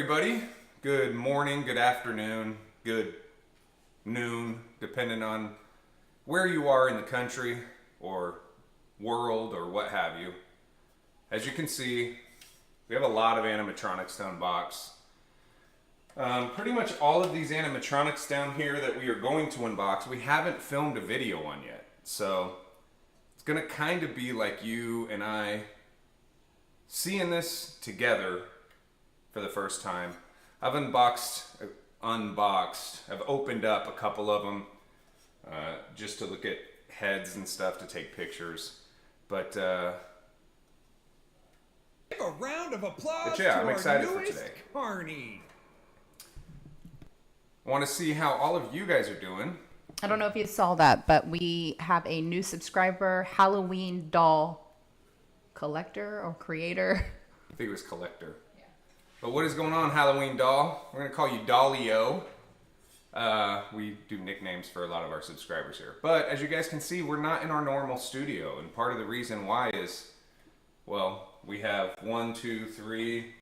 everybody. Good morning, good afternoon, good noon, depending on where you are in the country or world or what have you. As you can see, we have a lot of animatronics to unbox. Pretty much all of these animatronics down here that we are going to unbox, we haven't filmed a video on yet. So it's gonna kind of be like you and I seeing this together for the first time. I've I've opened up a couple of them just to look at heads and stuff to take pictures. But Give a round of applause yeah, to I'm our excited for newest today. Carney. I want to see how all of you guys are doing. I don't know if you saw that, but we have a new subscriber, Halloween doll collector or creator. I think it was collector. Yeah. But what is going on, Halloween doll? We're going to call you Dolly-O. We do nicknames for a lot of our subscribers here. But as you guys can see, we're not in our normal studio. And part of the reason why is, well, we have 1, 2, 3,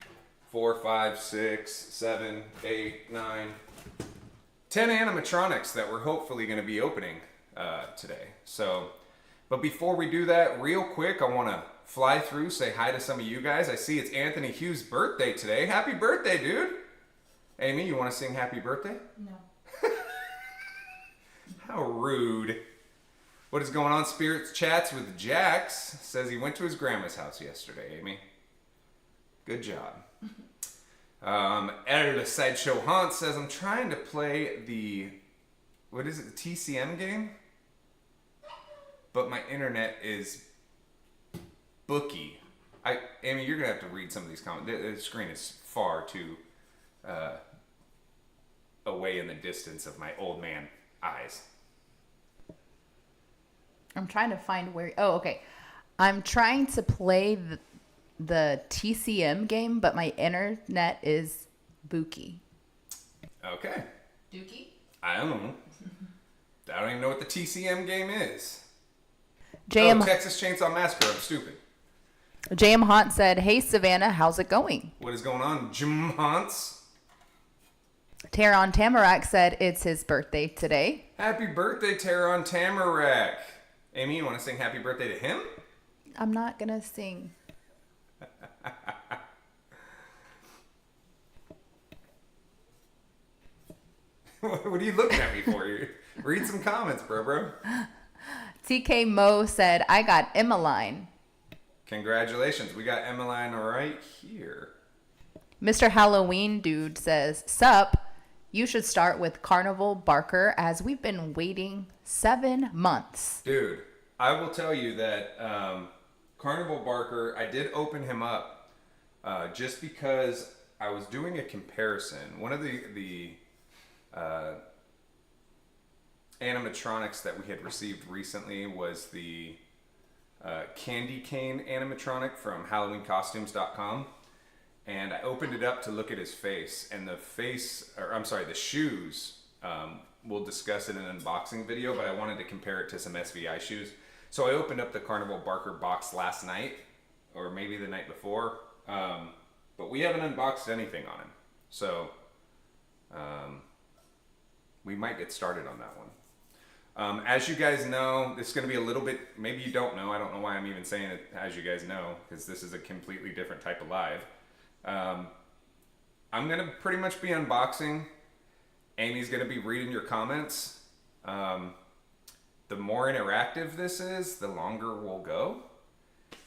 4, 5, 6, 7, 8, 9, 10 animatronics that we're hopefully going to be opening today. So, but before we do that, real quick, I want to fly through, say hi to some of you guys. I see it's Anthony Hughes' birthday today. Happy birthday, dude! Amy, you want to sing happy birthday? No. How rude. What is going on? Spirits Chats with Jax says he went to his grandma's house yesterday, Amy. Good job. El Sideshow Hunt says, I'm trying to play the, what is it, the TCM game? But my internet is booky. Amy, you're going to have to read some of these comments. The screen is far too away in the distance of my old man eyes. I'm trying to find where. Oh, okay. I'm trying to play the TCM game, but my internet is booky. Okay. Dookie? I don't know. I don't even know what the TCM game is. JM, Oh, Texas Chainsaw Massacre. I'm stupid. JM Hunt said, hey, Savannah, how's it going? What is going on, Jim Hunts? Taron Tamarack said it's his birthday today. Happy birthday, Taron Tamarack. Amy, you want to sing happy birthday to him? I'm not going to sing. What are you looking at me for? Read some comments, bro. TK Mo said, I got Emmeline. Congratulations. We got Emmeline right here. Mr. Halloween Dude says, sup, you should start with Carnival Barker as we've been waiting 7 months. Dude, I will tell you that Carnival Barker, I did open him up just because I was doing a comparison. One of the animatronics that we had received recently was the candy cane animatronic from HalloweenCostumes.com. And I opened it up to look at his face, and the shoes, we'll discuss in an unboxing video, but I wanted to compare it to some SVI shoes. So I opened up the Carnival Barker box last night, or maybe the night before, but we haven't unboxed anything on him. So we might get started on that one. As you guys know, it's going to be a little bit, maybe you don't know, I don't know why I'm even saying it as you guys know, because this is a completely different type of live. I'm going to pretty much be unboxing. Amy's going to be reading your comments. The more interactive this is, the longer we'll go.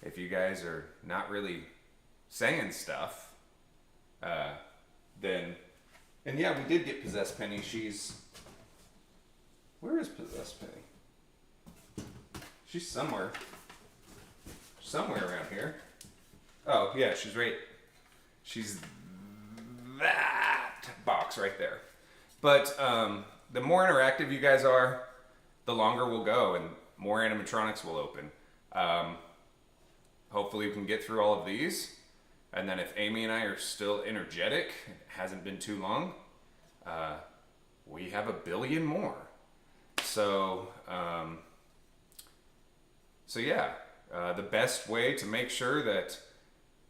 If you guys are not really saying stuff, then, and yeah, we did get Possessed Penny. Where is Possessed Penny? She's somewhere around here. Oh yeah, she's that box right there. But the more interactive you guys are, the longer we'll go and more animatronics will open. Hopefully we can get through all of these. And then if Amy and I are still energetic, it hasn't been too long, we have 1 billion more. So yeah, the best way to make sure that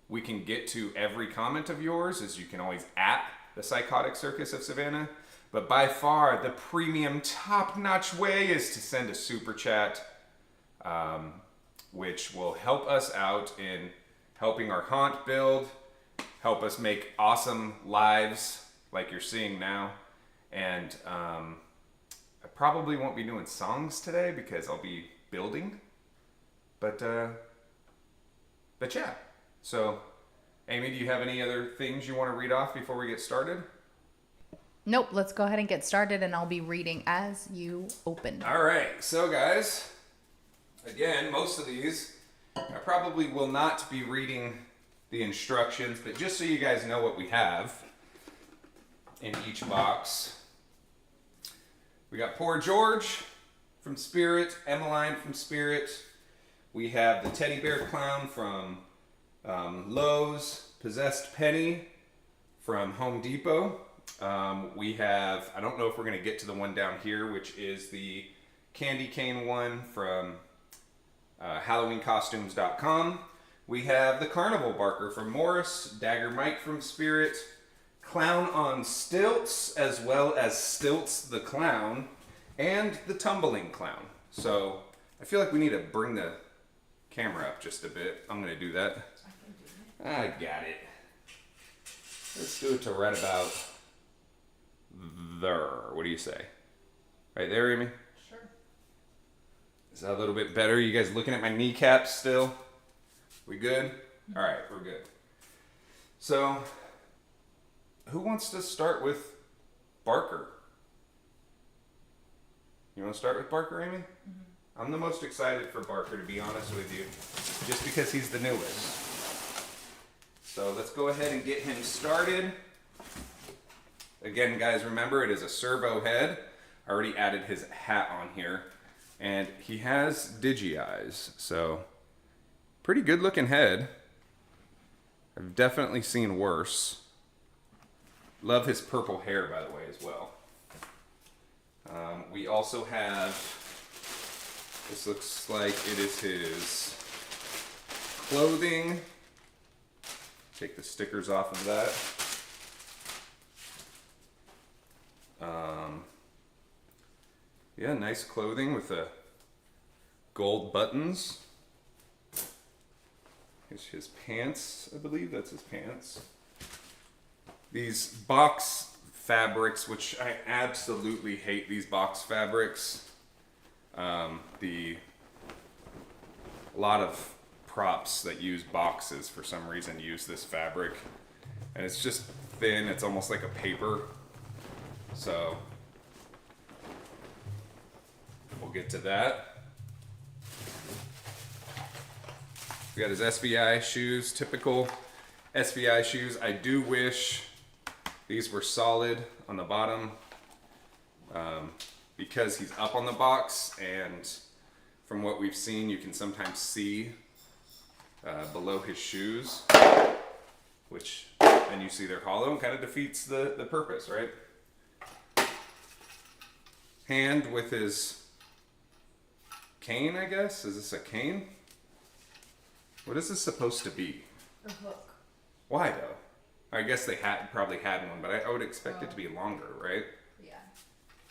we can get to every comment of yours, as you can always at the Psychotic Circus of Savannah. But by far, the premium top-notch way is to send a super chat, which will help us out in helping our haunt build, help us make awesome lives like you're seeing now. And I probably won't be doing songs today because I'll be building. But yeah. So, Amy, do you have any other things you want to read off before we get started? Nope, let's go ahead and get started, and I'll be reading as you open. All right, so guys, again, most of these, I probably will not be reading the instructions, but just so you guys know what we have in each box. We got Poor George from Spirit, Emmeline from Spirit. We have the Teddy Bear Clown from Lowe's, Possessed Penny from Home Depot. We have, I don't know if we're going to get to the one down here, which is the candy cane one from HalloweenCostumes.com. We have the Carnival Barker from Morris, Dagger Mike from Spirit, Clown on Stilts, as well as Stilts the Clown, and the Tumbling Clown. So I feel like we need to bring the camera up just a bit. I'm going to do that. I got it. Let's do it to right about there. What do you say? Right there, Amy? Sure. Is that a little bit better? You guys looking at my kneecaps still? We good? All right, we're good. So, who wants to start with Barker? You want to start with Barker, Amy? Mm-hmm. I'm the most excited for Barker, to be honest with you, just because he's the newest. So let's go ahead and get him started. Again, guys, remember it is a servo head. I already added his hat on here. And he has digi eyes, so pretty good looking head. I've definitely seen worse. Love his purple hair, by the way, as well. We also have, this looks like it is his clothing. Take the stickers off of that. Yeah, nice clothing with the gold buttons. Here's his pants, I believe that's his pants. These box fabrics, which I absolutely hate these box fabrics. A lot of props that use boxes for some reason use this fabric. And it's just thin, it's almost like a paper. So we'll get to that. We got his SVI shoes, typical SVI shoes. I do wish these were solid on the bottom because he's up on the box, and from what we've seen, you can sometimes see below his shoes, which then you see they're hollow and kind of defeats the purpose, right? Hand with his cane, I guess. Is this a cane? What is this supposed to be? A hook. Why though? I guess they probably had one, but I would expect it to be longer, right? Yeah.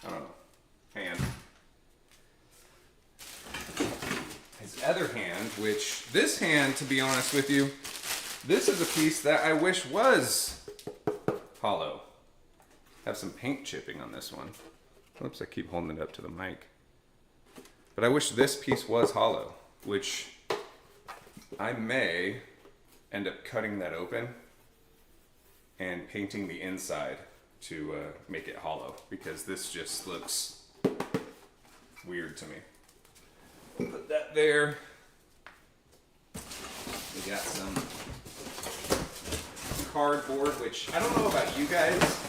I don't know. Hand. His other hand, which this hand, to be honest with you, this is a piece that I wish was hollow. Have some paint chipping on this one. Oops, I keep holding it up to the mic. But I wish this piece was hollow, which I may end up cutting that open and painting the inside to make it hollow, because this just looks weird to me. Put that there. We got some cardboard, which I don't know about you guys.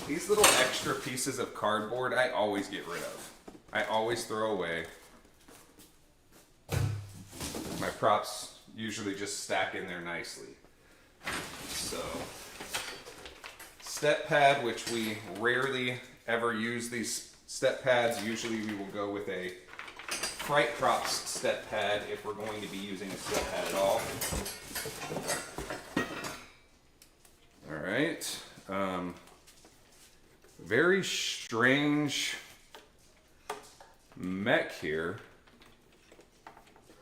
These little extra pieces of cardboard I always get rid of. I always throw away. My props usually just stack in there nicely. So, step pad, which we rarely ever use these step pads. Usually we will go with a Fright Props step pad if we're going to be using a step pad at all. All right. Very strange mech here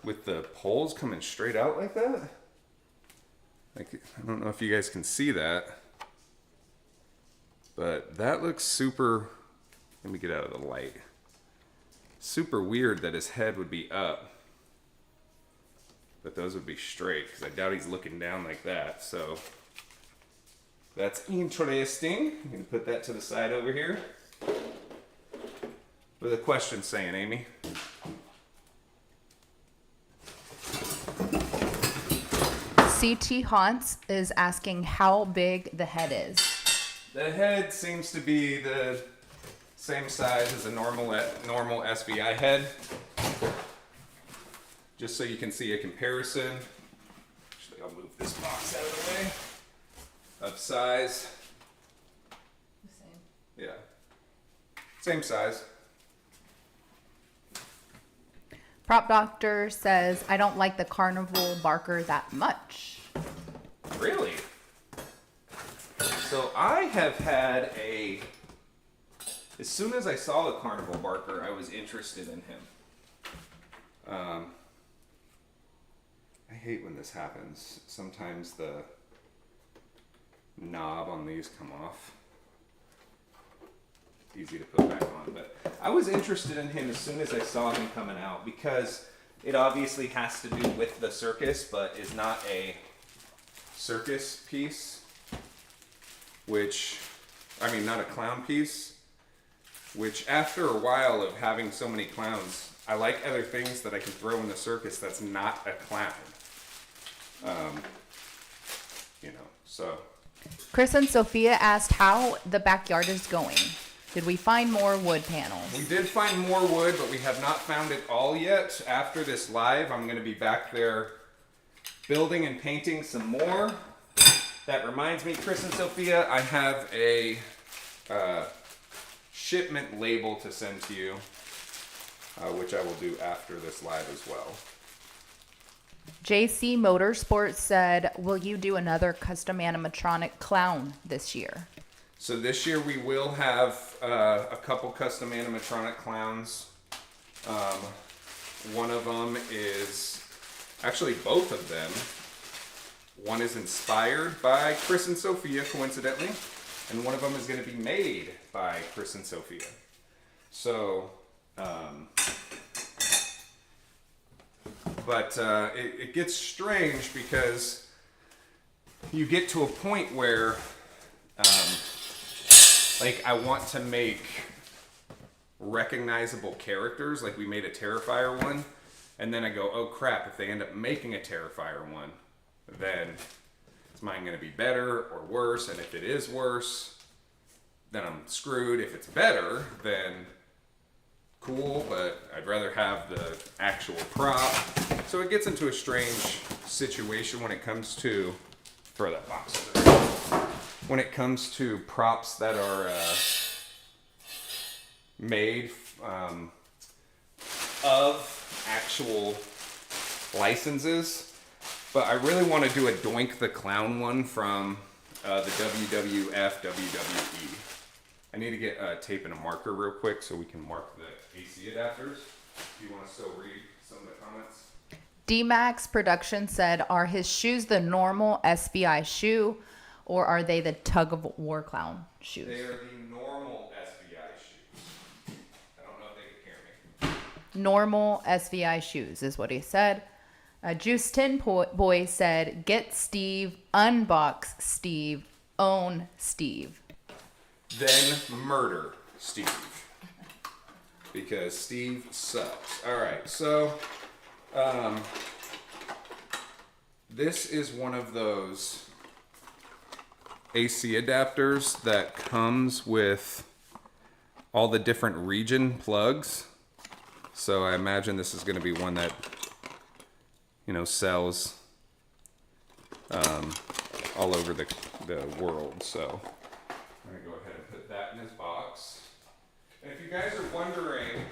with the poles coming straight out like that. Like, I don't know if you guys can see that, but that looks super, let me get out of the light. Super weird that his head would be up, but those would be straight, because I doubt he's looking down like that. So that's interesting. I'm going to put that to the side over here. What are the questions saying, Amy? CT Haunts is asking how big the head is. The head seems to be the same size as a normal SBI head. Just so you can see a comparison. Actually, I'll move this box out of the way. Of size. The same. Yeah. Same size. Prop Doctor says, I don't like the Carnival Barker that much. Really? So I have had as soon as I saw the Carnival Barker, I was interested in him. I hate when this happens. Sometimes the knob on these come off. Easy to put back on, but I was interested in him as soon as I saw him coming out because it obviously has to do with the circus, but is not a circus piece, not a clown piece, which after a while of having so many clowns, I like other things that I can throw in the circus that's not a clown. So. Chris and Sophia asked how the backyard is going. Did we find more wood panels? We did find more wood, but we have not found it all yet. After this live, I'm going to be back there building and painting some more. That reminds me, Chris and Sophia, I have a shipment label to send to you, which I will do after this live as well. JC Motorsports said, will you do another custom animatronic clown this year? So this year we will have a couple custom animatronic clowns. One of them is, actually both of them. One is inspired by Chris and Sophia, coincidentally, and one of them is going to be made by Chris and Sophia. So, it gets strange because you get to a point where, I want to make recognizable characters, like we made a Terrifier one, and then I go, oh crap, if they end up making a Terrifier one, then is mine going to be better or worse? And if it is worse, then I'm screwed. If it's better, then cool, but I'd rather have the actual prop. So it gets into a strange situation when it comes to, throw that box over there. When it comes to props that are made of actual licenses. But I really want to do a Doink the Clown one from the WWF, WWE. I need to get tape and a marker real quick so we can mark the AC adapters. Do you want to still read some of the comments? D-Max Production said, are his shoes the normal SBI shoe or are they the tug of war clown shoes? They are the normal SBI shoes. I don't know if they can hear me. Normal SVI shoes is what he said. Juice Tin Boy said, get Steve, unbox Steve, own Steve. Then murder Steve. Because Steve sucks. Alright, so this is one of those AC adapters that comes with all the different region plugs. So I imagine this is going to be one that, sells all over the world. So I'm going to go ahead and put that in his box. And if you guys are wondering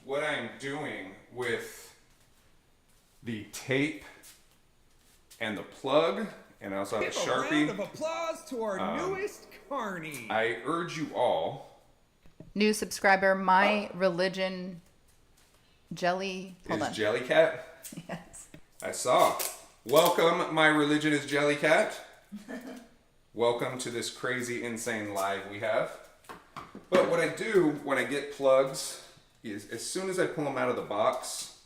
what I'm doing with the tape and the plug And I also have a Give a Sharpie. round of applause to our newest Carney. I urge you all. New subscriber, my religion jelly. Hold Is on. Jellycat? Yes. I saw. Welcome, my religion is Jellycat. Welcome to this crazy, insane live we have. But what I do when I get plugs is as soon as I pull them out of the box,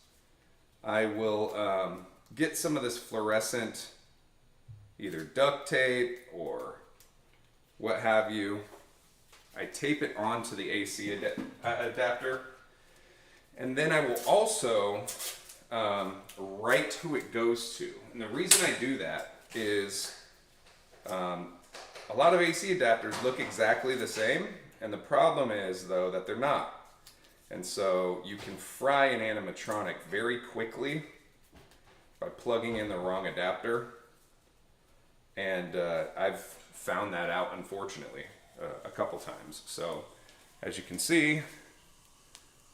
I will get some of this fluorescent either duct tape or what have you. I tape it onto the AC adapter. And then I will also write who it goes to. And the reason I do that is a lot of AC adapters look exactly the same. And the problem is, though, that they're not. And so you can fry an animatronic very quickly by plugging in the wrong adapter. And I've found that out, unfortunately, a couple times. So as you can see,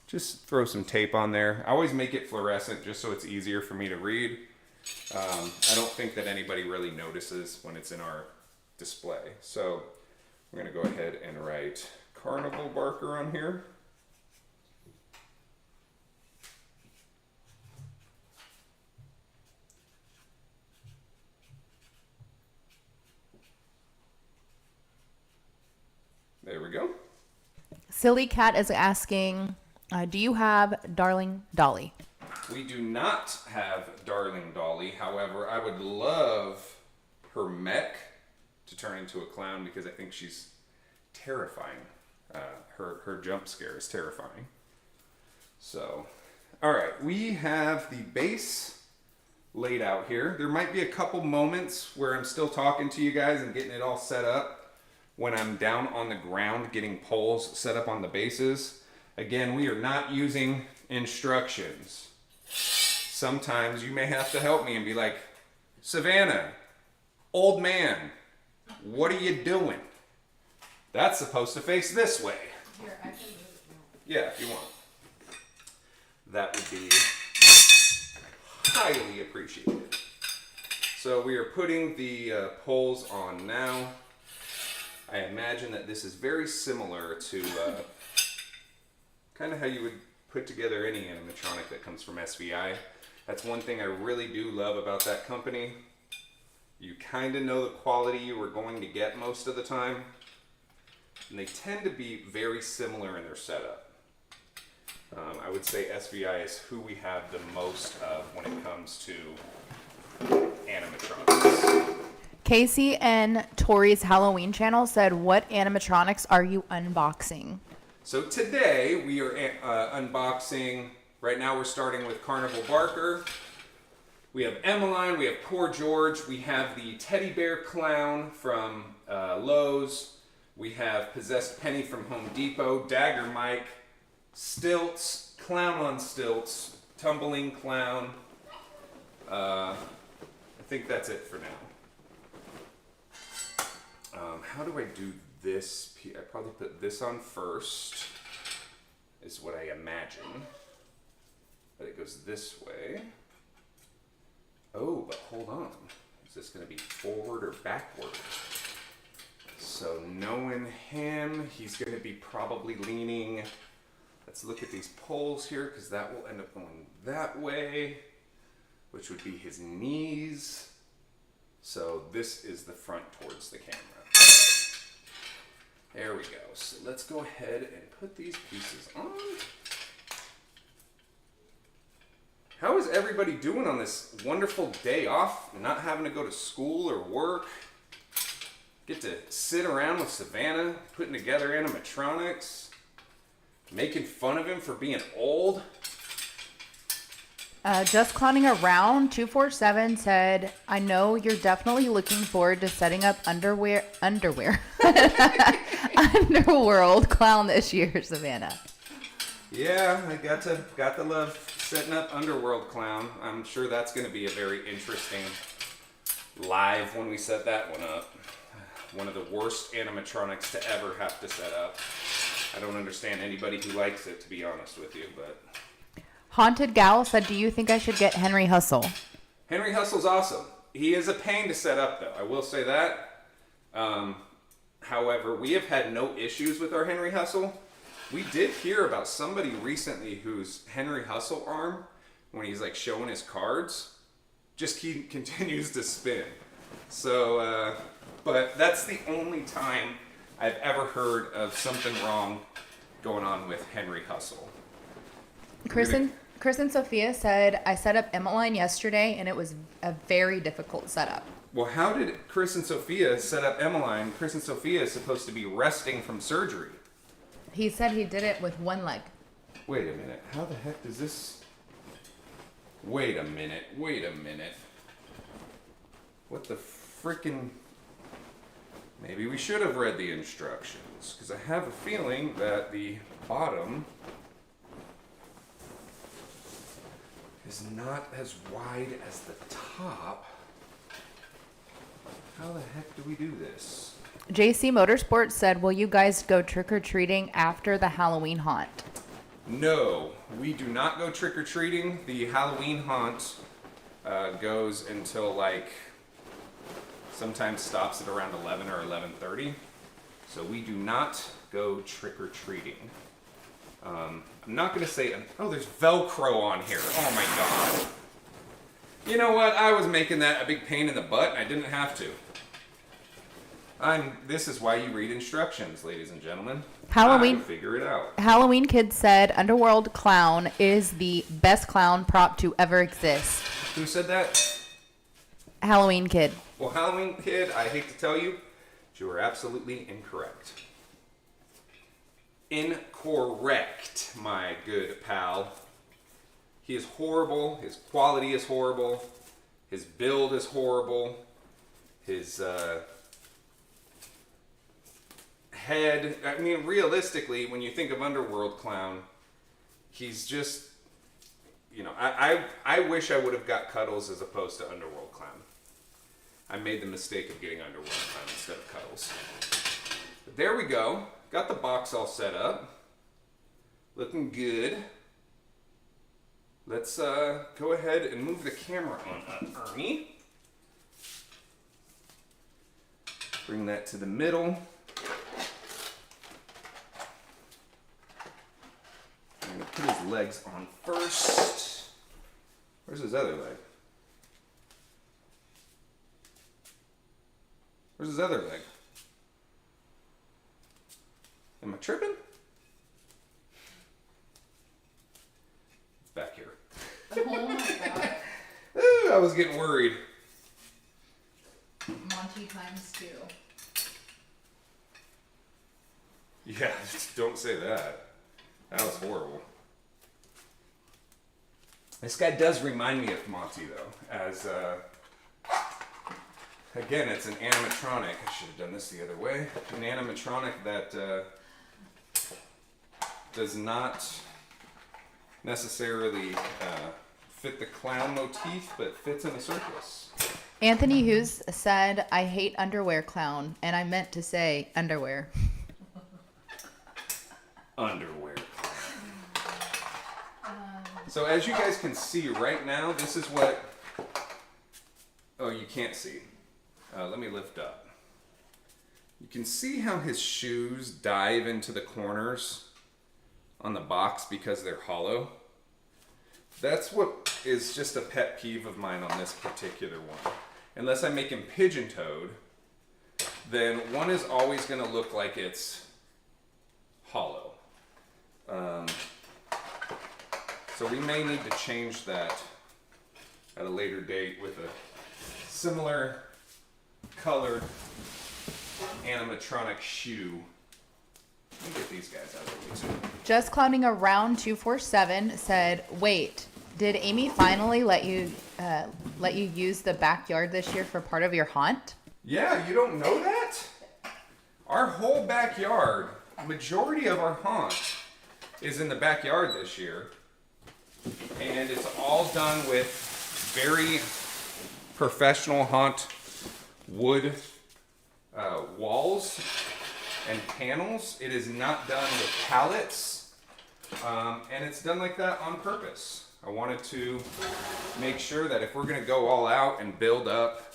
just throw some tape on there. I always make it fluorescent just so it's easier for me to read. I don't think that anybody really notices when it's in our display. So we're going to go ahead and write Carnival Barker on here. There we go. Silly Cat is asking, do you have Darling Dolly? We do not have Darling Dolly. However, I would love her mech to turn into a clown because I think she's terrifying. Her jump scare is terrifying. So, all right, we have the base laid out here. There might be a couple moments where I'm still talking to you guys and getting it all set up when I'm down on the ground getting poles set up on the bases. Again, we are not using instructions. Sometimes you may have to help me and be like, Savannah, old man, what are you doing? That's supposed to face this way. Here, I can move it. Yeah, if you want. That would be highly appreciated. So we are putting the poles on now. I imagine that this is very similar to kind of how you would put together any animatronic that comes from SVI. That's one thing I really do love about that company. You kind of know the quality you are going to get most of the time. And they tend to be very similar in their setup. I would say SVI is who we have the most of when it comes to animatronics. Casey and Tori's Halloween channel said, what animatronics are you unboxing? So today we are unboxing, right now we're starting with Carnival Barker. We have Emmeline, we have Poor George, we have the teddy bear clown from Lowe's, we have Possessed Penny from Home Depot, Dagger Mike, Stilts, Clown on Stilts, Tumbling Clown. I think that's it for now. How do I do this? I probably put this on first, is what I imagine. But it goes this way. Oh, but hold on. Is this going to be forward or backward? So knowing him, he's going to be probably leaning. Let's look at these poles here, because that will end up going that way, which would be his knees. So this is the front towards the camera. There we go. So let's go ahead and put these pieces on. How is everybody doing on this wonderful day off? Not having to go to school or work. Get to sit around with Savannah, putting together animatronics, making fun of him for being old. Just clowning around 247 said, I know you're definitely looking forward to setting up underwear Underworld clown this year, Savannah. Yeah, I got to love setting up Underworld Clown. I'm sure that's going to be a very interesting live when we set that one up. One of the worst animatronics to ever have to set up. I don't understand anybody who likes it, to be honest with you, but... Haunted Gal said, do you think I should get Henry Hustle? Henry Hustle's awesome. He is a pain to set up, though. I will say that. However, we have had no issues with our Henry Hustle. We did hear about somebody recently whose Henry Hustle arm, when he's like showing his cards, just continues to spin. So, but that's the only time I've ever heard of something wrong going on with Henry Hustle. Chris and Sophia said, I set up Emmeline yesterday and it was a very difficult setup. Well, how did Chris and Sophia set up Emmeline? Chris and Sophia is supposed to be resting from surgery. He said he did it with one leg. Wait a minute. How the heck does this... Wait a minute. What the frickin'... Maybe we should have read the instructions, because I have a feeling that the bottom is not as wide as the top. How the heck do we do this? JC Motorsports said, will you guys go trick-or-treating after the Halloween haunt? No, we do not go trick-or-treating. The Halloween haunt goes until like, sometimes stops at around 11 or 11:30. So we do not go trick-or-treating. I'm not going to say, oh, there's Velcro on here. Oh my God. You know what? I was making that a big pain in the butt and I didn't have to. This is why you read instructions, ladies and gentlemen. Halloween. I figure it out. Halloween Kid said, Underworld Clown is the best clown prop to ever exist. Who said that? Halloween Kid. Well, Halloween Kid, I hate to tell you, but you are absolutely incorrect. Incorrect, my good pal. He is horrible. His quality is horrible. His build is horrible. His head. I mean, realistically, when you think of Underworld Clown, he's just, you know, I wish I would have got Cuddles as opposed to Underworld Clown. I made the mistake of getting Underworld Clown instead of Cuddles. But there we go. Got the box all set up. Looking good. Let's go ahead and move the camera on up, Ernie. Bring that to the middle. I'm going to put his legs on first. Where's his other leg? Where's his other leg? Am I tripping? It's back here. Oh my God. Ooh, I was getting worried. Monty times 2. Yeah, don't say that. That was horrible. This guy does remind me of Monty, though, as, again, it's an animatronic. I should have done this the other way. An animatronic that does not necessarily fit the clown motif, but fits in a circus. Anthony Hughes said, I hate underwear clown, and I meant to say underwear. Underwear. So as you guys can see right now, this is what... Oh, you can't see. Let me lift up. You can see how his shoes dive into the corners on the box because they're hollow. That's what is just a pet peeve of mine on this particular one. Unless I make him pigeon-toed, then one is always going to look like it's hollow. So we may need to change that at a later date with a similar colored animatronic shoe. Let me get these guys out of the way too. Just Clowning Around 247 said, wait, did Amy finally let you use the backyard this year for part of your haunt? Yeah, you don't know that? Our whole backyard, majority of our haunt is in the backyard this year. And it's all done with very professional haunt wood walls and panels. It is not done with pallets. And it's done like that on purpose. I wanted to make sure that if we're going to go all out and build up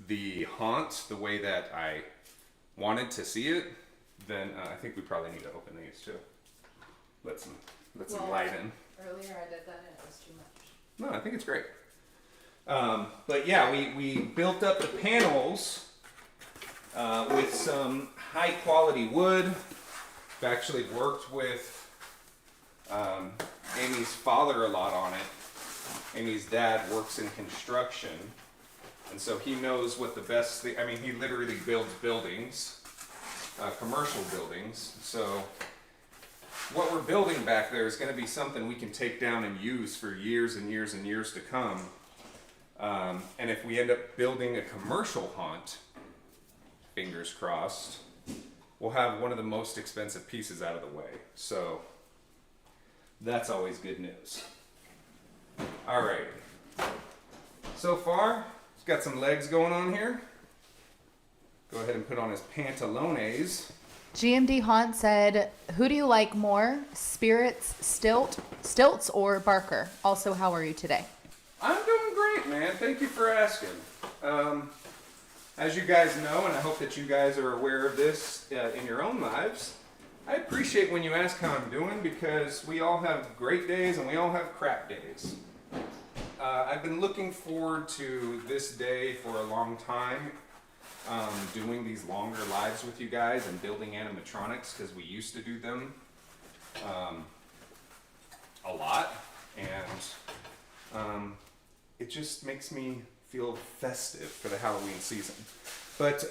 the haunt the way that I wanted to see it, then I think we probably need to open these too. Let some light in. Earlier I did that and it was too much. No, I think it's great. But yeah, we built up the panels with some high quality wood. We've actually worked with Amy's father a lot on it. Amy's dad works in construction, and so he knows what the best thing, I mean, he literally builds buildings, commercial buildings. So what we're building back there is going to be something we can take down and use for years and years and years to come. And if we end up building a commercial haunt, fingers crossed, we'll have one of the most expensive pieces out of the way. So that's always good news. All right. So far, he's got some legs going on here. Go ahead and put on his pantalones. GMD Haunt said, who do you like more, Spirits, Stilts, or Barker? Also, how are you today? I'm doing great, man. Thank you for asking. As you guys know, and I hope that you guys are aware of this in your own lives, I appreciate when you ask how I'm doing, because we all have great days and we all have crap days. I've been looking forward to this day for a long time, doing these longer lives with you guys and building animatronics, because we used to do them a lot, and it just makes me feel festive for the Halloween season. But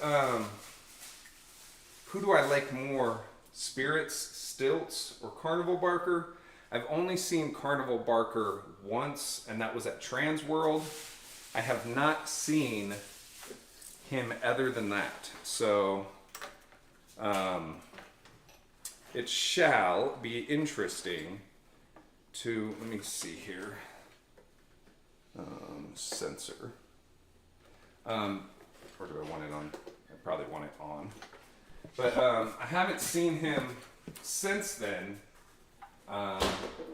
who do I like more, Spirits, Stilts, or Carnival Barker? I've only seen Carnival Barker once, and that was at Trans World. I have not seen him other than that. So it shall be interesting to, let me see here, sensor. Or do I want it on? I probably want it on. But I haven't seen him since then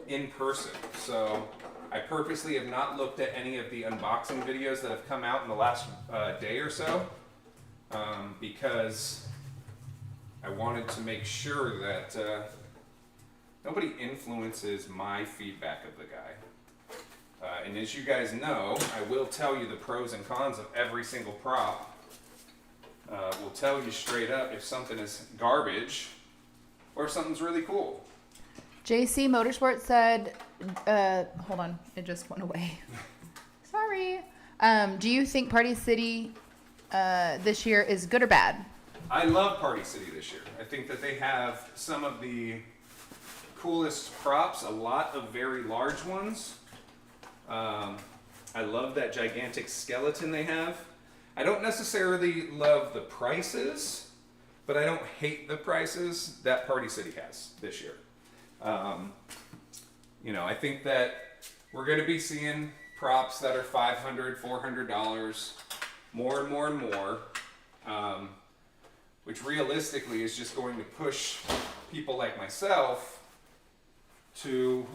in person. So I purposely have not looked at any of the unboxing videos that have come out in the last day or so, because I wanted to make sure that nobody influences my feedback of the guy. And as you guys know, I will tell you the pros and cons of every single prop. We'll tell you straight up if something is garbage or if something's really cool. JC Motorsport said, hold on, it just went away. Sorry. Do you think Party City this year is good or bad? I love Party City this year. I think that they have some of the coolest props, a lot of very large ones. I love that gigantic skeleton they have. I don't necessarily love the prices, but I don't hate the prices that Party City has this year. You know, I think that we're going to be seeing props that are $500, $400, more and more and more, which realistically is just going to push people like myself to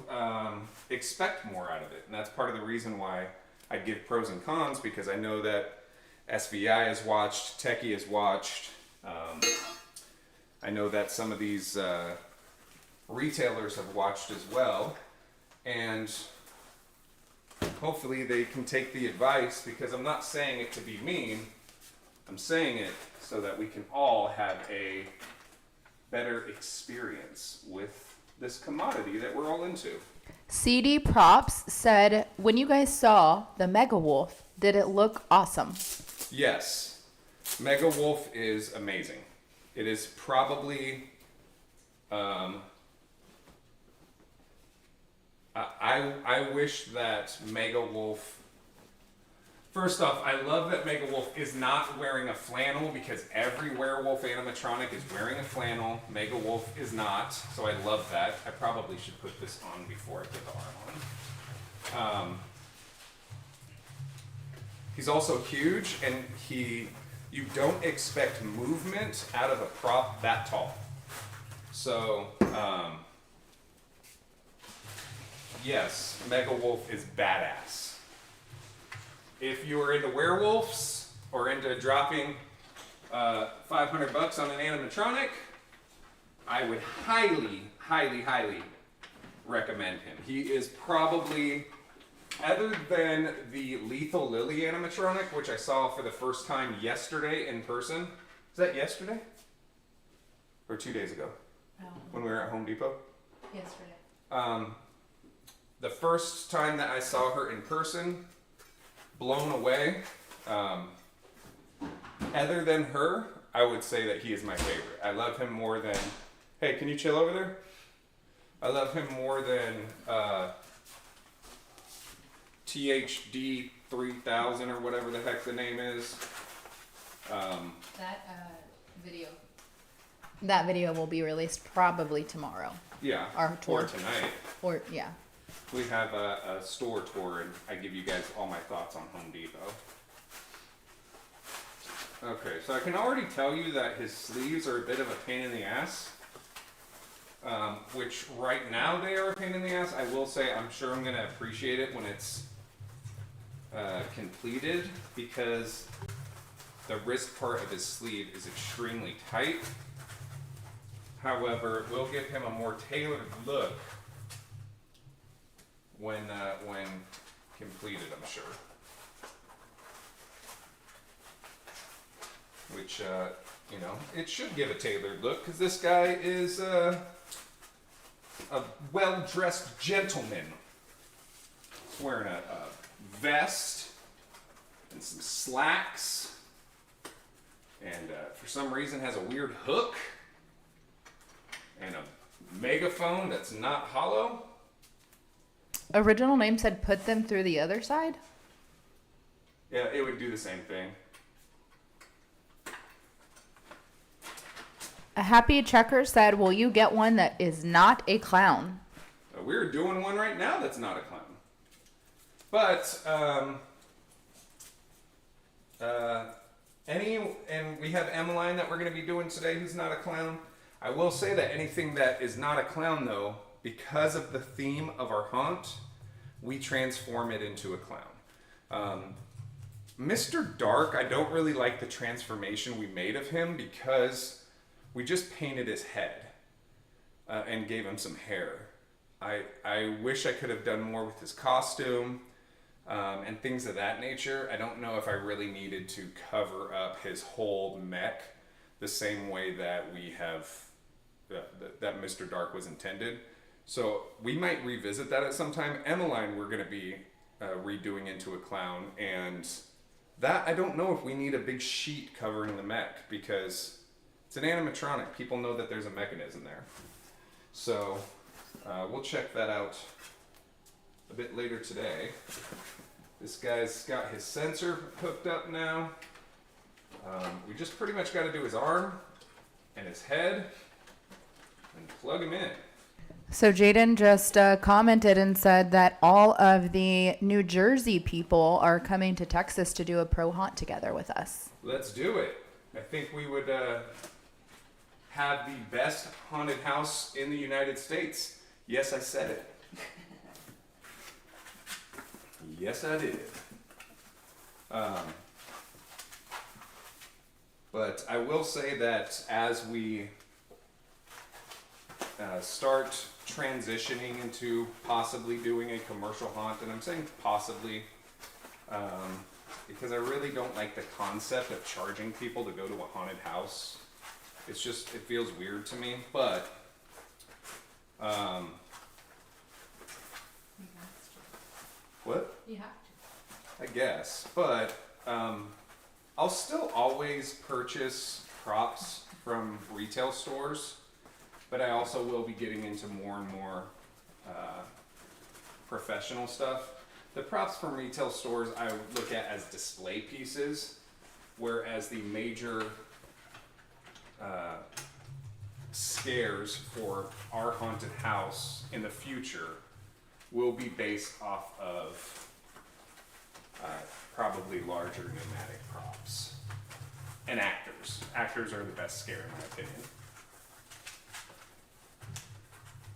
expect more out of it. And that's part of the reason why I give pros and cons, because I know that SVI has watched, Techie has watched. I know that some of these retailers have watched as well, and hopefully they can take the advice, because I'm not saying it to be mean. I'm saying it so that we can all have a better experience with this commodity that we're all into. CD Props said, when you guys saw the Mega Wolf, did it look awesome? Yes, Mega Wolf is amazing. It is probably, I wish that Mega Wolf, first off, I love that Mega Wolf is not wearing a flannel, because every werewolf animatronic is wearing a flannel. Mega Wolf is not, so I love that. I probably should put this on before I put the arm on. He's also huge, and you don't expect movement out of a prop that tall. So, yes, Mega Wolf is badass. If you are into werewolves or into dropping $500 on an animatronic, I would highly, highly, highly recommend him. He is probably, other than the Lethal Lily animatronic, which I saw for the first time yesterday in person. Is that yesterday? Or 2 days ago? When we were at Home Depot? Yesterday. The first time that I saw her in person, blown away. Other than her, I would say that he is my favorite. I love him more than... Hey, can you chill over there? I love him more than THD 3000 or whatever the heck the name is. That video will be released probably tomorrow. Yeah, Our tour. or tonight. Or, yeah. We have a store tour, and I give you guys all my thoughts on Home Depot. Okay, so I can already tell you that his sleeves are a bit of a pain in the ass. Which right now they are a pain in the ass. I will say I'm sure I'm going to appreciate it when it's completed, because the wrist part of his sleeve is extremely tight. However, it will give him a more tailored look when completed, I'm sure. Which, you know, it should give a tailored look, because this guy is a well-dressed gentleman. He's wearing a vest and some slacks, and for some reason has a weird hook and a megaphone that's not hollow. Original name said put them through the other side? Yeah, it would do the same thing. A Happy Checker said, will you get one that is not a clown? We're doing one right now that's not a clown. But, and we have Emmeline that we're going to be doing today who's not a clown. I will say that anything that is not a clown, though, because of the theme of our haunt, we transform it into a clown. Mr. Dark, I don't really like the transformation we made of him, because we just painted his head and gave him some hair. I wish I could have done more with his costume and things of that nature. I don't know if I really needed to cover up his whole mech the same way that we have, that Mr. Dark was intended. So we might revisit that at some time. Emmeline we're going to be redoing into a clown, and that I don't know if we need a big sheet covering the mech, because it's an animatronic. People know that there's a mechanism there. So we'll check that out a bit later today. This guy's got his sensor hooked up now. We just pretty much got to do his arm and his head and plug him in. So Jaden just commented and said that all of the New Jersey people are coming to Texas to do a pro haunt together with us. Let's do it. I think we would have the best haunted house in the United States. Yes, I said it. Yes, I did. But I will say that as we start transitioning into possibly doing a commercial haunt, and I'm saying possibly because I really don't like the concept of charging people to go to a haunted house. It's just, it feels weird to me, but what? You have to. I guess, but I'll still always purchase props from retail stores, but I also will be getting into more and more professional stuff. The props from retail stores I look at as display pieces, whereas the major scares for our haunted house in the future will be based off of probably larger pneumatic props. And actors. Actors are the best scare in my opinion.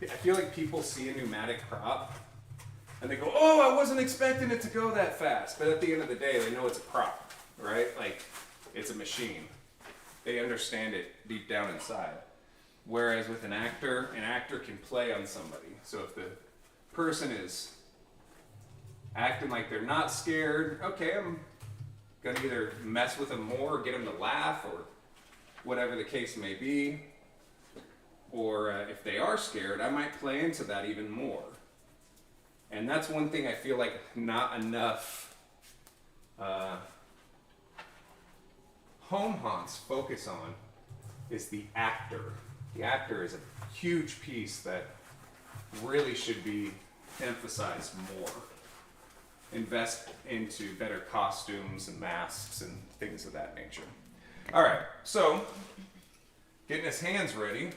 I feel like people see a pneumatic prop And they go, oh, I wasn't expecting it to go that fast. But at the end of the day, they know it's a prop, right? Like, it's a machine. They understand it deep down inside. Whereas with an actor can play on somebody. So if the person is acting like they're not scared, okay, I'm gonna either mess with them more, or get them to laugh, or whatever the case may be. Or if they are scared, I might play into that even more. And that's one thing I feel like not enough home haunts focus on is the actor. The actor is a huge piece that really should be emphasized more. Invest into better costumes and masks and things of that nature. All right, so getting his hands ready.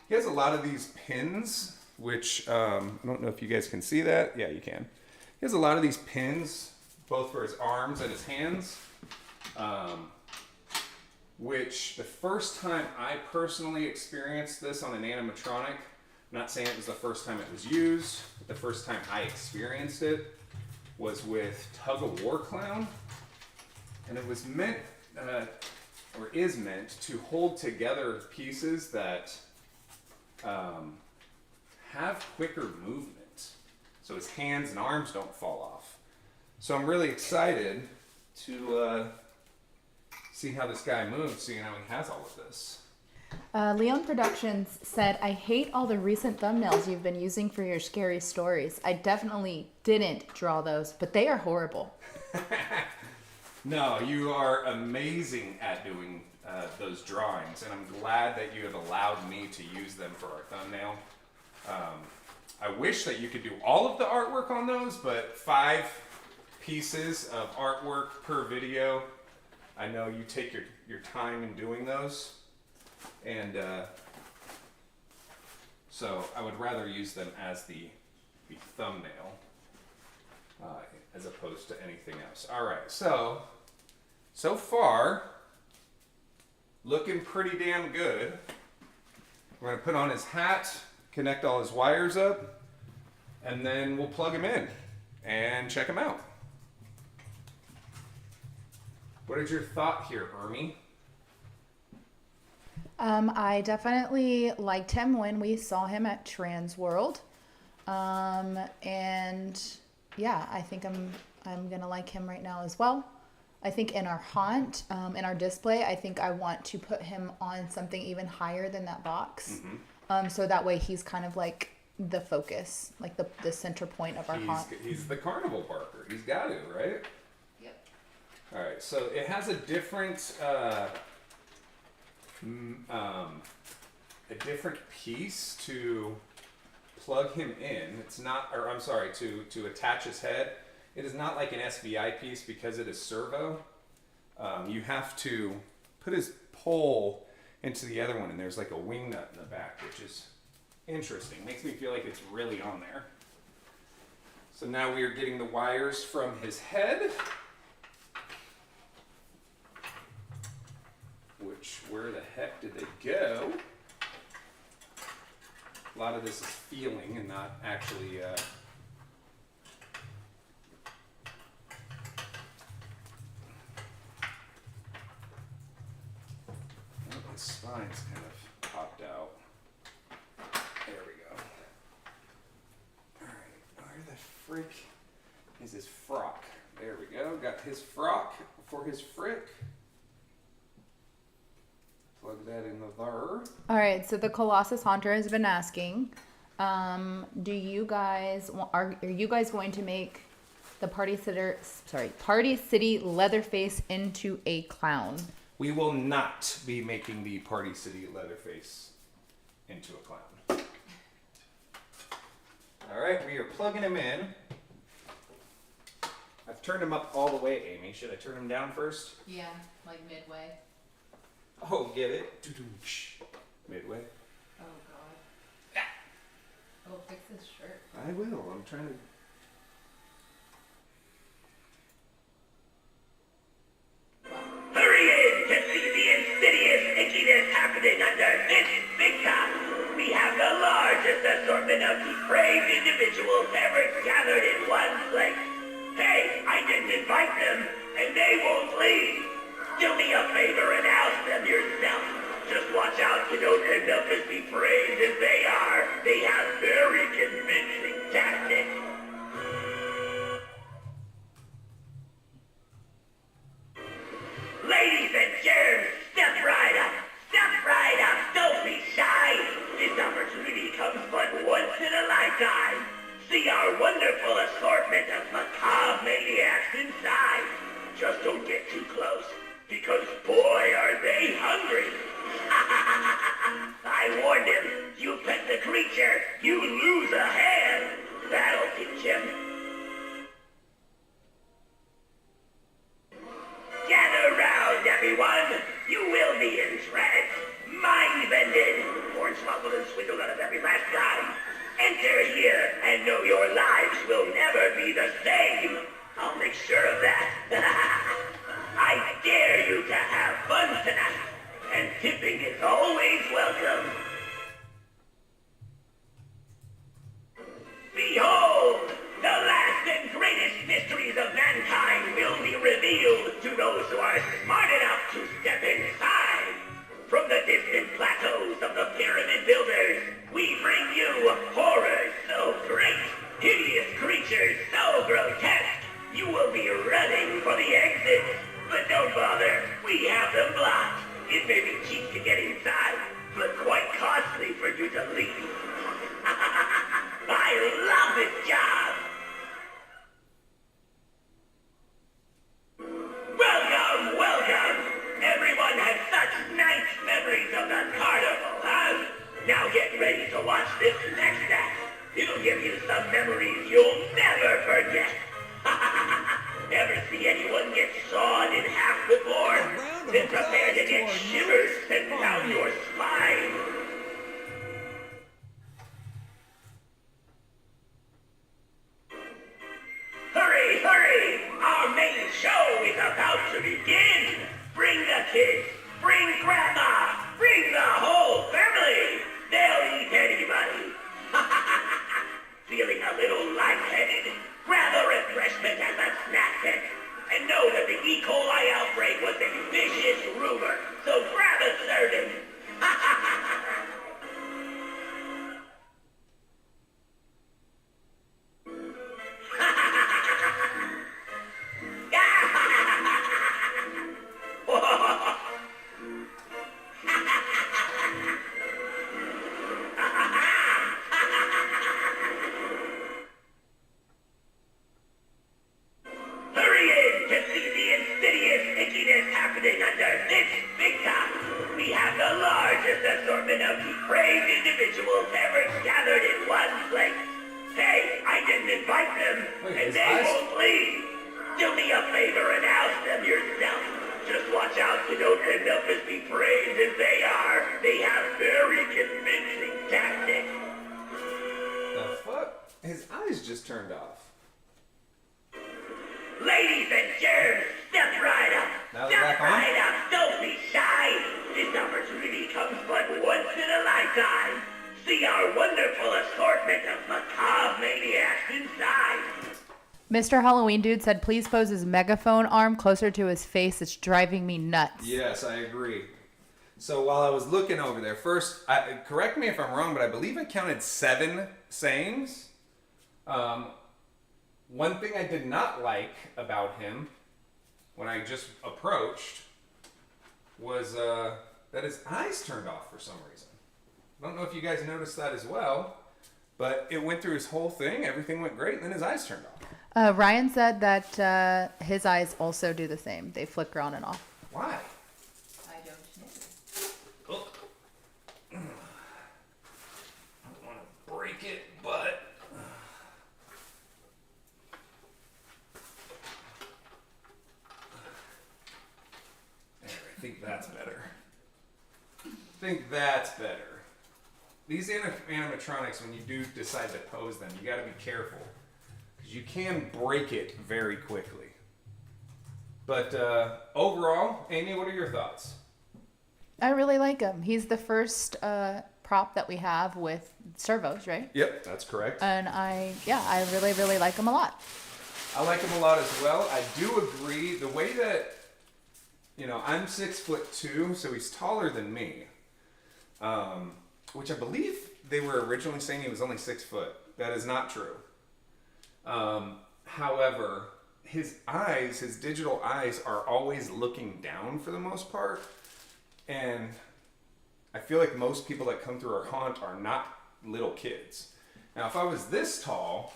He has a lot of these pins, which I don't know if you guys can see that. Yeah, you can. He has a lot of these pins, both for his arms and his hands, which the first time I personally experienced this on an animatronic, I'm not saying it was the first time it was used, but the first time I experienced it was with Tug of War Clown, and it was meant, or is meant, to hold together pieces that have quicker movement, so his hands and arms don't fall off. So I'm really excited to see how this guy moves, seeing how he has all of this. Leon Productions said, I hate all the recent thumbnails you've been using for your scary stories. I definitely didn't draw those, but they are horrible. No, you are amazing at doing those drawings, and I'm glad that you have allowed me to use them for our thumbnail. I wish that you could do all of the artwork on those, but 5 pieces of artwork per video. I know you take your time in doing those, and so I would rather use them as the thumbnail as opposed to anything else. All right, so far, looking pretty damn good. We're gonna put on his hat, connect all his wires up, and then we'll plug him in and check him out. What is your thought here, Ermi? I definitely liked him when we saw him at Trans World. And yeah, I think I'm gonna like him right now as well. I think in our haunt, in our display, I think I want to put him on something even higher than that box. Mm-hmm. So that way he's kind of like the focus, like the center point of our haunt. He's the carnival barker. He's got to, right? Yep. All right, so it has a different piece to plug him in. It's not, or I'm sorry, to attach his head. It is not like an SVI piece because it is servo. You have to put his pole into the other one, and there's like a wing nut in the back, which is interesting. Makes me feel like it's really on there. So now we are getting the wires from his head, which, where the heck did they go? A lot of this is feeling and not actually his spine's kind of popped out. There we go. Alright, where the frick is his frock? There we go. Got his frock for his frick. Plug that in there. All right, so the Colossus Haunter has been asking, are you guys going to make the Party City Leatherface into a clown? We will not be making the Party City Leatherface into a clown. All right, we are plugging him in. I've turned him up all the way, Amy. Should I turn him down first? Yeah, like midway. Oh, get it? Midway. Oh, God. Oh, fix his shirt. I will. I'm trying to... Hurry in to see the insidious ickiness happening under this big top. We have the largest assortment of depraved individuals ever gathered in one wonderful assortment of macabre maniacs inside. Just don't get too close, because boy are they hungry. I warned him, you pet the creature, you lose a hand. That'll teach him. Gather round, everyone. You will be entranced, mind-bended, hornswoggled and swindled out of every last dime. Enter here and know your lives will never be the same. I'll make sure of that. I dare you to have fun tonight, and tipping is always welcome. Behold, the last and greatest mysteries of mankind will be revealed to those who are smart enough to step inside. From the distant plateaus of the pyramid builders, we bring you horrors so great, hideous creatures so grotesque, you will be running for the exit. But don't bother, we have them blocked. It may be cheap to get inside, but quite costly for you to leave. I love this job! Welcome, welcome! Everyone has such nice memories of the carnival, huh? Now get ready to watch this next act. It'll give you some memories you'll never forget. Ever see anyone get sawed in half before? Then prepare to get shivers sent down your spine. Hurry, hurry! Our main show is about to begin! Bring the kids! Bring Grandma! Bring the whole family! They'll eat anybody! Feeling a little lightheaded? Grab a refreshment at the snack tent! And know that the E. coli outbreak was a vicious rumor, so grab a serving! Hurry in to see the insidious ickiness happening under this big top. We have the largest assortment of depraved individuals ever gathered in one place. Hey, I didn't invite them, Wait, and his they eyes- won't leave. Do me a favor and oust them yourself. Just watch out you don't end up as depraved as they are. They have very convincing tactics. The fuck? His eyes just turned off. Ladies and germs, step right up. Now they're Step back on? right up. Don't be shy. This opportunity comes but once in a lifetime. See our wonderful assortment of macabre maniacs inside. Mr. Halloween Dude said, please pose his megaphone arm closer to his face. It's driving me nuts. Yes, I agree. So while I was looking over there, first, correct me if I'm wrong, but I believe I counted 7 sayings. One thing I did not like about him when I just approached was that his eyes turned off for some reason. I don't know if you guys noticed that as well, but it went through his whole thing. Everything went great, and then his eyes turned off. Ryan said that his eyes also do the same. They flicker on and off. Why? I don't know. Oh. I don't want to break it, but... There, I think that's better. These animatronics, when you do decide to pose them, you got to be careful. Because you can break it very quickly. But overall, Amy, what are your thoughts? I really like him. He's the first prop that we have with servos, right? Yep, that's correct. And I really, really like him a lot. I like him a lot as well. I do agree. The way that, I'm 6'2", so he's taller than me. Which I believe they were originally saying he was only 6 foot. That is not true. However, his eyes, his digital eyes, are always looking down for the most part. And I feel like most people that come through our haunt are not little kids. Now, if I was this tall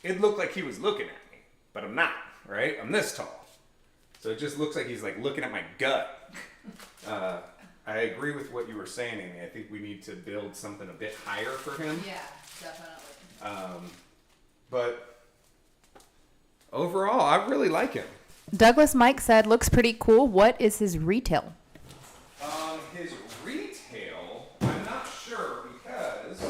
it looked like he was looking at me, but I'm not, right? I'm this tall. So it just looks like he's like looking at my gut. I agree with what you were saying, Amy. I think we need to build something a bit higher for him. Yeah, definitely. But overall, I really like him. Douglas Mike said, looks pretty cool. What is his retail? His retail, I'm not sure because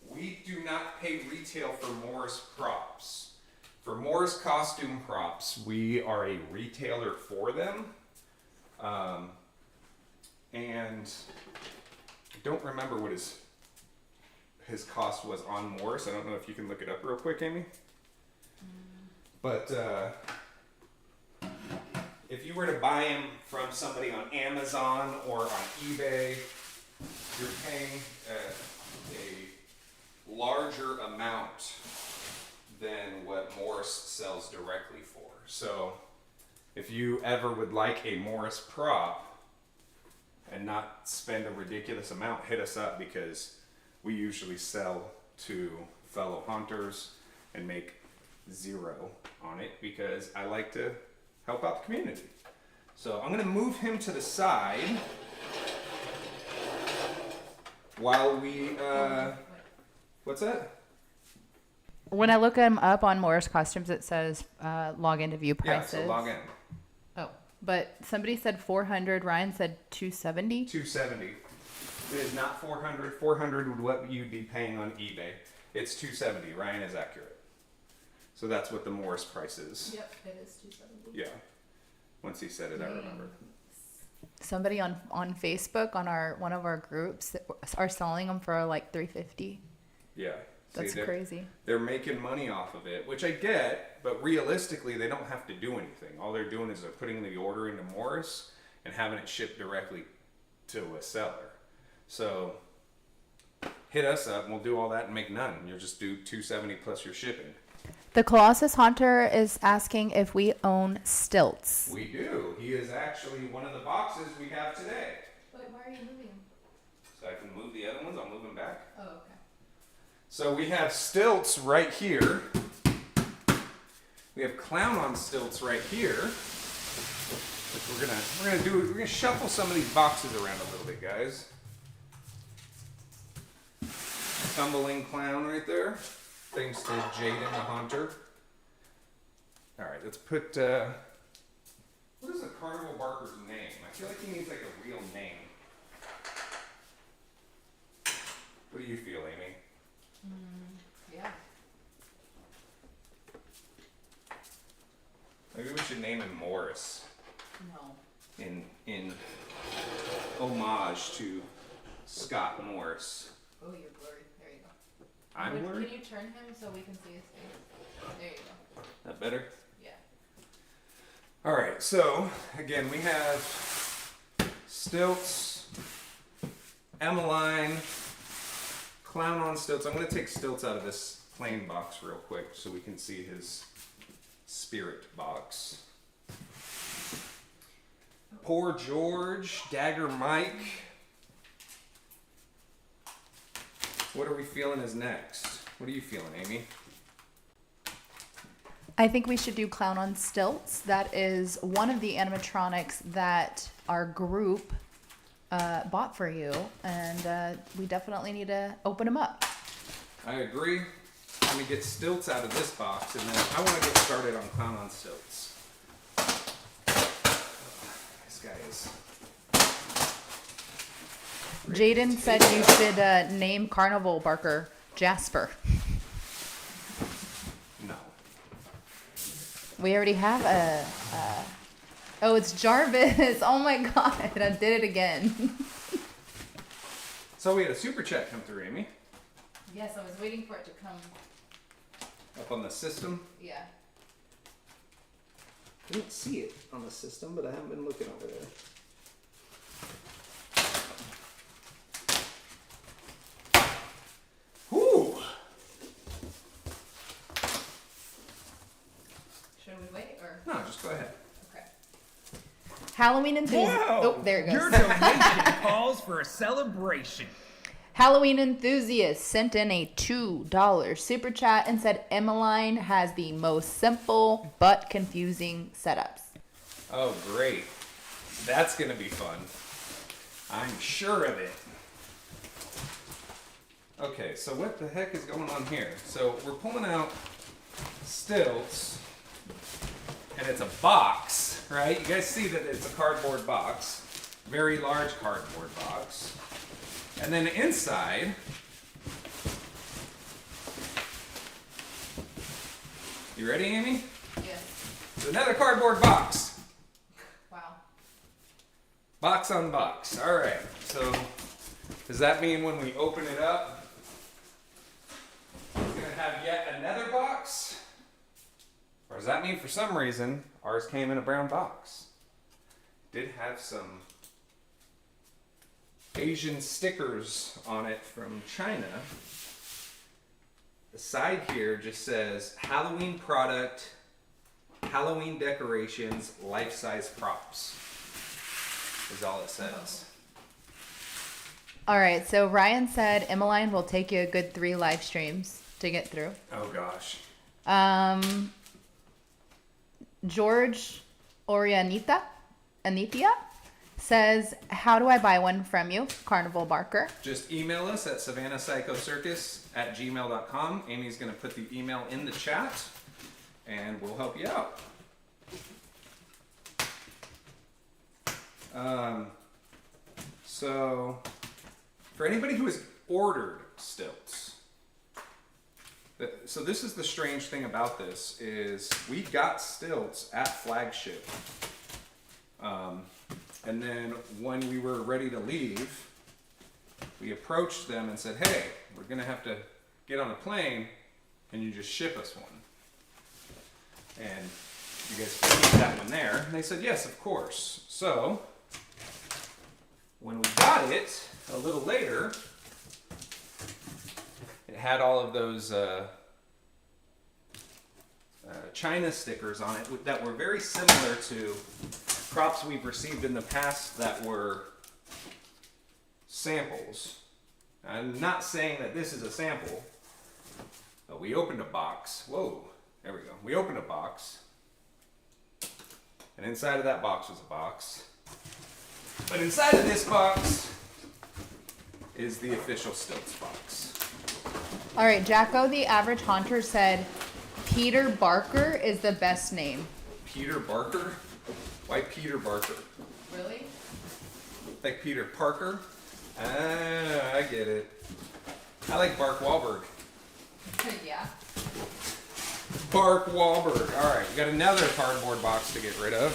we do not pay retail for Morris props. For Morris costume props, we are a retailer for them. And I don't remember what his cost was on Morris. I don't know if you can look it up real quick, Amy. But if you were to buy him from somebody on Amazon or on eBay, you're paying a larger amount than what Morris sells directly for. So if you ever would like a Morris prop and not spend a ridiculous amount, hit us up, because we usually sell to fellow hunters and make zero on it, because I like to help out the community. So I'm gonna move him to the side while we, what's that? When I look him up on Morris Costumes, it says log in to view Yeah, prices. so log in. Oh, but somebody said 400. Ryan said 270. 270. It is not 400. 400 would what you'd be paying on eBay. It's 270. Ryan is accurate. So that's what the Morris price is. Yep, it is 270. Yeah. Once he said it, I remember. Somebody on Facebook on one of our groups are selling them for like 350. Yeah. That's crazy. They're making money off of it, which I get, but realistically, they don't have to do anything. All they're doing is they're putting the order into Morris and having it shipped directly to a seller. So hit us up and we'll do all that and make none. You'll just do 270 plus your shipping. The Colossus Hunter is asking if we own Stilts. We do. He is actually one of the boxes we have today. But why are you moving him? So I can move the other ones. I'll move them back. Oh, okay. So we have Stilts right here. We have Clown on Stilts right here. We're gonna shuffle some of these boxes around a little bit, guys. Tumbling Clown right there. Thanks to Jaden the Hunter. All right, let's put. What is the Carnival Barker's name? I feel like he needs like a real name. What do you feel, Amy? Yeah. Maybe we should name him Morris No. in homage to Scott Morris. Oh, you're blurry. There you go. I'm blurry? Can you turn him so we can see his face? There you go. That better? Yeah. All right, so again, we have Stilts, Emmeline, Clown on Stilts. I'm going to take Stilts out of this plain box real quick so we can see his spirit box. Poor George, Dagger Mike. What are we feeling is next? What are you feeling, Amy? I think we should do Clown on Stilts. That is one of the animatronics that our group bought for you, and we definitely need to open them up. I agree. Let me get Stilts out of this box, and then I want to get started on Clown on Stilts. This guy is... Jaden said you should name Carnival Barker Jasper. No. We already have oh, it's Jarvis. Oh my god, I did it again. So we had a super chat come through, Amy. Yes, I was waiting for it to come. Up on the system. Yeah. I didn't see it on the system, but I haven't been looking over there. Whew! Should we wait or? No, just go ahead. Okay. Halloween enthusiast. Whoa! Oh, there it goes. Your donation calls for a celebration. Halloween enthusiast sent in a $2 super chat and said Emmeline has the most simple but confusing setups. Oh, great. That's going to be fun. I'm sure of it. Okay, so what the heck is going on here? So we're pulling out Stilts, and it's a box, right? You guys see that it's a cardboard box. Very large cardboard box. And then inside, you ready, Amy? Yes. It's another cardboard box. Wow. Box on box. All right. So does that mean when we open it up, it's going to have yet another box? Or does that mean for some reason ours came in a brown box? Did have some Asian stickers on it from China. The side here just says Halloween product, Halloween decorations, life-size props is all it says. All right, so Ryan said Emmeline will take you a good 3 live streams to get through. Oh gosh. George Orianita Anithia says, how do I buy one from you? Carnival Barker. Just email us at savannahpsychocircus@gmail.com. Amy's going to put the email in the chat and we'll help you out. So, for anybody who has ordered Stilts, so this is the strange thing about this is we got Stilts at Flagship. And then when we were ready to leave, we approached them and said, hey, we're going to have to get on a plane. Can you just ship us one? And you guys can keep that one there. And they said, yes, of course. So when we got it a little later, it had all of those China stickers on it that were very similar to props we've received in the past that were samples. I'm not saying that this is a sample, but we opened a box. Whoa, there we go. We opened a box, and inside of that box was a box. But inside of this box is the official Stilts box. All right, Jacko, the average haunter, said Peter Barker is the best name. Peter Barker? Why Peter Barker? Really? Like Peter Parker? Ah, I get it. I like Bark Wahlberg. Yeah. Bark Wahlberg. All right, we got another cardboard box to get rid of.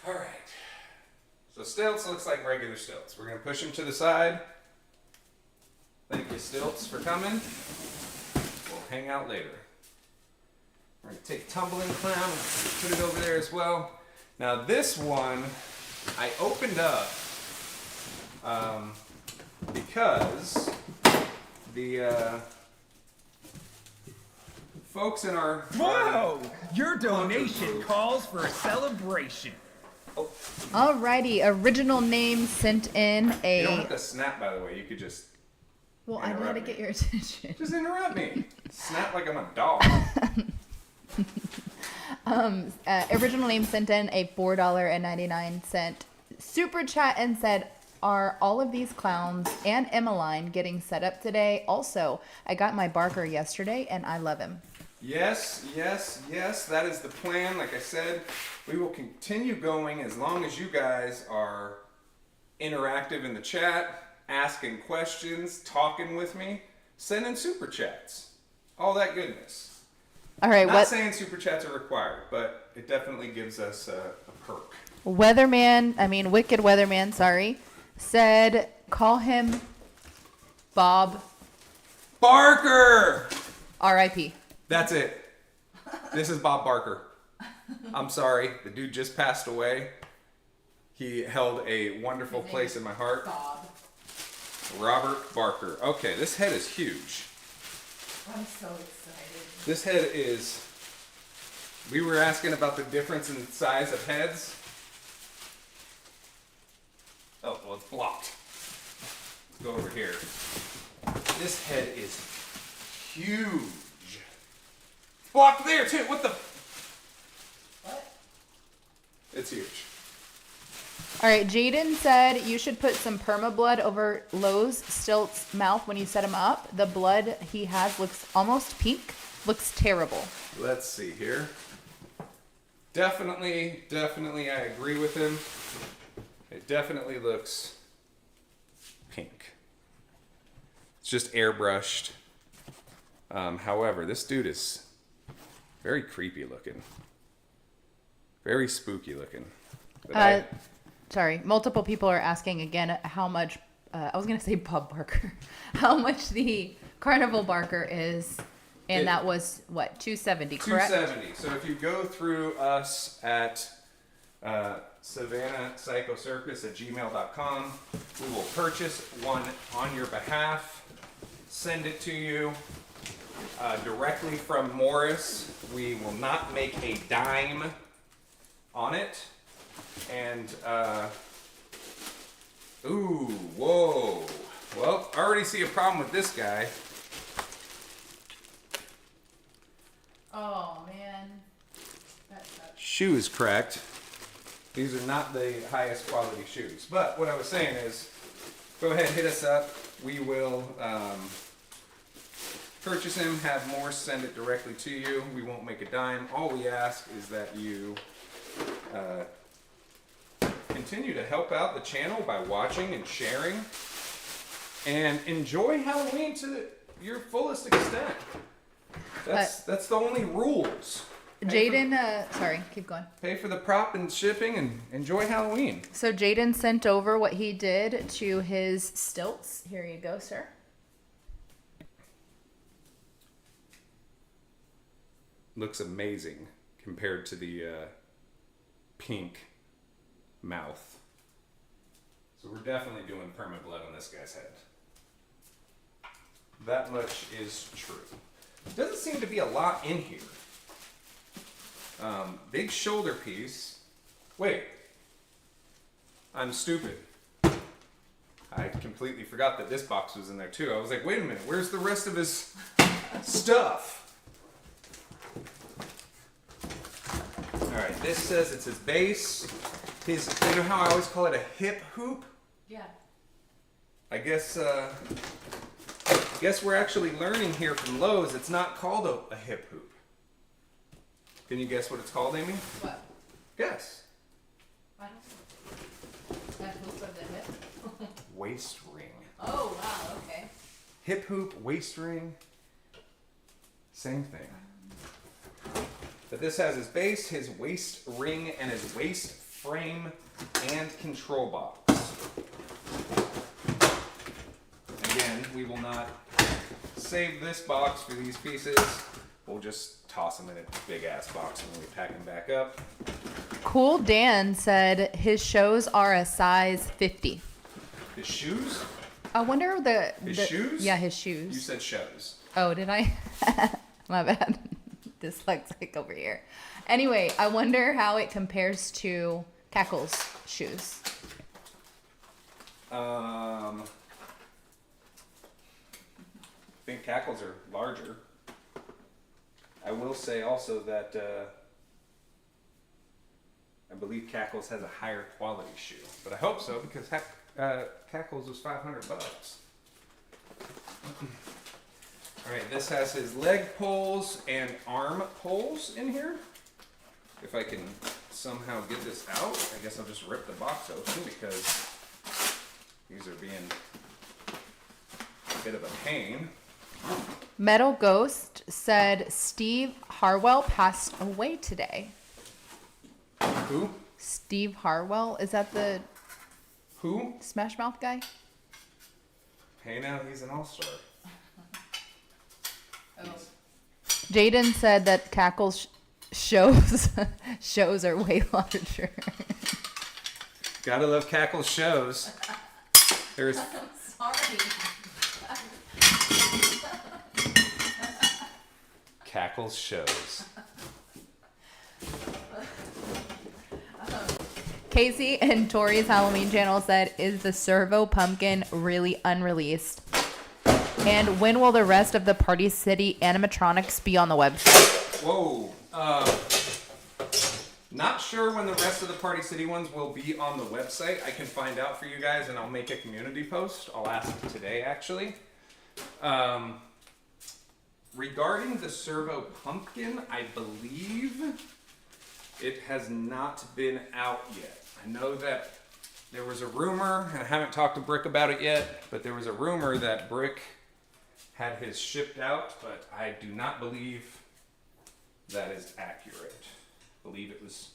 All right. So Stilts looks like regular Stilts. We're going to push them to the side. Thank you, Stilts, for coming. We'll hang out later. We're going to take Tumbling Clown and put it over there as well. Now this one I opened up because the folks in our Whoa! Your donation calls for a celebration. Alrighty, original name sent in a. You don't have to snap, by the way. You could just. Well, I know how to get your attention. Just interrupt me. Snap like I'm a dog. Original name sent in a $4.99 super chat and said, are all of these clowns and Emmeline getting set up today? Also, I got my Barker yesterday and I love him. Yes, yes, yes. That is the plan. Like I said, we will continue going as long as you guys are interactive in the chat, asking questions, talking with me, sending super chats, all that goodness. All right, Not saying super chats are required, but it definitely gives us a perk. Wicked Weatherman, sorry, said call him Bob Barker! R.I.P. That's it. This is Bob Barker. I'm sorry, the dude just passed away. He held a wonderful place in my heart. Bob. Robert Barker. Okay, this head is huge. I'm so excited. This head is... We were asking about the difference in size of heads. Oh, well, it's blocked. Let's go over here. This head is huge. Blocked there too. What the? What? It's huge. All right, Jaden said you should put some perma blood over Lowe's Stilts' mouth when you set him up. The blood he has looks almost pink. Looks terrible. Let's see here. Definitely, I agree with him. It definitely looks pink. It's just airbrushed. However, this dude is very creepy looking. Very spooky looking. But Sorry, multiple people are asking again how much, I was going to say Bob Barker, how much the Carnival Barker is. And that was, what, $270, correct? $270. So if you go through us at savannahpsychocircus@gmail.com, we will purchase one on your behalf, send it to you directly from Morris. We will not make a dime on it. And, ooh, whoa. Well, I already see a problem with this guy. Oh, man. That sucks. Shoe is cracked. These are not the highest quality shoes. But what I was saying is, go ahead, hit us up. We will purchase him, have more send it directly to you. We won't make a dime. All we ask is that you continue to help out the channel by watching and sharing, and enjoy Halloween to your fullest extent. That's the only rules. Jaden, sorry, keep going. Pay for the prop and shipping and enjoy Halloween. So Jaden sent over what he did to his Stilts. Here you go, sir. Looks amazing compared to the pink mouth. So we're definitely doing perma blood on this guy's head. That much is true. Doesn't seem to be a lot in here. Big shoulder piece. Wait. I'm stupid. I completely forgot that this box was in there too. I was like, wait a minute, where's the rest of his stuff? Alright, this says it's his base. His, you know how I always call it a hip hoop? Yeah. I guess we're actually learning here from Lowe's. It's not called a hip hoop. Can you guess what it's called, Amy? What? Guess. I don't know. That hoop of the hip? Waist ring. Oh, wow, okay. Hip hoop, waist ring, same thing. But this has his base, his waist ring, and his waist frame and control box. Again, we will not save this box for these pieces. We'll just toss them in a big ass box when we pack them back up. Cool Dan said his shows are a size 50. His shoes? I wonder His shoes? Yeah, his shoes. You said shows. Oh, did I? My bad. Dyslexic over here. Anyway, I wonder how it compares to Cackle's shoes. I think Cackles are larger. I will say also that I believe Cackles has a higher quality shoe, but I hope so because Cackles was $500. All right, this has his leg poles and arm poles in here. If I can somehow get this out, I guess I'll just rip the box open because these are being a bit of a pain. Metal Ghost said Steve Harwell passed away today. Who? Steve Harwell? Is that the Who? Smash Mouth guy? Hey, now he's an all-star. Oh. Jaden said that Cackle's shows are way larger. Gotta love Cackle's shows. There's Sorry. Cackle's shows. Casey and Tori's Halloween channel said, is the servo pumpkin really unreleased? And when will the rest of the Party City animatronics be on the website? Whoa. Not sure when the rest of the Party City ones will be on the website. I can find out for you guys and I'll make a community post. I'll ask today, actually. Regarding the servo pumpkin, I believe it has not been out yet. I know that there was a rumor, and I haven't talked to Brick about it yet, but there was a rumor that Brick had his shipped out, but I do not believe that is accurate. I believe it was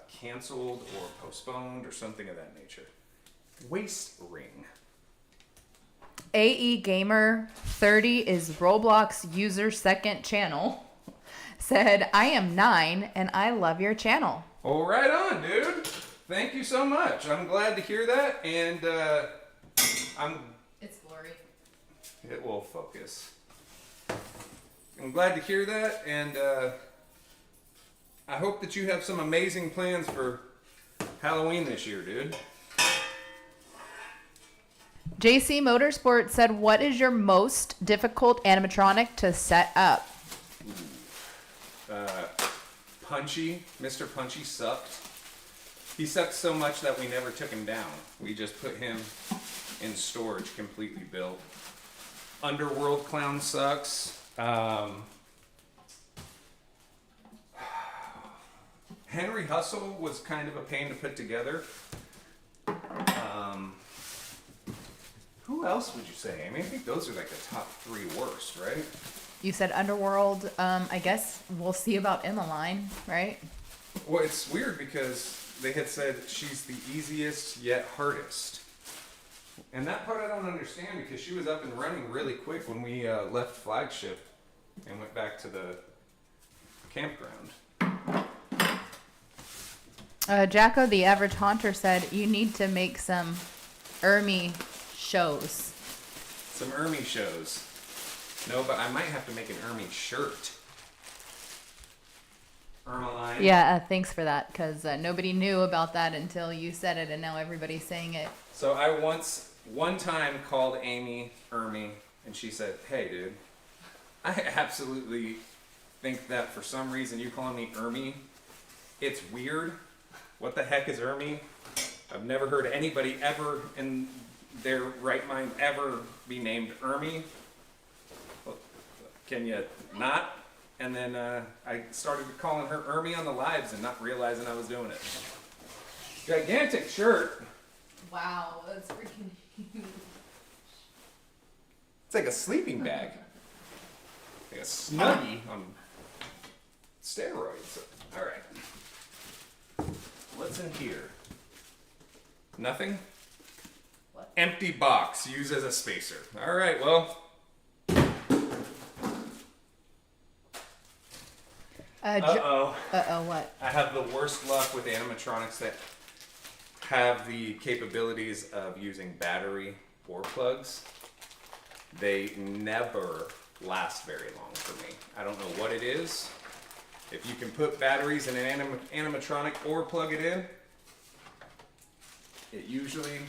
canceled or postponed or something of that nature. Waist ring. AE Gamer 30 is Roblox user second channel. Said, I am 9 and I love your channel. Oh, right on, dude. Thank you so much. I'm glad to hear that, and It's blurry. It will focus. I'm glad to hear that, and I hope that you have some amazing plans for Halloween this year, dude. JC Motorsport said, what is your most difficult animatronic to set up? Punchy. Mr. Punchy sucked. He sucked so much that we never took him down. We just put him in storage, completely built. Underworld Clown sucks. Henry Hustle was kind of a pain to put together. Who else would you say? I mean, I think those are like the top 3 worst, right? You said Underworld. I guess we'll see about Emmeline, right? Well, it's weird because they had said she's the easiest yet hardest. And that part I don't understand because she was up and running really quick when we left Flagship and went back to the campground. Jacko, the average haunter, said, you need to make some Ermy shows. Some Ermy shows. No, but I might have to make an Ermy shirt. Emmeline. Yeah, thanks for that, because nobody knew about that until you said it, and now everybody's saying it. So I one time called Amy Ermy, and she said, hey, dude, I absolutely think that for some reason you calling me Ermy, it's weird. What the heck is Ermy? I've never heard anybody ever in their right mind ever be named Ermy. Well, can you not? And then I started calling her Ermy on the lives and not realizing I was doing it. Gigantic shirt. Wow, that's freaking huge. It's like a sleeping bag. Like a Snuggie on steroids. All right. What's in here? Nothing? What? Empty box. Use as a spacer. All right, well. Uh-oh. Uh-oh, what? I have the worst luck with animatronics that have the capabilities of using battery or plugs. They never last very long for me. I don't know what it is. If you can put batteries in an animatronic or plug it in, it usually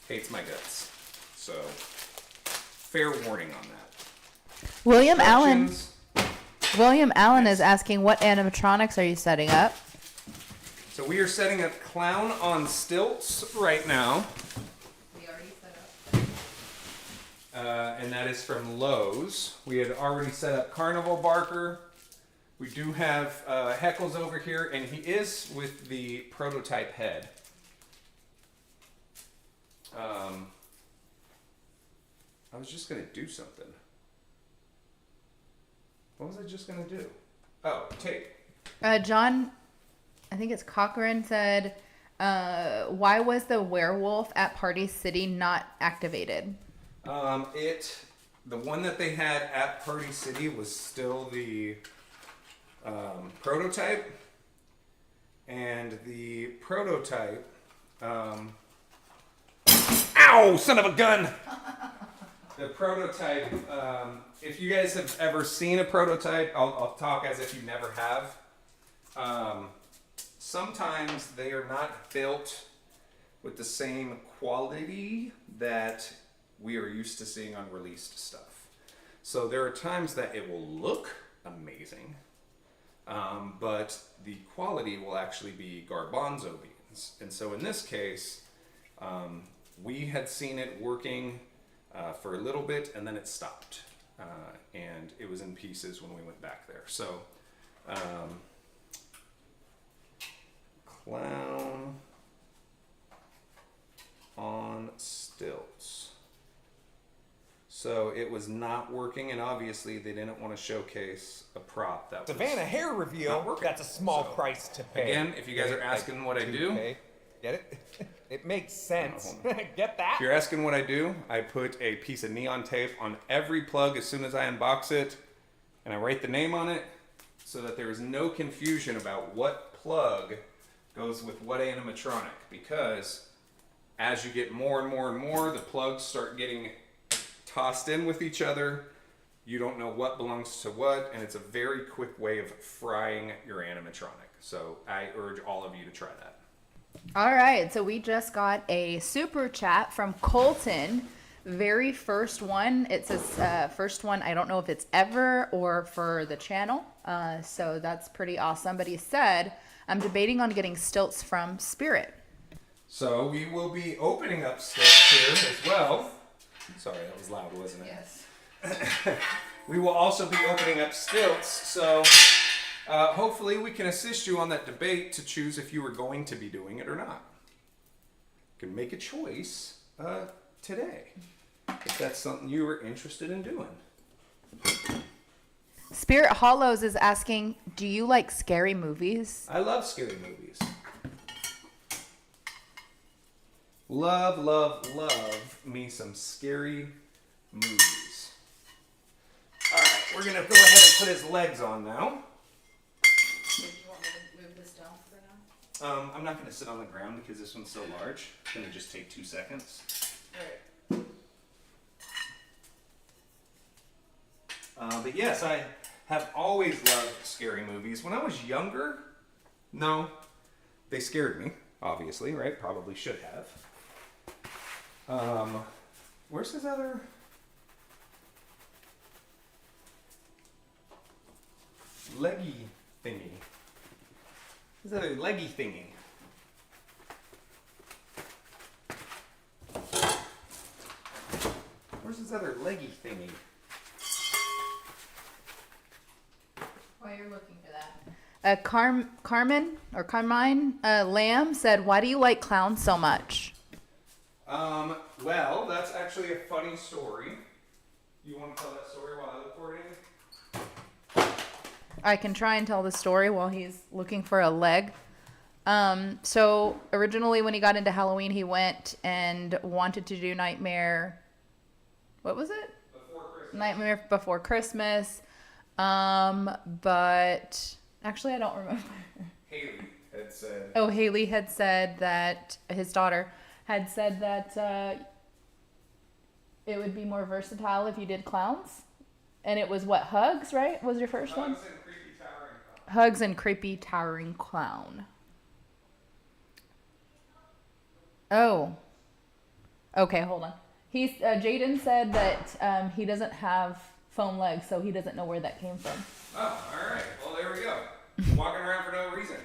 hates my guts. So, fair warning on that. William Allen Yes. is asking, what animatronics are you setting up? So we are setting up Clown on Stilts right now. We already set up. And that is from Lowe's. We had already set up Carnival Barker. We do have Heckles over here, and he is with the prototype head. I was just going to do something. What was I just going to do? Oh, tape. John, I think it's Cochran, said, why was the werewolf at Party City not activated? The one that they had at Party City was still the prototype, and the prototype, ow, son of a gun! The prototype, if you guys have ever seen a prototype, I'll talk as if you never have. sometimes they are not built with the same quality that we are used to seeing on released stuff. So there are times that it will look amazing, but the quality will actually be garbanzo beans. And so in this case, we had seen it working for a little bit, and then it stopped. And it was in pieces when we went back there. So, clown on stilts. So it was not working, and obviously they didn't want to showcase a prop that was Savannah hair reveal. not working. That's a small So, price to pay. Again, if you guys are asking what I do, get it? It makes sense. hold Get that? if you're asking what I do, I put a piece of neon tape on every plug as soon as I unbox it, and I write the name on it so that there is no confusion about what plug goes with what animatronic, because as you get more and more and more, the plugs start getting tossed in with each other. You don't know what belongs to what, and it's a very quick way of frying your animatronic. So I urge all of you to try that. All right, so we just got a super chat from Colton. Very first one. It says first one. I don't know if it's ever or for the channel. So that's pretty awesome. But he said, I'm debating on getting stilts from Spirit. So we will be opening up Stilts here as well. Sorry, that was loud, wasn't it? Yes. We will also be opening up Stilts, so hopefully we can assist you on that debate to choose if you are going to be doing it or not. You can make a choice today if that's something you are interested in doing. Spirit Hollows is asking, do you like scary movies? I love scary movies. Love, love, love me some scary movies. Alright, we're going to go ahead and put his legs on now. Do you want me to move this down for now? I'm not going to sit on the ground because this one's so large. It's going to just take 2 seconds. Alright. But yes, I have always loved scary movies. When I was younger, no, they scared me, obviously, right? Probably should have. Where's his other... leggy thingy? His other leggy thingy. Where's his other leggy thingy? While you're looking for that. Carmine Lamb said, why do you like clowns so much? Well, that's actually a funny story. You want to tell that story while I look for it? I can try and tell the story while he's looking for a leg. So originally when he got into Halloween, he went and wanted to do Nightmare. What was it? Before Christmas. Nightmare Before Christmas. But actually I don't remember. Haley had said. Oh, Haley had said that his daughter had said that it would be more versatile if you did clowns. And it was what, Hugs, right? Was your first one? Hugs and Creepy Towering Clown. Hugs and Creepy Towering Clown. Oh. Okay, hold on. He's Jaden said that he doesn't have foam legs, so he doesn't know where that came from. Oh, all right. Well, there we go. Walking around for no reason.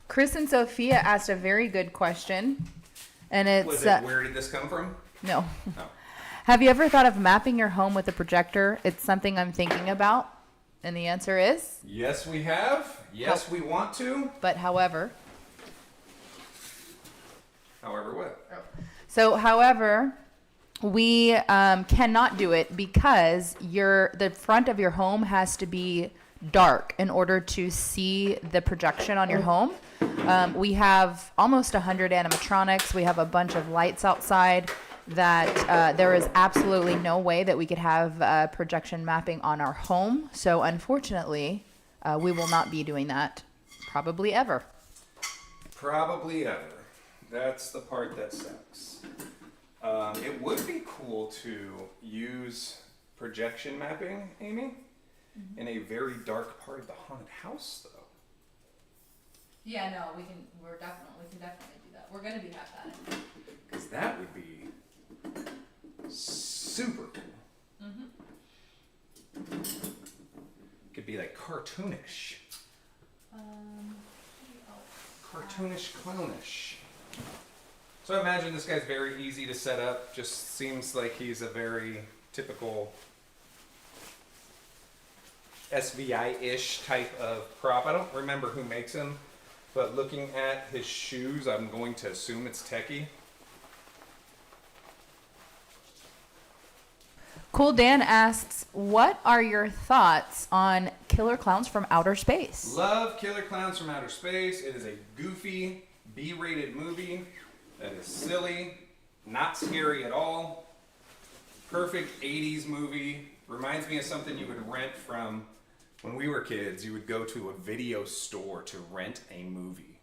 Chris and Sophia asked a very good question, and it's Was it, where did this come from? no. Oh. Have you ever thought of mapping your home with a projector? It's something I'm thinking about, and the answer is Yes, we have. Yes, we want to. but however. However, what? So, however, we cannot do it because the front of your home has to be dark in order to see the projection on your home. We have almost 100 animatronics. We have a bunch of lights outside that there is absolutely no way that we could have projection mapping on our home. So, unfortunately, we will not be doing that probably ever. Probably ever. That's the part that sucks. It would be cool to use projection mapping, Amy, in a very dark part of the haunted house, though. Yeah, no, we can definitely do that. We're gonna be half that. Because that would be super cool. Could be like cartoonish. Cartoonish, clownish. So I imagine this guy's very easy to set up. Just seems like he's a very typical SVI-ish type of prop. I don't remember who makes him, but looking at his shoes, I'm going to assume it's Techie. Cool Dan asks, what are your thoughts on Killer Clowns from Outer Space? Love Killer Clowns from Outer Space. It is a goofy, B-rated movie that is silly, not scary at all. Perfect 80s movie. Reminds me of something you would rent from when we were kids. You would go to a video store to rent a movie.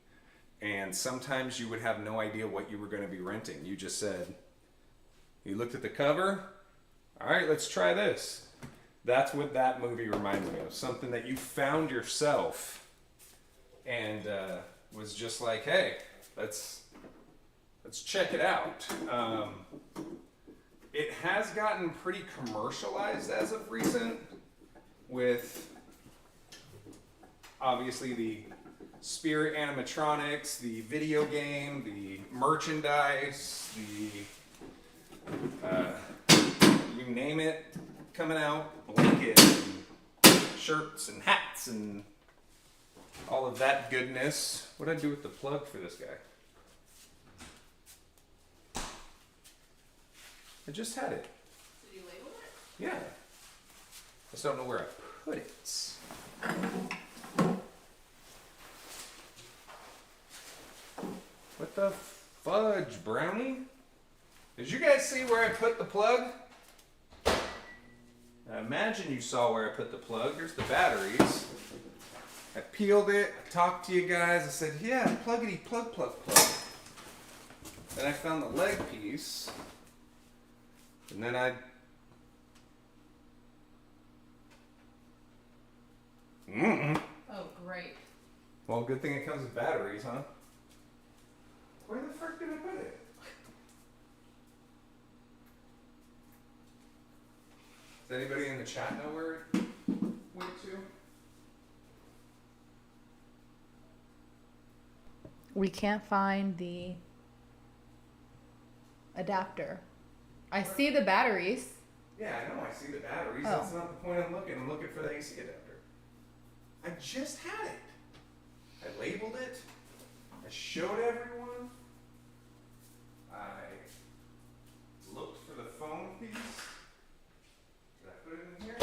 And sometimes you would have no idea what you were going to be renting. You just said, you looked at the cover, all right, let's try this. That's what that movie reminded me of. Something that you found yourself and was just like, hey, let's check it out. It has gotten pretty commercialized as of recent with obviously the Spirit animatronics, the video game, the merchandise, the you name it, coming out, blankets, and shirts and hats and all of that goodness. What'd I do with the plug for this guy? I just had it. Did you label it? Yeah. I just don't know where I put it. What the fudge, Brownie? Did you guys see where I put the plug? I imagine you saw where I put the plug. Here's the batteries. I peeled it, I talked to you guys, I said, yeah, pluggity plug plug plug. Then I found the leg piece. And then Oh, great. Well, good thing it comes with batteries, huh? Where the frick did I put it? Does anybody in the chat know where it went to? We can't find the adapter. I see the batteries. Yeah, I know, I see the batteries. Oh. That's not the point I'm looking. I'm looking for the AC adapter. I just had it. I labeled it. I showed everyone. I looked for the phone piece. Did I put it in here?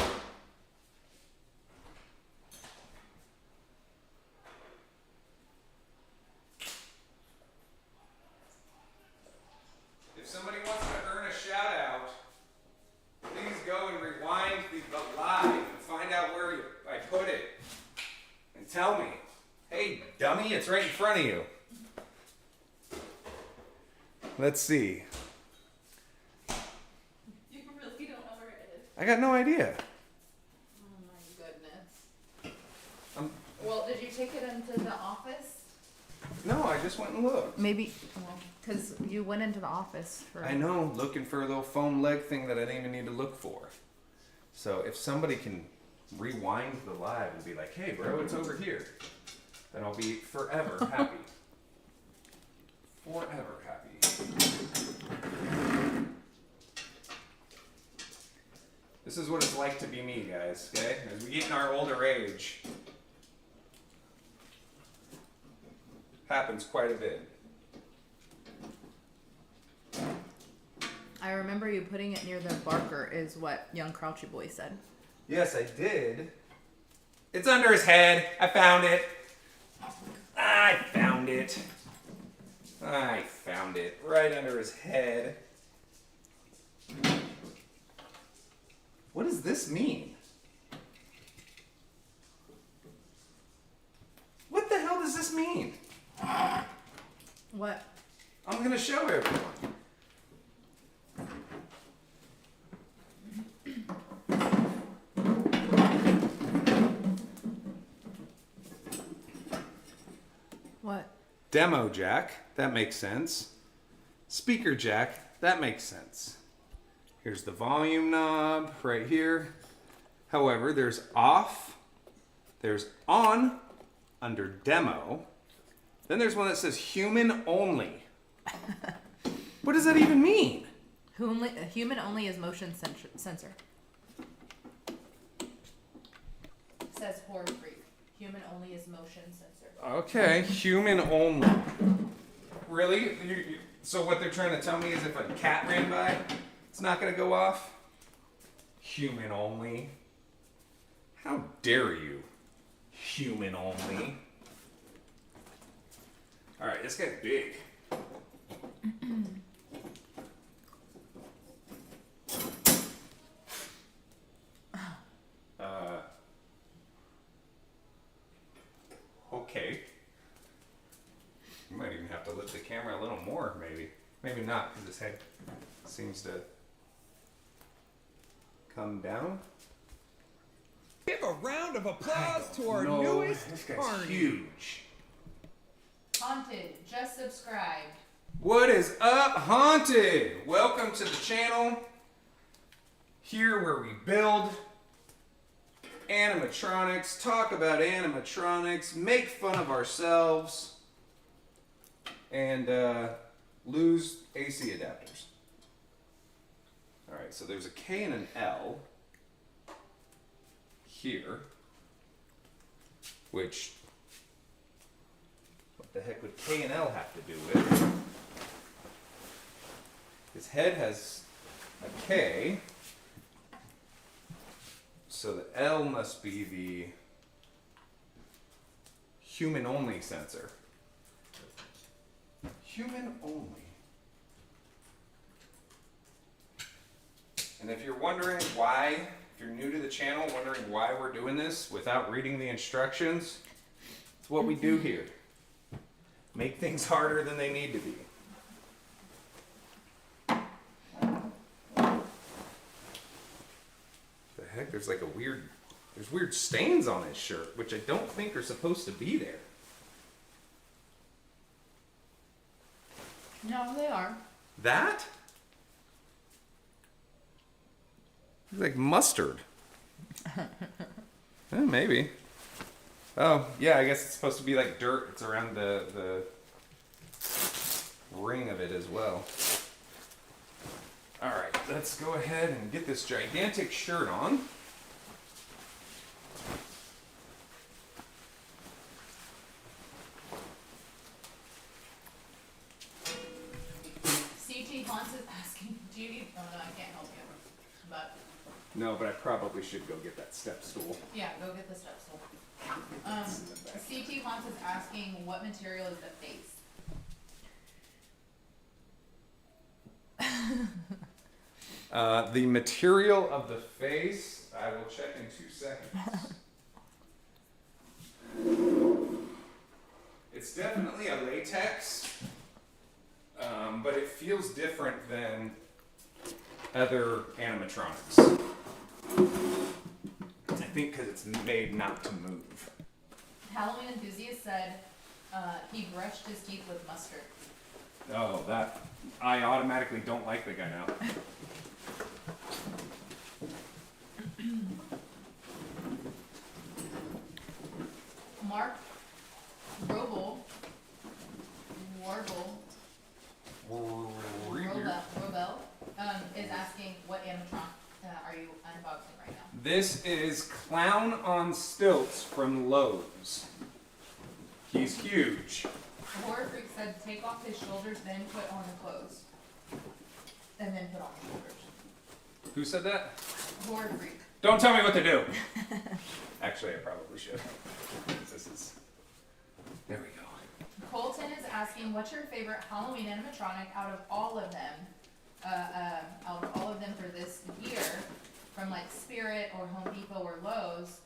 If somebody wants to earn a shout out, please go and rewind the live and find out where I put it. And tell me, hey dummy, it's right in front of you. Let's see. You really don't know where it is. I got no idea. Oh my goodness. Well, did you take it into the office? No, I just went and looked. Maybe, because you went into the office for. I know, looking for a little foam leg thing that I didn't even need to look for. So if somebody can rewind the live and be like, hey bro, it's over here, then I'll be forever happy. Forever happy. This is what it's like to be me, guys, okay? As we get in our older age, happens quite a bit. I remember you putting it near the barker, is what young Crouchy Boy said. Yes, I did. It's under his head. I found it. I found it. I found it. Right under his head. What does this mean? What the hell does this mean? What? I'm going to show everyone. Demo jack, that makes sense. Speaker jack, that makes sense. Here's the volume knob right here. However, there's off, there's on under demo. Then there's one that says human only. What does that even mean? Human only is motion sensor. It says horror freak. Human only is motion sensor. Okay, human only. Really? So what they're trying to tell me is if a cat ran by, it's not going to go off? Human only? How dare you? Human only. Alright, this guy's big. Okay. You might even have to lift the camera a little more, maybe. Maybe not, because his head seems to come down. Give a round of applause to our newest this guy's Carney. huge. Haunted, just subscribed. What is up, Haunted? Welcome to the channel. Here where we build animatronics, talk about animatronics, make fun of ourselves, and lose AC adapters. Alright, so there's a K and an L here, which, what the heck would K and L have to do with? His head has a K, so the L must be the human only sensor. Human only. And if you're wondering why, if you're new to the channel, wondering why we're doing this without reading the instructions, it's what we do here. Make things harder than they need to be. The heck? There's like there's weird stains on his shirt, which I don't think are supposed to be there. No, they are. That? It's like mustard. Maybe. Oh, yeah, I guess it's supposed to be like dirt. It's around the ring of it as well. Alright, let's go ahead and get this gigantic shirt on. CT Hans is asking, do you need... Oh, no, I can't help you. But, No, but I probably should go get that step stool. yeah, go get the step stool. CT Hans is asking, what material is the face? The material of the face, I will check in 2 seconds. It's definitely a latex, but it feels different than other animatronics. I think because it's made not to move. Halloween enthusiast said he brushed his teeth with mustard. Oh, that, I automatically don't like the guy now. Mark Robel is asking, what animatron are you unboxing right now? This is Clown on Stilts from Lowe's. He's huge. The horror freak said, take off his shoulders, then put on the clothes. And then put on the shoulders. Who said that? Horror freak. Don't tell me what to do. Actually, I probably should. This is. There we go. Colton is asking, what's your favorite Halloween animatronic out of all of them? For this year, from like Spirit or Home Depot or Lowe's.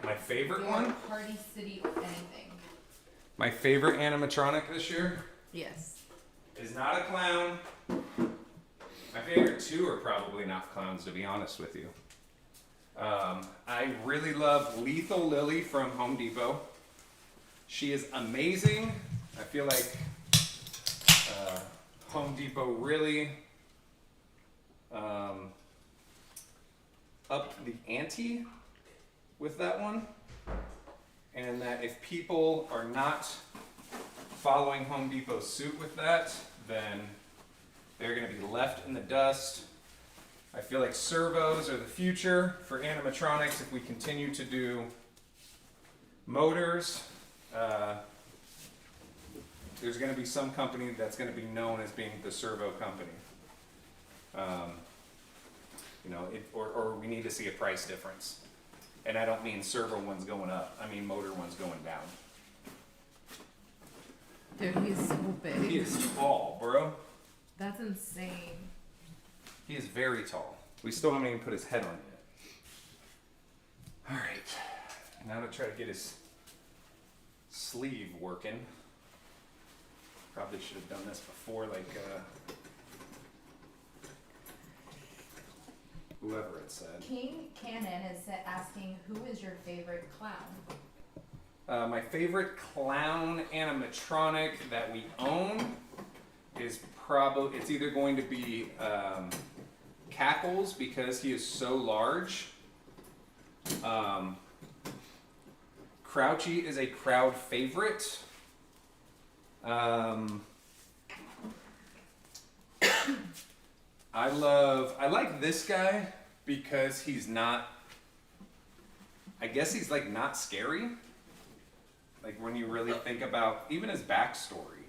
My favorite Or one? Party City or anything. My favorite animatronic this year Yes. is not a clown. My favorite two are probably not clowns, to be honest with you. I really love Lethal Lily from Home Depot. She is amazing. I feel like Home Depot really upped the ante with that one. And that if people are not following Home Depot's suit with that, then they're going to be left in the dust. I feel like servos are the future for animatronics if we continue to do motors. There's going to be some company that's going to be known as being the servo company. You know, or we need to see a price difference. And I don't mean servo ones going up. I mean motor ones going down. Dude, he's so big. He is tall, bro. That's insane. He is very tall. We still haven't even put his head on yet. All right. Now to try to get his sleeve working. Probably should have done this before, like whoever it said. King Cannon is asking, who is your favorite clown? My favorite clown animatronic that we own is probably, it's either going to be Cackles because he is so large. Crouchy is a crowd favorite. I like this guy because he's not, I guess he's like not scary. Like when you really think about even his backstory,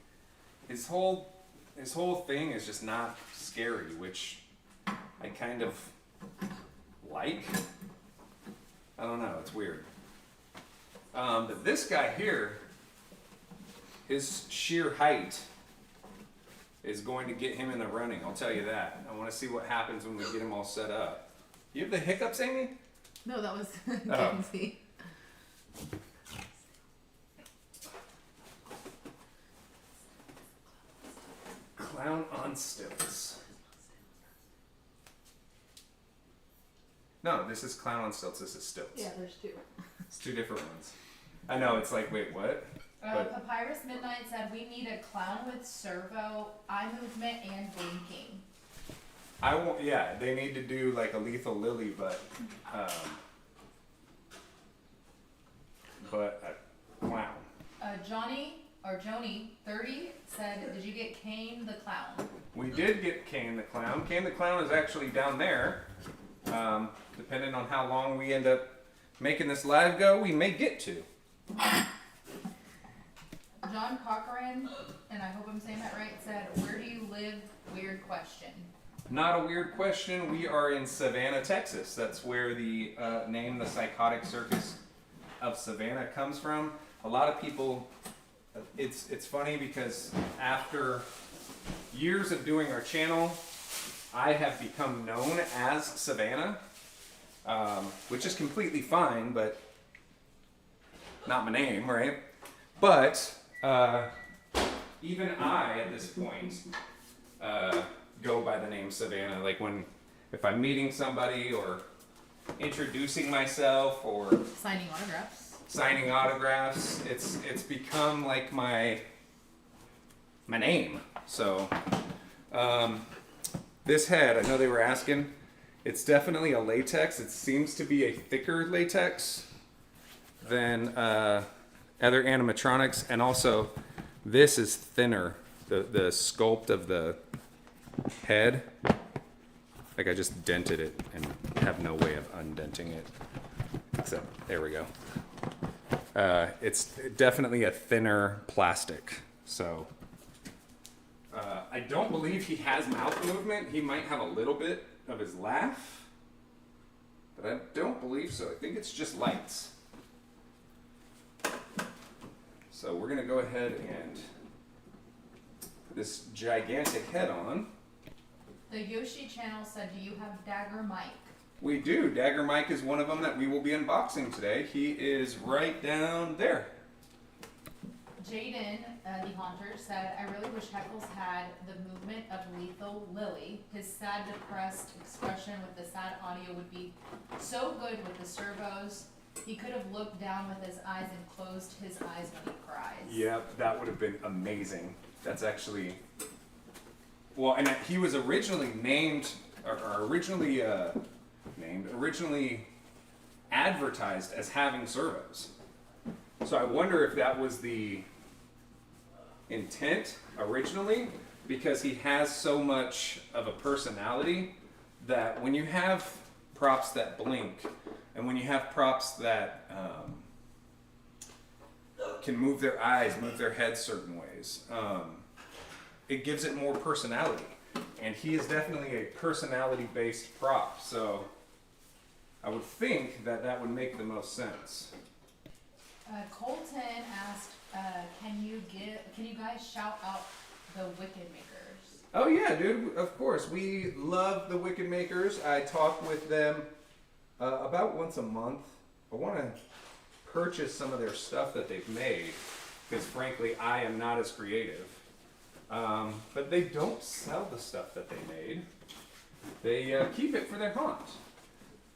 his whole thing is just not scary, which I kind of like. I don't know, it's weird. But this guy here, his sheer height is going to get him in the running, I'll tell you that. I want to see what happens when we get him all set up. You have the hiccups, Amy? No, that was Oh. Kenzie. Clown on stilts. No, this is clown on stilts, this is stilts. Yeah, there's two. It's two different ones. I know, it's like, wait, what? But- Papyrus Midnight said we need a clown with servo, eye movement, and blinking. I won't, yeah, they need to do like a Lethal Lily, but a clown. Joni 30 said, did you get Kane the clown? We did get Kane the Clown. Kane the Clown is actually down there. Depending on how long we end up making this live go, we may get to. John Cochran, and I hope I'm saying that right, said, where do you live? Weird question. Not a weird question. We are in Savannah, Texas. That's where the name, the Psychotic Circus of Savannah, comes from. A lot of people, it's funny because after years of doing our channel, I have become known as Savannah, which is completely fine, but not my name, right? But even I, at this point, go by the name Savannah. Like if I'm meeting somebody or introducing myself or Signing autographs. signing autographs, it's become like my name. So this head, I know they were asking, it's definitely a latex. It seems to be a thicker latex than other animatronics, and also this is thinner. The sculpt of the head, like I just dented it and have no way of undenting it. Except there we go. It's definitely a thinner plastic. So I don't believe he has mouth movement. He might have a little bit of his laugh, but I don't believe so. I think it's just lights. So we're gonna go ahead and put this gigantic head on. The Yoshi channel said, do you have Dagger Mike? We do. Dagger Mike is one of them that we will be unboxing today. He is right down there. Jaden, the Haunter, said, I really wish Heckles had the movement of Lethal Lily. His sad, depressed expression with the sad audio would be so good with the servos. He could have looked down with his eyes and closed his eyes when he cries. Yep, that would have been amazing. That's actually, well, and he was originally named, or originally advertised as having servos. So I wonder if that was the intent originally, because he has so much of a personality that when you have props that blink, and when you have props that can move their eyes, move their heads certain ways, it gives it more personality. And he is definitely a personality-based prop, so I would think that that would make the most sense. Colton asked, can you guys shout out the Wicked Makers? Oh yeah, dude, of course. We love the Wicked Makers. I talk with them about once a month. I want to purchase some of their stuff that they've made, because frankly, I am not as creative. But they don't sell the stuff that they made. They keep it for their haunt.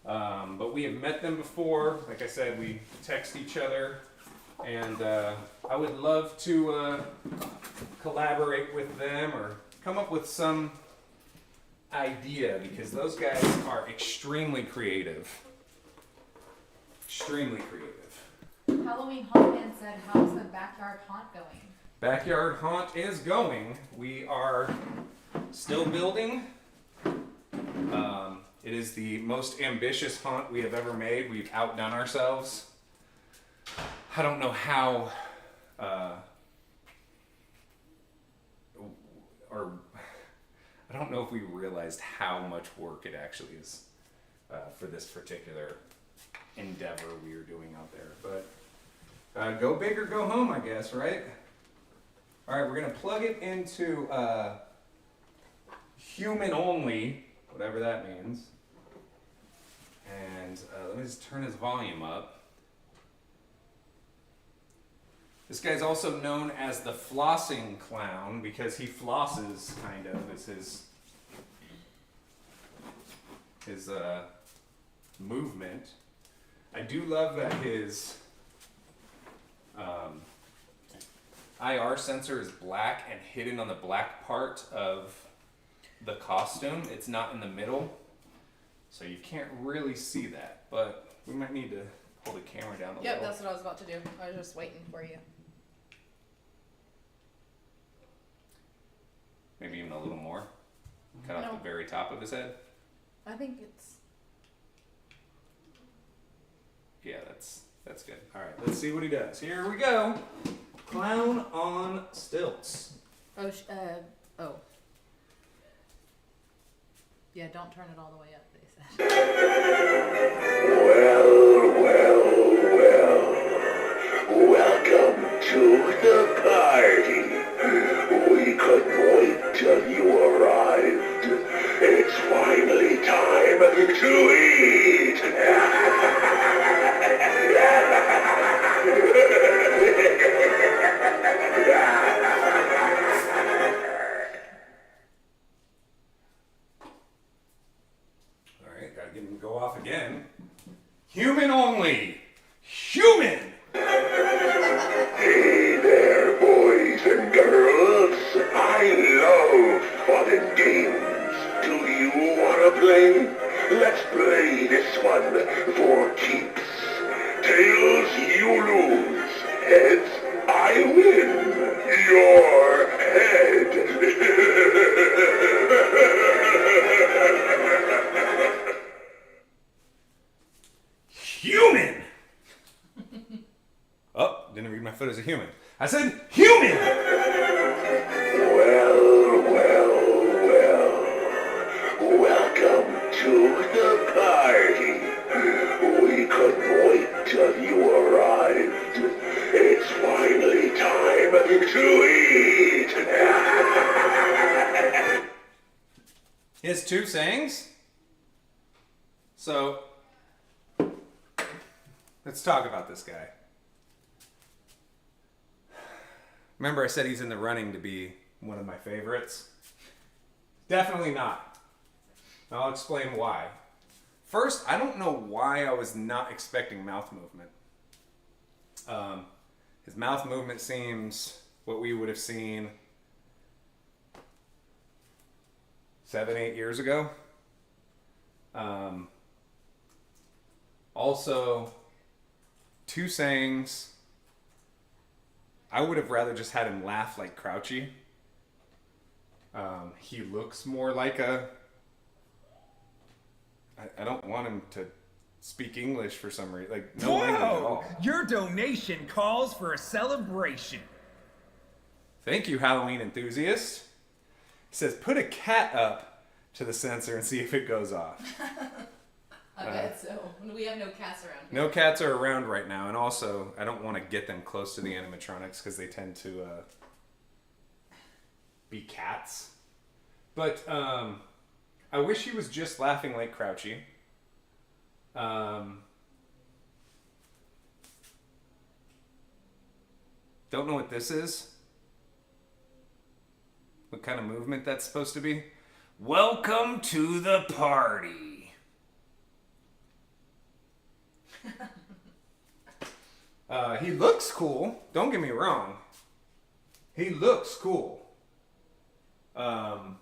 But we have met them before. Like I said, we text each other, and I would love to collaborate with them or come up with some idea, because those guys are extremely creative. Extremely creative. Halloween Haunt Man said, how's the backyard haunt going? Backyard haunt is going. We are still building. It is the most ambitious haunt we have ever made. We've outdone ourselves. I don't know how, or I don't know if we realized how much work it actually is for this particular endeavor we are doing out there. But go big or go home, I guess, right? All right, we're gonna plug it into human only, whatever that means. And let me just turn his volume up. This guy's also known as the flossing clown because he flosses, kind of, is his movement. I do love that his IR sensor is black and hidden on the black part of the costume. It's not in the middle, so you can't really see that, but we might need to pull the camera down a little. Yep, that's what I was about to do. I was just waiting for you. Maybe even a little more. Cut off the very top of his head. I think it's... Yeah, that's good. All right, let's see what he does. Here we go. Clown on stilts. Oh, oh. Yeah, don't turn it all the way up, they said. Well. Welcome to the party. We couldn't wait till you arrived. It's finally time to eat. Alright, gotta get him to go off again. Human only! Human! Hey there, boys and girls. I love fun and games. Do you want to play? Let's play this one for keeps. Tails, you lose. Heads, I win. Your head. Human! Oh, didn't read my foot as a human. I said human! Well. Welcome to the party. We couldn't wait till you arrived. It's finally time to eat. His two sayings? So, let's talk about this guy. Remember I said he's in the running to be one of my favorites? Definitely not. I'll explain why. First, I don't know why I was not expecting mouth movement. His mouth movement seems what we would have seen 7, 8 years ago. Also, 2 sayings. I would have rather just had him laugh like Crouchy. He looks more like a... I don't want him to speak English for some reason. Like, no language at all. Your donation calls for a celebration. Thank you, Halloween enthusiast. He says, put a cat up to the sensor and see if it goes off. I bet so. We have no cats around here. No cats are around right now, and also, I don't want to get them close to the animatronics because they tend to be cats. But I wish he was just laughing like Crouchy. Don't know what this is. What kind of movement that's supposed to be. Welcome to the party. He looks cool. Don't get me wrong. He looks cool. But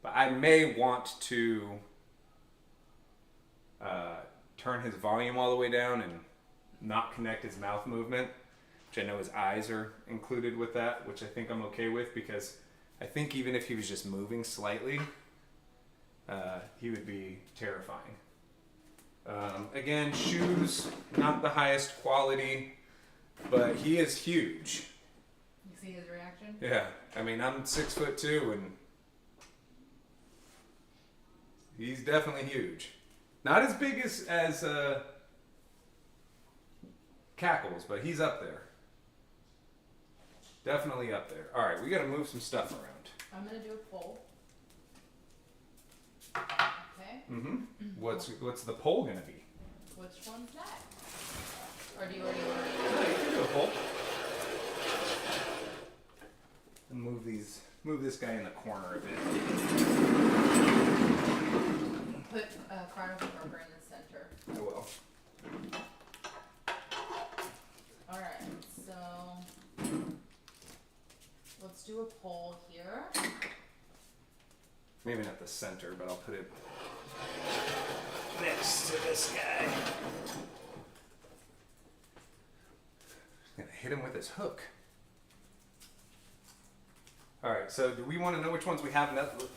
I may want to turn his volume all the way down and not connect his mouth movement, which I know his eyes are included with that, which I think I'm okay with, because I think even if he was just moving slightly, he would be terrifying. Again, shoes, not the highest quality, but he is huge. You see his reaction? Yeah, I mean, I'm 6'2", and he's definitely huge. Not as big as Cackles, but he's up there. Definitely up there. All right, we got to move some stuff around. I'm gonna do a poll. Okay. Mm-hmm. What's the poll gonna be? Which one's that? Or do you already want No, you can do a poll. And move this guy in the corner a bit. Put Carnival Burger in the center. I will. Alright, so let's do a poll here. Maybe not the center, but I'll put it next to this guy. Gonna hit him with his hook. Alright, so do we want to know which ones we have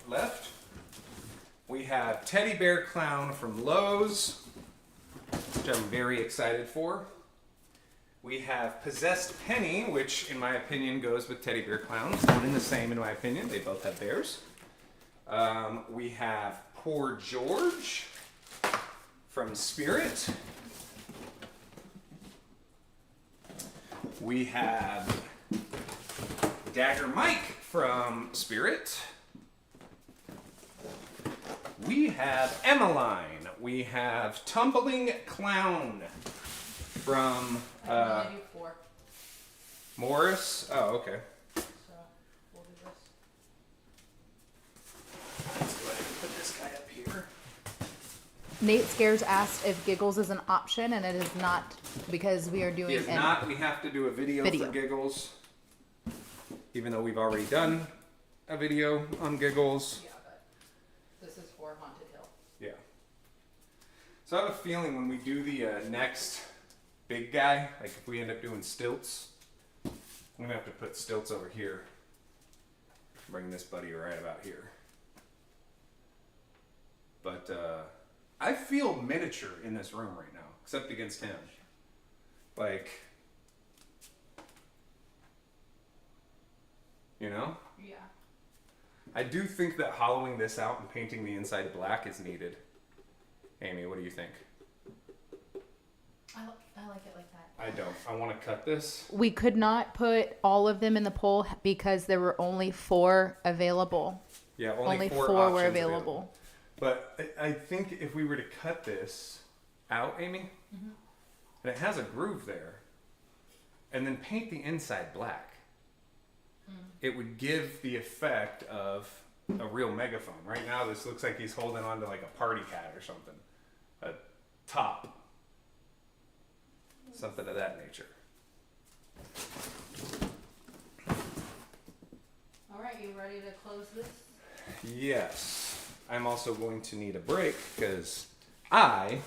left? We have Teddy Bear Clown from Lowe's, which I'm very excited for. We have Possessed Penny, which in my opinion goes with Teddy Bear Clown. It's one and the same in my opinion. They both have bears. We have Poor George from Spirit. We have Dagger Mike from Spirit. We have Emmeline. We have Tumbling Clown from I'm gonna do 4. Morris. Oh, okay. So we'll do this. Let's go ahead and put this guy up here. Nate Scares asked if Giggles is an option, and it is not, because we are doing If not, we have to do a video for Giggles. Even though we've already done a video on Giggles. Yeah, but this is for Haunted Hill. Yeah. So I have a feeling when we do the next big guy, like if we end up doing Stilts, I'm going to have to put Stilts over here. Bring this buddy right about here. But I feel miniature in this room right now, except against him. Like, you know? Yeah. I do think that hollowing this out and painting the inside black is needed. Amy, what do you think? I like it like that. I don't. I want to cut this. We could not put all of them in the poll because there were only 4 available. Yeah, Only 4 options were available. But I think if we were to cut this out, Amy, and it has a groove there, and then paint the inside black, it would give the effect of a real megaphone. Right now, this looks like he's holding on to like a party cat or something. A top. Something of that nature. All right, you ready to close this? Yes. I'm also going to need a break because I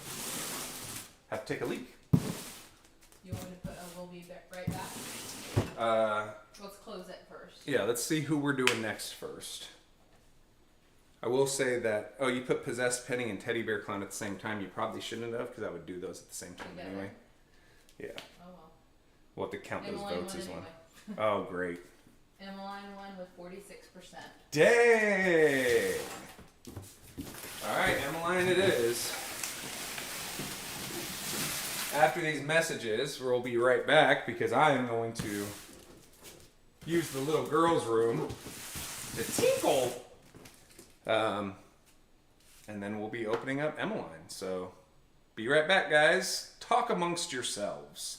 have to take a leak. You want me to put? We'll be right back. Let's close it first. Yeah, let's see who we're doing next first. I will say that, oh, you put Possessed Penny and Teddy Bear Clown at the same time. You probably shouldn't have, because I would do those at the same time Together. anyway. Yeah. Oh well. We'll have to count those Emmeline votes won as one. anyway. Oh, great. Emmeline won with 46%. Dang! Alright, Emmeline it is. After these messages, we'll be right back because I am going to use the little girl's room to tinkle. And then we'll be opening up Emmeline. So be right back, guys. Talk amongst yourselves.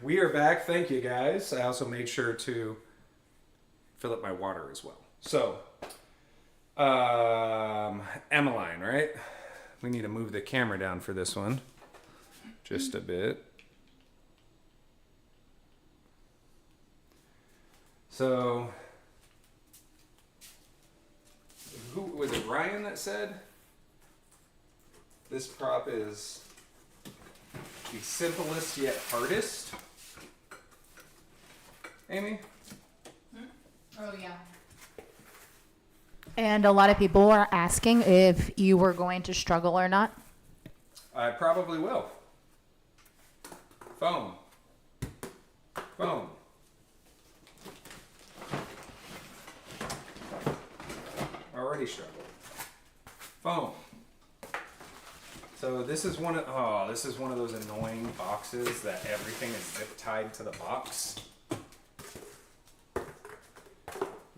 We are back. Thank you, guys. I also made sure to fill up my water as well. So, Emmeline, right? We need to move the camera down for this one. Just a bit. So, who was it? Ryan that said this prop is the simplest yet hardest? Amy? Oh yeah. And a lot of people are asking if you were going to struggle or not. I probably will. Phone. Phone. Already struggled. Phone. So this is one of those annoying boxes that everything is zip tied to the box.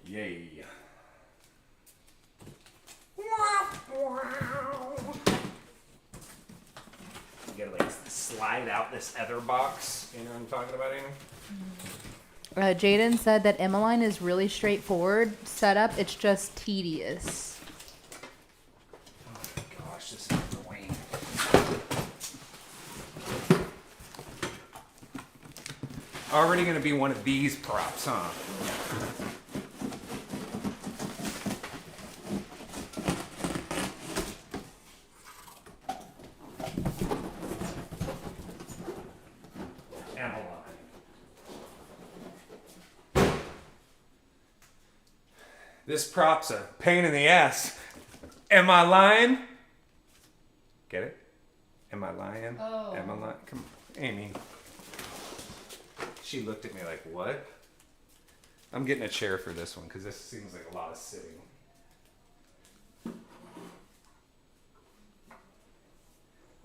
Yay. You gotta like slide out this other box. You know what I'm talking about, Amy? Jaden said that Emmeline is really straightforward setup. It's just tedious. Oh my gosh, this is annoying. Already gonna be one of these props, huh? This prop's a pain in the ass. Am I lying? Get it? Am I lying? Oh. Am I lying? Come on, Amy. She looked at me like, what? I'm getting a chair for this one because this seems like a lot of sitting.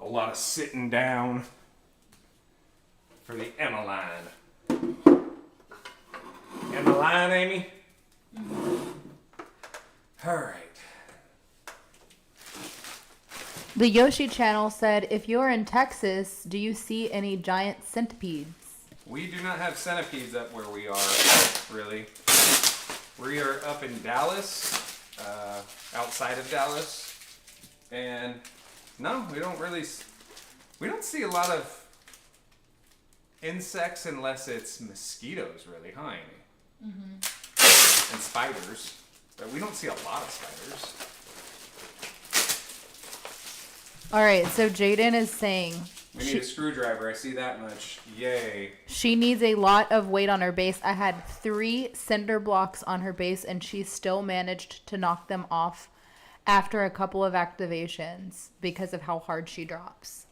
A lot of sitting down for the Emmeline. Emmeline, Amy? All right. The Yoshi channel said, if you're in Texas, do you see any giant centipedes? We do not have centipedes up where we are, really. We are up in Dallas, outside of Dallas, and no, we don't see a lot of insects unless it's mosquitoes, really, huh, Amy? Mm-hmm. And spiders. But we don't see a lot of spiders. All right, so Jaden is saying We need a screwdriver. I see that much. Yay. she needs a lot of weight on her base. I had 3 cinder blocks on her base, and she still managed to knock them off after a couple of activations because of how hard she drops.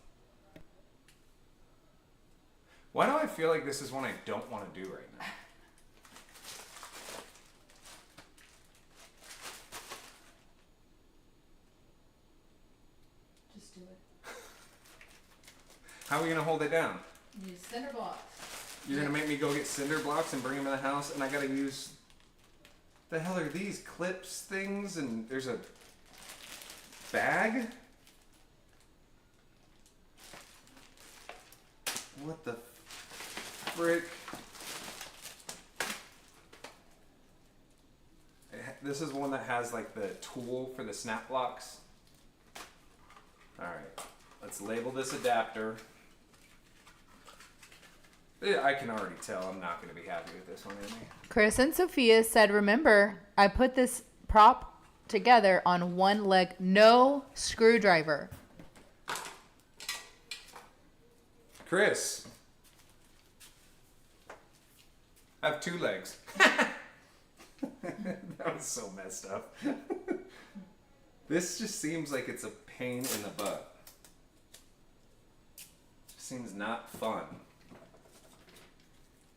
Why do I feel like this is one I don't want to do right now? Just do it. How are we going to hold it down? Use cinder blocks. You're going to make me go get cinder blocks and bring them in the house, and I got to use... The hell are these? Clips things? And there's a bag? What the frick? This is one that has like the tool for the snap locks. Alright, let's label this adapter. I can already tell I'm not going to be happy with this one, Amy. Chris and Sophia said, remember, I put this prop together on one leg, no screwdriver. Chris. I have 2 legs. That was so messed up. This just seems like it's a pain in the butt. Seems not fun.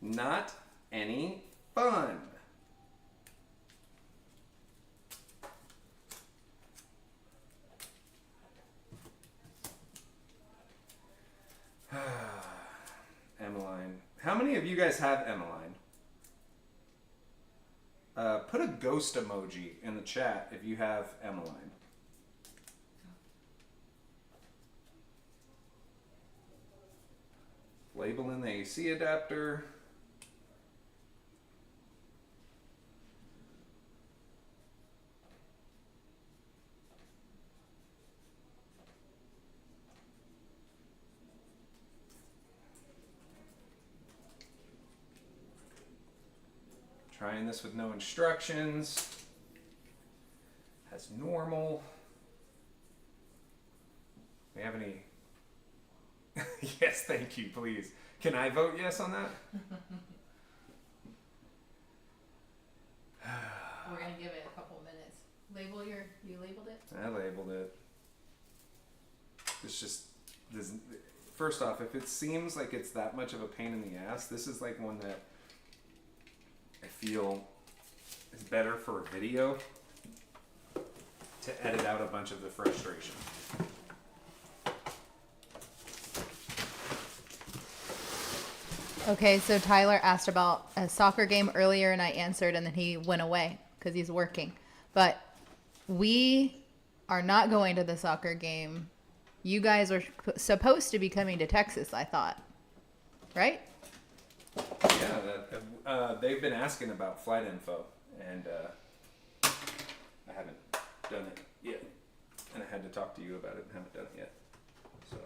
Not any fun. Emmeline. How many of you guys have Emmeline? Put a ghost emoji in the chat if you have Emmeline. Label in the AC adapter. Trying this with no instructions. Has normal. We have any? Yes, thank you, please. Can I vote yes on that? We're gonna give it a couple minutes. You labeled it? I labeled it. It's just, this, first off, if it seems like it's that much of a pain in the ass, this is like one that I feel is better for a video to edit out a bunch of the frustration. Okay, so Tyler asked about a soccer game earlier and I answered and then he went away because he's working. But we are not going to the soccer game. You guys are supposed to be coming to Texas, I thought. Right? Yeah, they've been asking about flight info, and I haven't done it yet. And I had to talk to you about it and haven't done it yet. So,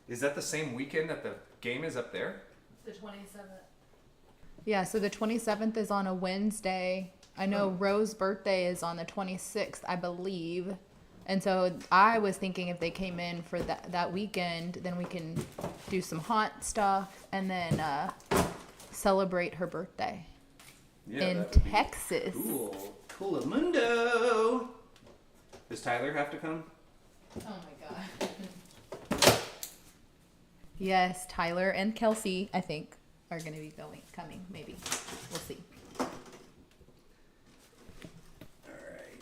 is that the same weekend that the game is up there? The 27th. Yeah, so the 27th is on a Wednesday. I know Rose's birthday is on the 26th, I believe. And so I was thinking if they came in for that weekend, then we can do some haunt stuff and then celebrate her birthday in Texas. Cool. Coolamundo. Does Tyler have to come? Oh my god. Yes, Tyler and Kelsey, I think, are going to be coming, maybe. We'll see.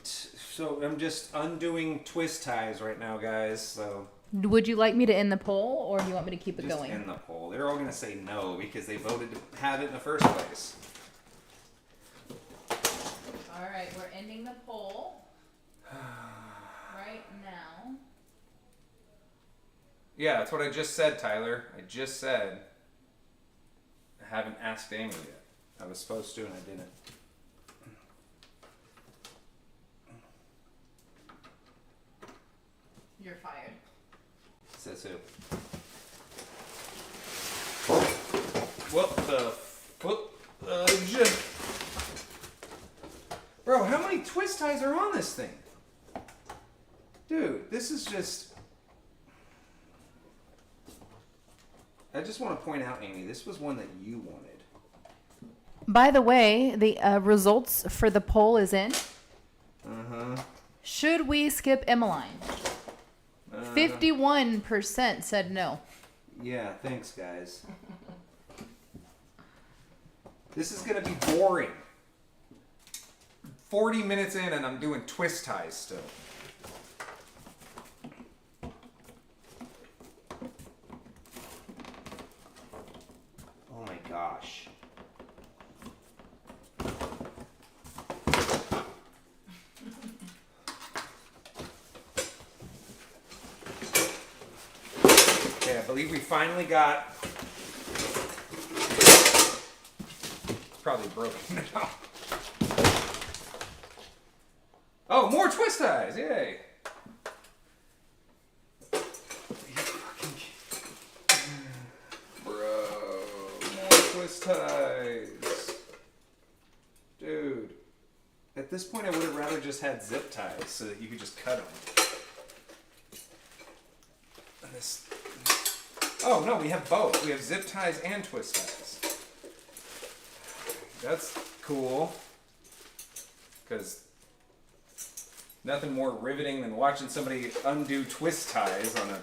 So I'm just undoing twist ties right now, guys. So Would you like me to end the poll or do you want me to keep it just going? end the poll. They're all gonna say no because they voted to have it in the first place. Alright, we're ending the poll. Right now. Yeah, that's what I just said, Tyler. I just said I haven't asked Amy yet. I was supposed to and I didn't. You're fired. Says who? What the Bro, how many twist ties are on this thing? Dude, this is just... I just want to point out, Amy, this was one that you wanted. By the way, the results for the poll is in. Uh-huh. Should we skip Emmeline? 51% said no. Yeah, thanks, guys. This is going to be boring. 40 minutes in and I'm doing twist ties still. Oh my gosh. Okay, I believe we finally got... Probably broken now. Oh, more twist ties! Yay! Bro, more twist ties. Dude. At this point, I would have rather just had zip ties so that you could just cut them. And this... Oh, no, we have both. We have zip ties and twist ties. That's cool. Because nothing more riveting than watching somebody undo twist ties on a...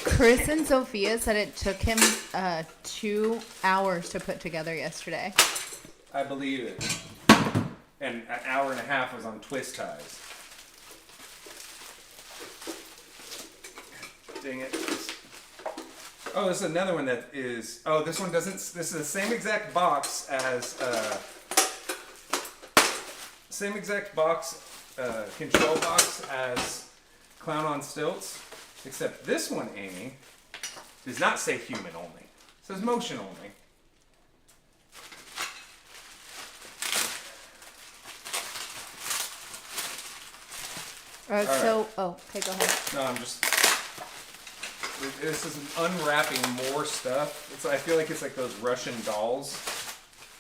Chris and Sophia said it took him 2 hours to put together yesterday. I believe it. And an hour and a half was on twist ties. Dang it. Oh, this is another one that is... Oh, this one doesn't... This is the same exact box as... Same exact box, control box as Clown on Stilts. Except this one, Amy, Does not say human only. It says motion only. Okay, go ahead. No, I'm just. This is unwrapping more stuff. I feel like it's like those Russian dolls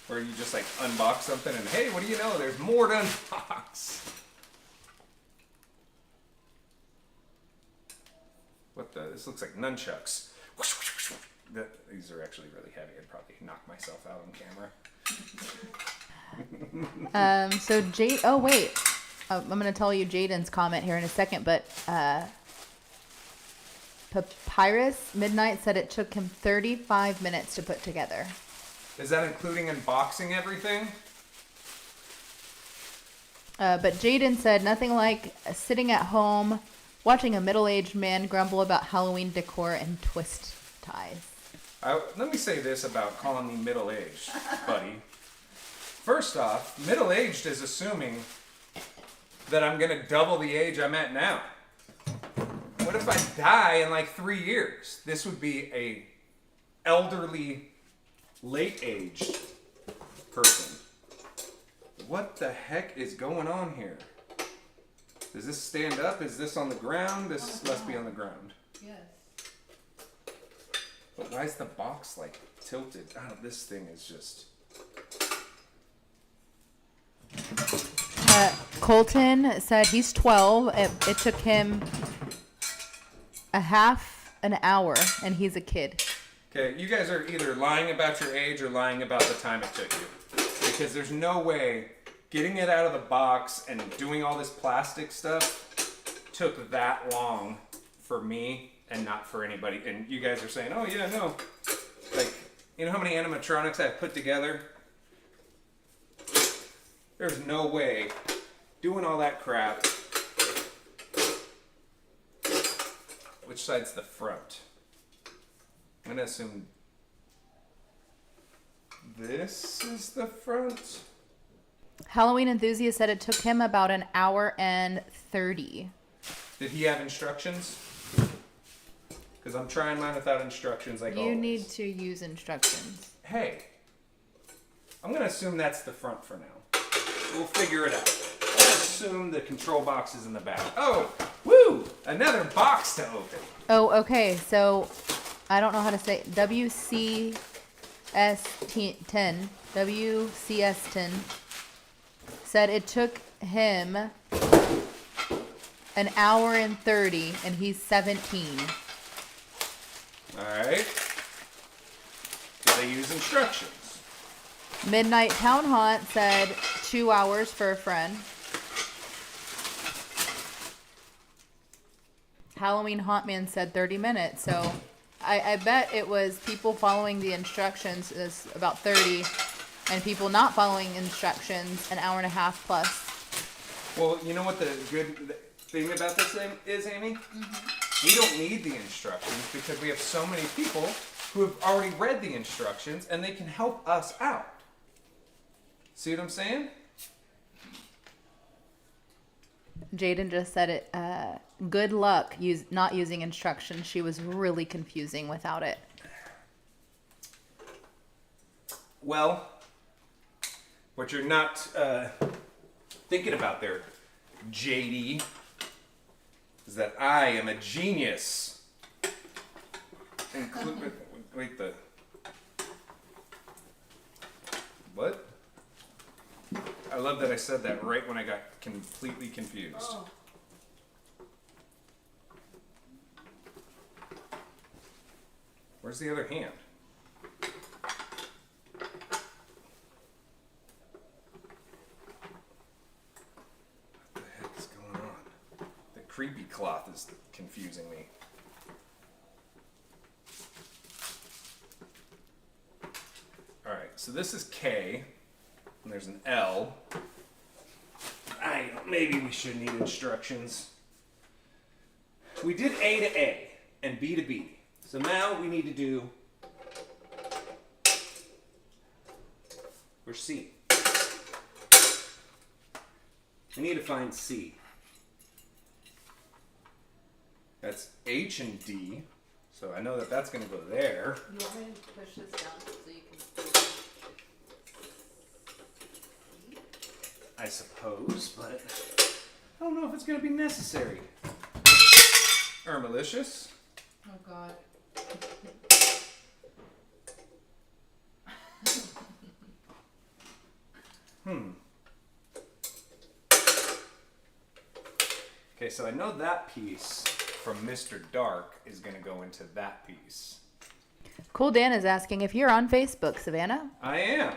where you just like unbox something and hey, what do you know? There's more to unbox. What the? This looks like nunchucks. These are actually really heavy. I'd probably knock myself out on camera. So Jade. Oh wait, I'm gonna tell you Jaden's comment here in a second, but Papyrus Midnight said it took him 35 minutes to put together. Is that including unboxing everything? But Jaden said nothing like sitting at home watching a middle-aged man grumble about Halloween decor and twist ties. Let me say this about calling me middle-aged, buddy. First off, middle-aged is assuming that I'm going to double the age I'm at now. What if I die in like 3 years? This would be a elderly, late-aged person. What the heck is going on here? Does this stand up? Is this on the ground? This must be on the ground. Yes. But why is the box like tilted? Oh, this thing is just... Colton said he's 12. It took him a half an hour, and he's a kid. Okay, you guys are either lying about your age or lying about the time it took you. Because there's no way getting it out of the box and doing all this plastic stuff took that long for me and not for anybody. And you guys are saying, oh yeah, no. Like, you know how many animatronics I've put together? There's no way doing all that crap. Which side's the front? I'm gonna assume this is the front. Halloween Enthusiast said it took him about an hour and 30. Did he have instructions? Because I'm trying mine without instructions like You always. need to use instructions. Hey, I'm gonna assume that's the front for now. We'll figure it out. Let's assume the control box is in the back. Oh, woo! Another box to open. Oh, okay. So I don't know how to say WCS10. WCS10 said it took him an hour and 30, and he's 17. All right. Did they use instructions? Midnight Town Haunt said 2 hours for a friend. Halloween Hauntman said 30 minutes. So I bet it was people following the instructions is about 30, and people not following instructions an hour and a half plus. Well, you know what the good thing about this thing is, Amy? Mm-hmm. We don't need the instructions because we have so many people who have already read the instructions and they can help us out. See what I'm saying? Jaden just said it. Good luck not using instructions. She was really confusing without it. Well, what you're not thinking about there, JD, is that I am a genius. Wait, the... What? I love that I said that right when I got completely confused. Oh. Where's the other hand? What the heck is going on? The creepy cloth is confusing me. Alright, so this is K, and there's an L. Maybe we should need instructions. We did A to A and B to B. So now we need to do for C. We need to find C. That's H and D. So I know that that's going to go there. You want me to push this down so you can see? I suppose, but I don't know if it's going to be necessary. Or malicious. Oh God. Okay, so I know that piece from Mr. Dark is going to go into that piece. Cool Dan is asking if you're on Facebook, Savannah. I am.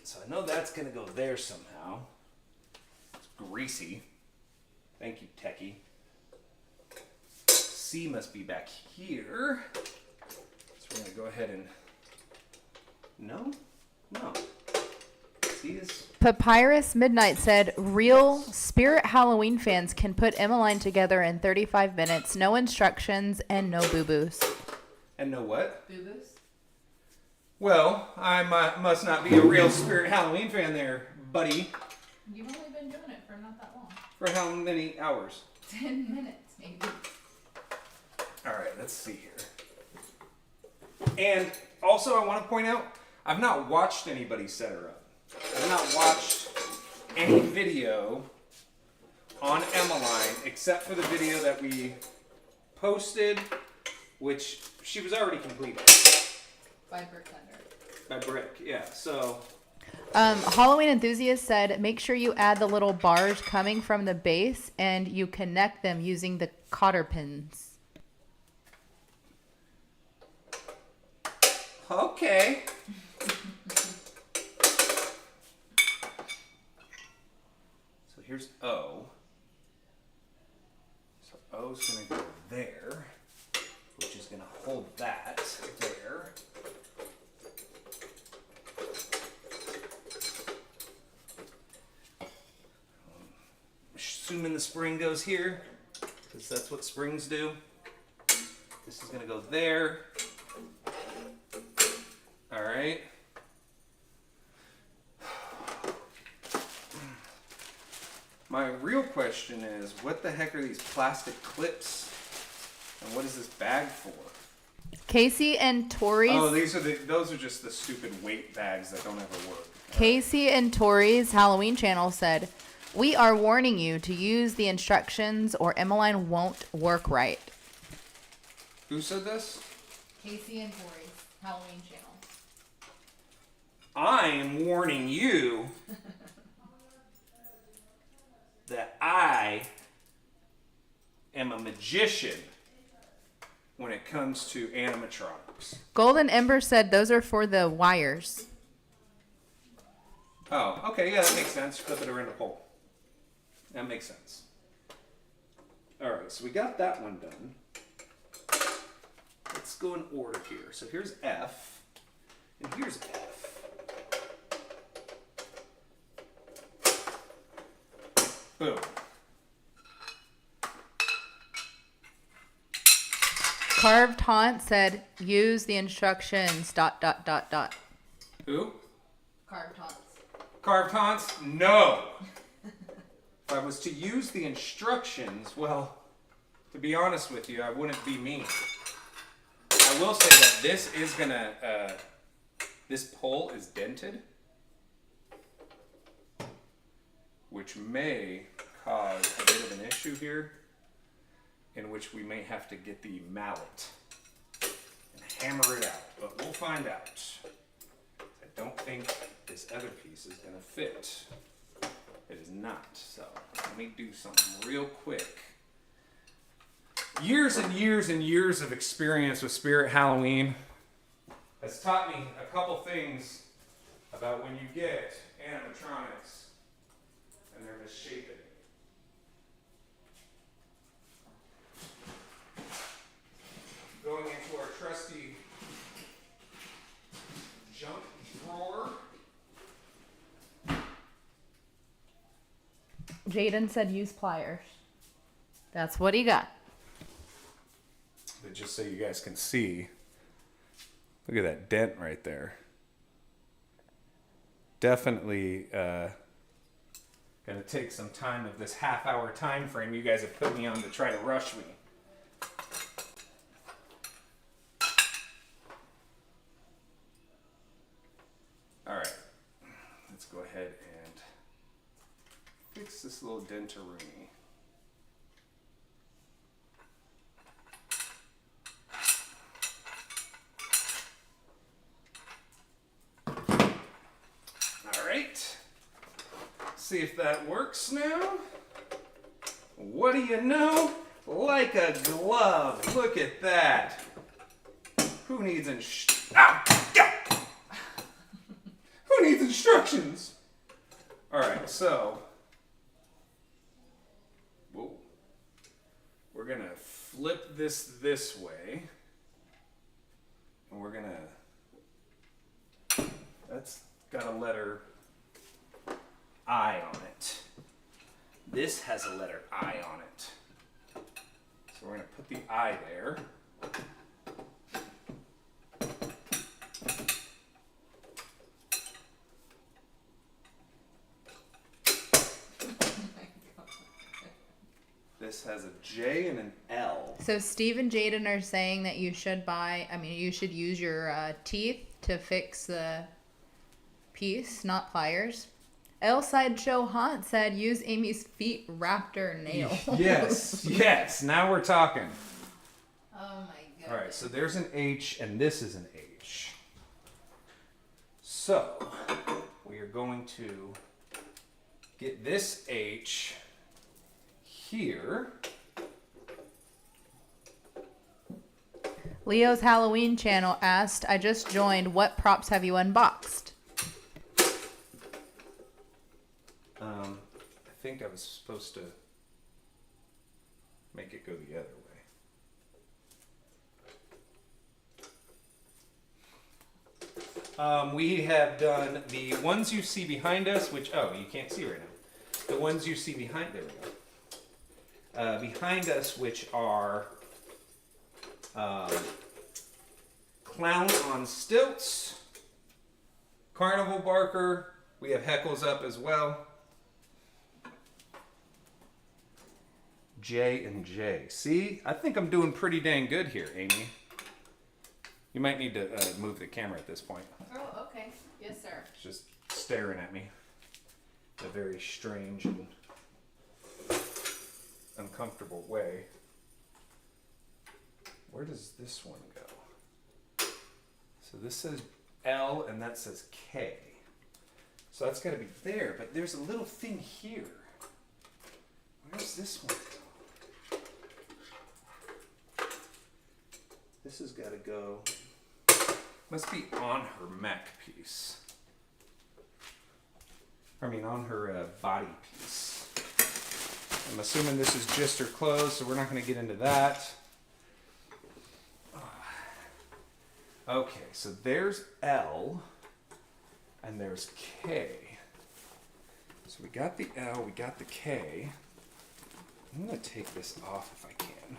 So I know that's going to go there somehow. It's greasy. Thank you, Techie. C must be back here. So we're going to go ahead and... No. C is... Papyrus Midnight said, real Spirit Halloween fans can put Emmeline together in 35 minutes, no instructions, and no boo-boos. And no what? Boo-boos? Well, I must not be a real Spirit Halloween fan there, buddy. You've only been doing it for not that long. For how many hours? 10 minutes, maybe. Alright, let's see here. And also I want to point out, I've not watched anybody set her up. I've not watched any video on Emmeline except for the video that we posted, which she was already completed. By Brick Thunder. By Brick, yeah. So Halloween Enthusiast said, make sure you add the little bars coming from the base and you connect them using the cotter pins. okay. So here's O. So O's gonna go there, which is gonna hold that there. Assuming the spring goes here, because that's what springs do. This is gonna go there. All right. My real question is, what the heck are these plastic clips? And what is this bag for? Casey and Tori's Oh, those are just the stupid weight bags that don't ever work. Casey and Tori's Halloween channel said, we are warning you to use the instructions or Emmeline won't work right. Who said this? Casey and Tori's Halloween channel. I am warning you that I am a magician when it comes to animatronics. Golden Ember said those are for the wires. Oh, okay, yeah, that makes sense. Flip it around the pole. That makes sense. Alright, so we got that one done. Let's go in order here. So here's F, and here's F. Boom. Carved Haunt said, use the instructions, ... Who? Carved Haunts. Carved haunts? No! If I was to use the instructions, well, to be honest with you, I wouldn't be me. I will say that this is gonna, this pole is dented, which may cause a bit of an issue here, in which we may have to get the mallet and hammer it out, but we'll find out. I don't think this other piece is gonna fit. It is not, so let me do something real quick. Years and years and years of experience with Spirit Halloween has taught me a couple things about when you get animatronics and they're misshapen. Going into our trusty junk drawer. Jaden said use pliers. That's what he got. But just so you guys can see, look at that dent right there. Definitely Gonna take some time of this half-hour time frame you guys have put me on to try to rush me. All right, let's go ahead and fix this little dentaroonie. All right, see if that works now. What do you know? Like a glove. Look at that. Who needs Who needs instructions? All right, so whoa, we're gonna flip this way, and we're gonna. That's got a letter I on it. This has a letter I on it. So we're gonna put the I there. This has a J and an L. So Steve and Jaden are saying that you should you should use your teeth to fix the piece, not pliers. L Sideshow Haunt said use Amy's feet raptor nail. Yes, yes, now we're talking. Oh my god. All right, so there's an H and this is an H. So we are going to get this H here. Leo's Halloween channel asked, I just joined, what props have you unboxed? I think I was supposed to make it go the other way. We have done the ones you see behind us, which, oh, you can't see right now. The ones you see behind, there we go. Behind us, which are Clown on Stilts, Carnival Barker. We have Heckles up as well. J and J. See, I think I'm doing pretty dang good here, Amy. You might need to move the camera at this point. Oh, okay. Yes, sir. It's just staring at me in a very strange and uncomfortable way. Where does this one go? So this says L and that says K. So that's got to be there, but there's a little thing here. Where's this one go? This has got to go. Must be on her mech piece. I mean, on her body piece. I'm assuming this is just her clothes, so we're not going to get into that. Okay, so there's L, and there's K. So we got the L, we got the K. I'm going to take this off if I can.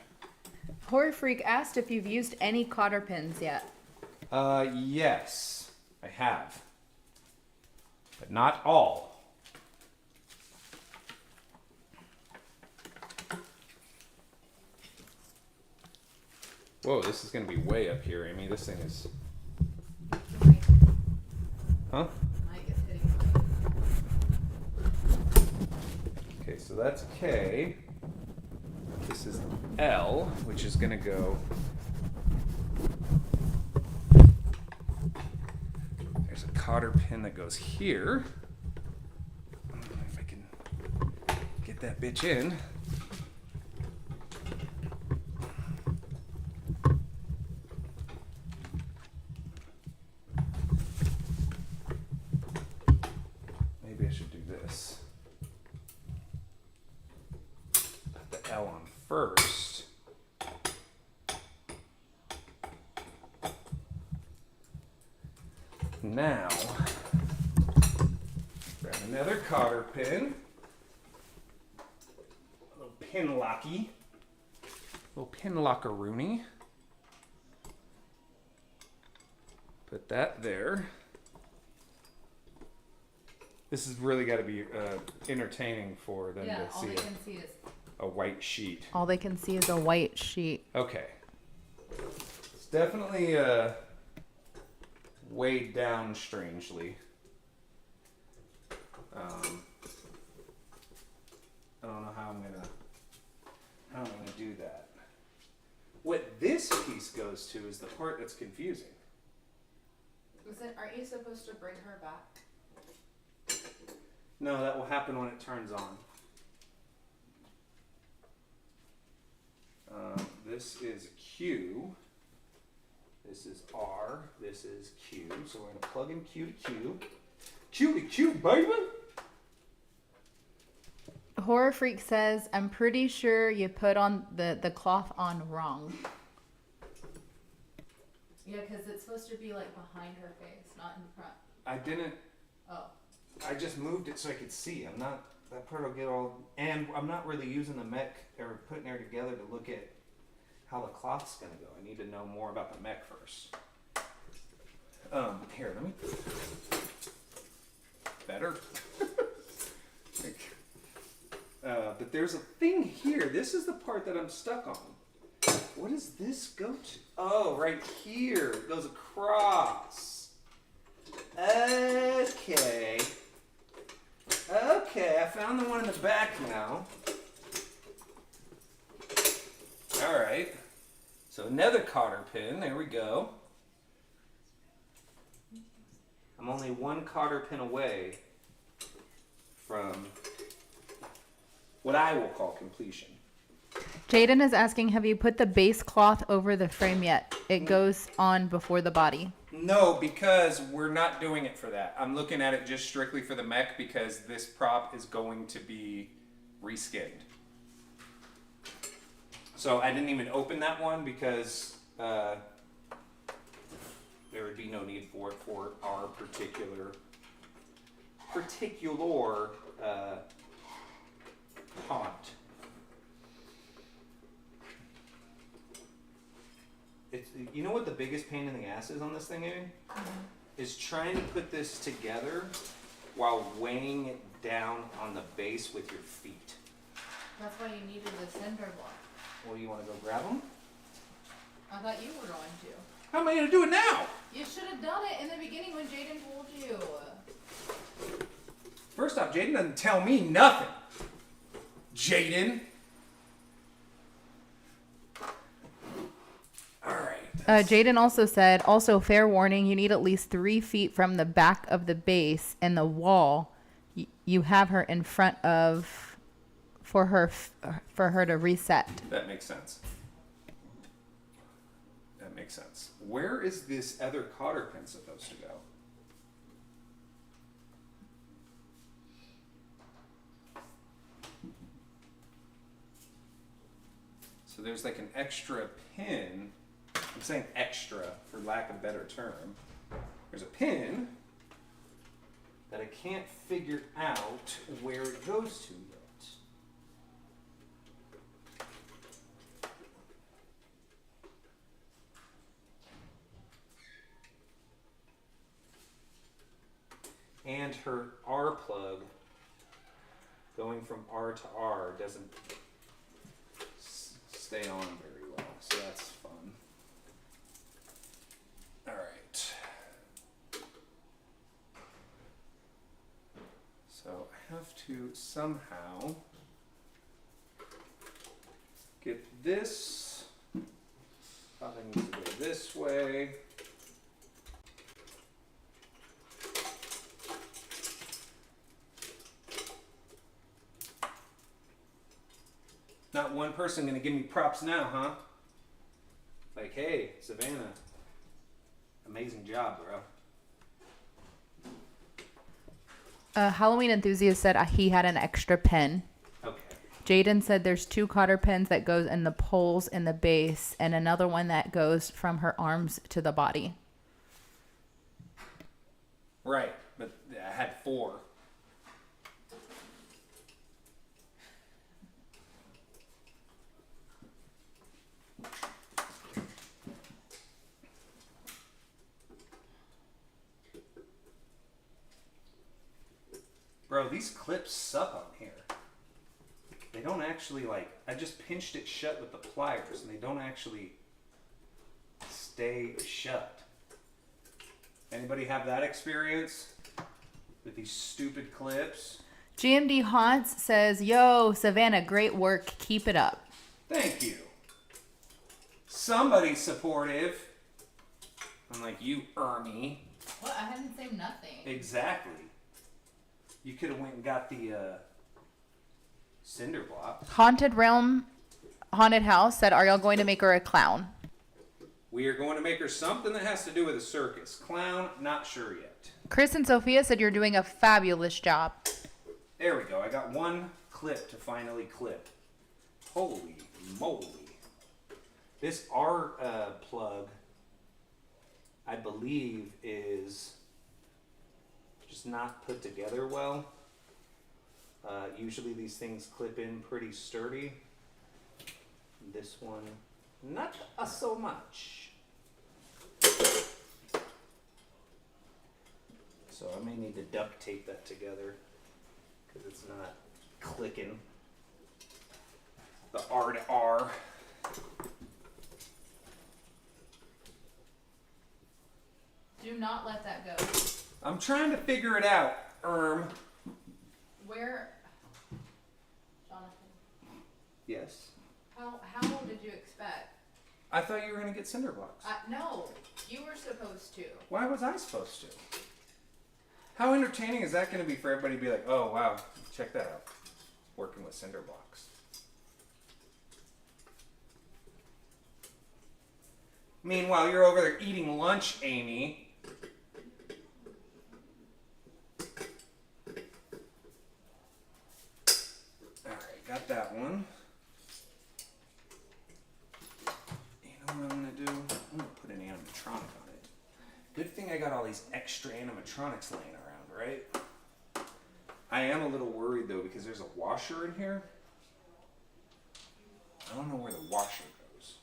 Horror Freak asked if you've used any cotter pins yet. Yes, I have. But not all. Whoa, this is going to be way up here, Amy. This thing is... Huh? Okay, so that's K. This is L, which is going to go... There's a cotter pin that goes here. I don't know if I can get that bitch in. Maybe I should do this. Put the L on first. Now, grab another cotter pin. A little pin locky. A little pin lockeroonie. Put that there. This has really got to be entertaining for them Yeah, to all see they can see is. a white sheet. All they can see is a white sheet. Okay. It's definitely weighed down strangely. I don't know how I'm gonna do that. What this piece goes to is the part that's confusing. Aren't you supposed to bring her back? No, that will happen when it turns on. This is Q. This is R. This is Q. So we're going to plug in Q to Q. Q to Q, baby! Horror Freak says, I'm pretty sure you put on the cloth on wrong. Yeah, because it's supposed to be like behind her face, not in front. I didn't. Oh. I just moved it so I could see. I'm not. That part will get all. And I'm not really using the mech or putting her together to look at how the cloth's going to go. I need to know more about the mech first. Here, let me. Better. But there's a thing here. This is the part that I'm stuck on. What does this go to? Oh, right here. It goes across. Okay. Okay, I found the one in the back now. Alright. So another cotter pin. There we go. I'm only one cotter pin away from what I will call completion. Jaden is asking, have you put the base cloth over the frame yet? It goes on before the body. No, because we're not doing it for that. I'm looking at it just strictly for the mech because this prop is going to be reskinned. So I didn't even open that one because there would be no need for it for our particular haunt. It's, you know what the biggest pain in the ass is on this thing, Amy? Is trying to put this together while weighing it down on the base with your feet. That's why you needed the cinder block. Well, you want to go grab them? I thought you were going to. How am I going to do it now? You should have done it in the beginning when Jaden told you. First off, Jaden doesn't tell me nothing. Jaden. Jaden also said, also fair warning, you need at least 3 feet from the back of the base and the wall you have her in front of for her to reset. That makes sense. That makes sense. Where is this other cotter pin supposed to go? So there's like an extra pin. I'm saying extra for lack of a better term. There's a pin that I can't figure out where it goes to yet. And her R plug going from R to R doesn't stay on very well, so that's fun. All right. So I have to somehow get this. Probably needs to go this way. Not one person gonna give me props now, huh? Like, hey, Savannah, amazing job, bro. Halloween Enthusiast said he had an extra pin. Okay. Jaden said there's 2 cotter pins that goes in the poles in the base and another one that goes from her arms to the body. Right, but I had 4. Bro, these clips suck on here. They don't actually like, I just pinched it shut with the pliers and they don't actually stay shut. Anybody have that experience with these stupid clips? GMD Haunts says, "Yo, Savannah, great work. Keep it up." Thank you. Somebody's supportive. Unlike you, Ernie. What? I haven't said nothing. Exactly. You could have went and got the cinder block. Haunted Realm Haunted House said, "Are y'all going to make her a clown?" We are going to make her something that has to do with a circus. Clown, not sure yet. Chris and Sophia said, "You're doing a fabulous job." There we go. I got one clip to finally clip. Holy moly. This R plug, I believe, is just not put together well. Usually these things clip in pretty sturdy. This one, not so much. So I may need to duct tape that together because it's not clicking. The R to R. Do not let that go. I'm trying to figure it out, Where, Jonathan? Yes. How did you expect? I thought you were going to get cinder blocks. No, you were supposed to. Why was I supposed to? How entertaining is that going to be for everybody to be like, oh, wow, check that out. Working with cinder blocks. Meanwhile, you're over there eating lunch, Amy. Alright, got that one. You know what I'm going to do? I'm going to put an animatronic on it. Good thing I got all these extra animatronics laying around, right? I am a little worried though because there's a washer in here. I don't know where the washer goes.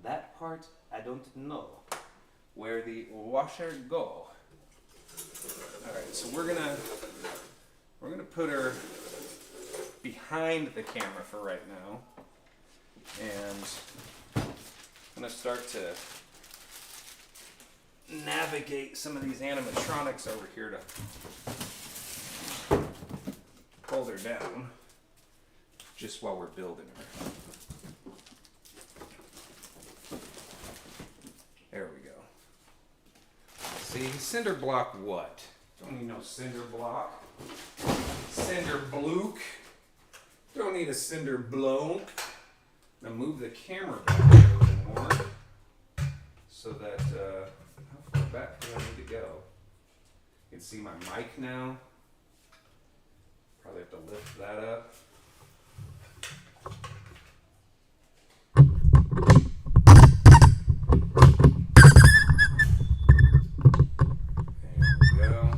That part I don't know where the washer go. All right, so we're gonna put her behind the camera for right now, and I'm gonna start to navigate some of these animatronics over here to hold her down just while we're building her. There we go. See, cinder block what? Don't need no cinder block. Cinder block. Don't need a cinder block. Now move the camera back a little more so that how far back do I need to go? You can see my mic now. Probably have to lift that up. There we go.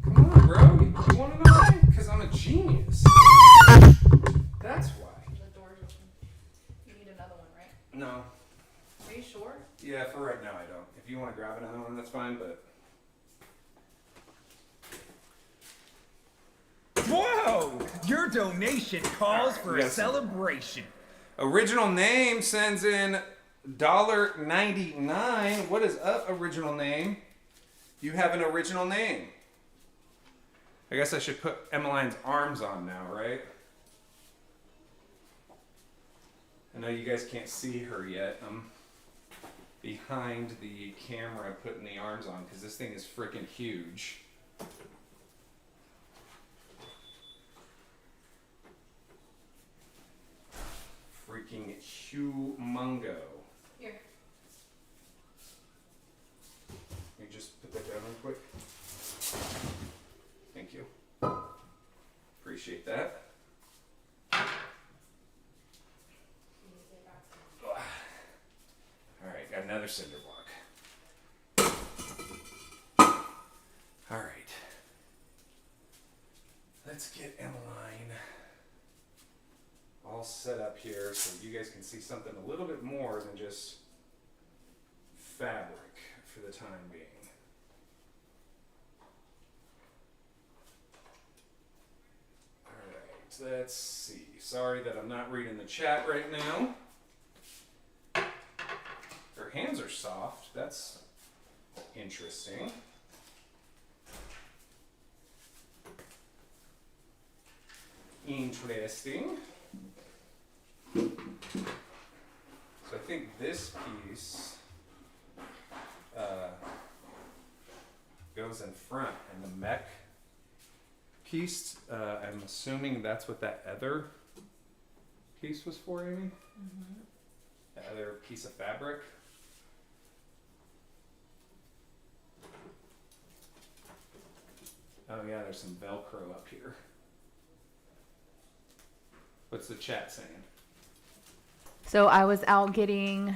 Come on, bro. You want to know why? Because I'm a genius. That's why. The door's open. You need another one, right? No. Are you sure? Yeah, for right now I don't. If you want to grab another one, that's fine, but... Whoa! Your donation calls for we a got some- celebration. Original name sends in $1.99. What is up, original name? You have an original name. I guess I should put Emmeline's arms on now, right? I know you guys can't see her yet. I'm behind the camera putting the arms on because this thing is freaking huge. Freaking humongo. Here. You just put that down real quick. Thank you. Appreciate that. Alright, got another cinder block. Alright. Let's get Emmeline all set up here so you guys can see something a little bit more than just fabric for the time being. let's see. Sorry that I'm not reading the chat right now. Her hands are soft. That's interesting. Interesting. So I think this piece goes in front, and the mech piece, I'm assuming that's what that other piece was for, Amy? Mm-hmm. The other piece of fabric. Oh yeah, there's some Velcro up here. What's the chat saying? So I was out getting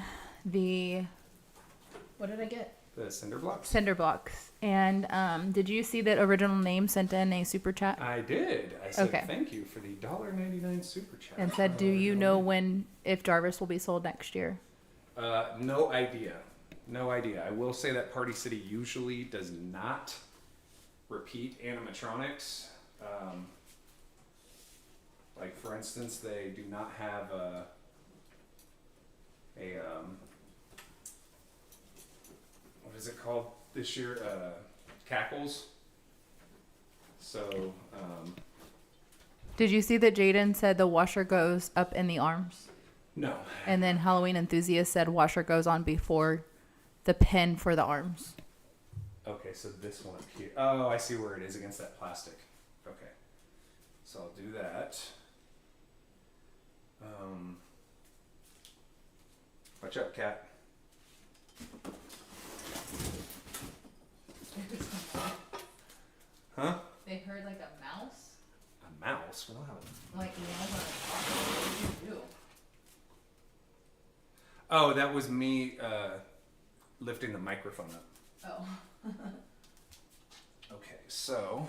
what did I get? The cinder blocks? Cinder blocks. And did you see that Original Name sent in a super chat? I did. I said Okay. Thank you for the $1.99 super chat. And said, do you know if Jarvis will be sold next year? No idea. No idea. I will say that Party City usually does not repeat animatronics. Like for instance, they do not have what is it called this year? Cackles. So. Did you see that Jaden said the washer goes up in the arms? No. And then Halloween Enthusiast said washer goes on before the pin for the arms. Okay, so this one up here. Oh, I see where it is against that plastic. Okay. So I'll do that. Watch out, cat. Huh? They heard like a mouse. A mouse? Wow. Like nails on a top. What did you do? Oh, that was me lifting the microphone up. Oh. Okay, so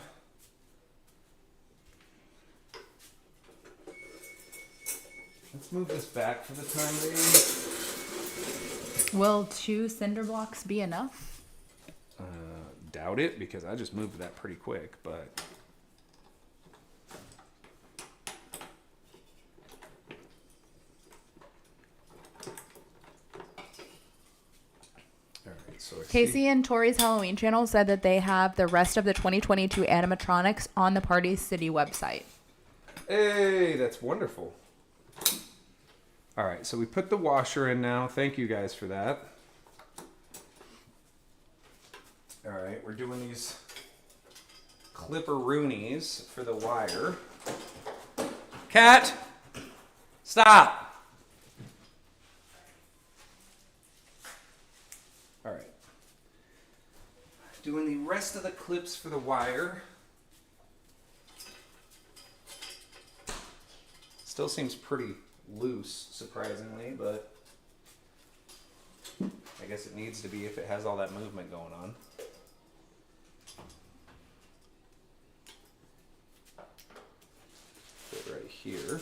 let's move this back for the time being. Will 2 cinder blocks be enough? Doubt it, because I just moved that pretty quick, but alright, so I Casey see. and Tori's Halloween channel said that they have the rest of the 2022 animatronics on the Party City website. Hey, that's wonderful. Alright, so we put the washer in now. Thank you guys for that. Alright, we're doing these clipperoonies for the wire. Cat! Stop! Alright. Doing the rest of the clips for the wire. Still seems pretty loose, surprisingly, but I guess it needs to be if it has all that movement going on. Put it right here.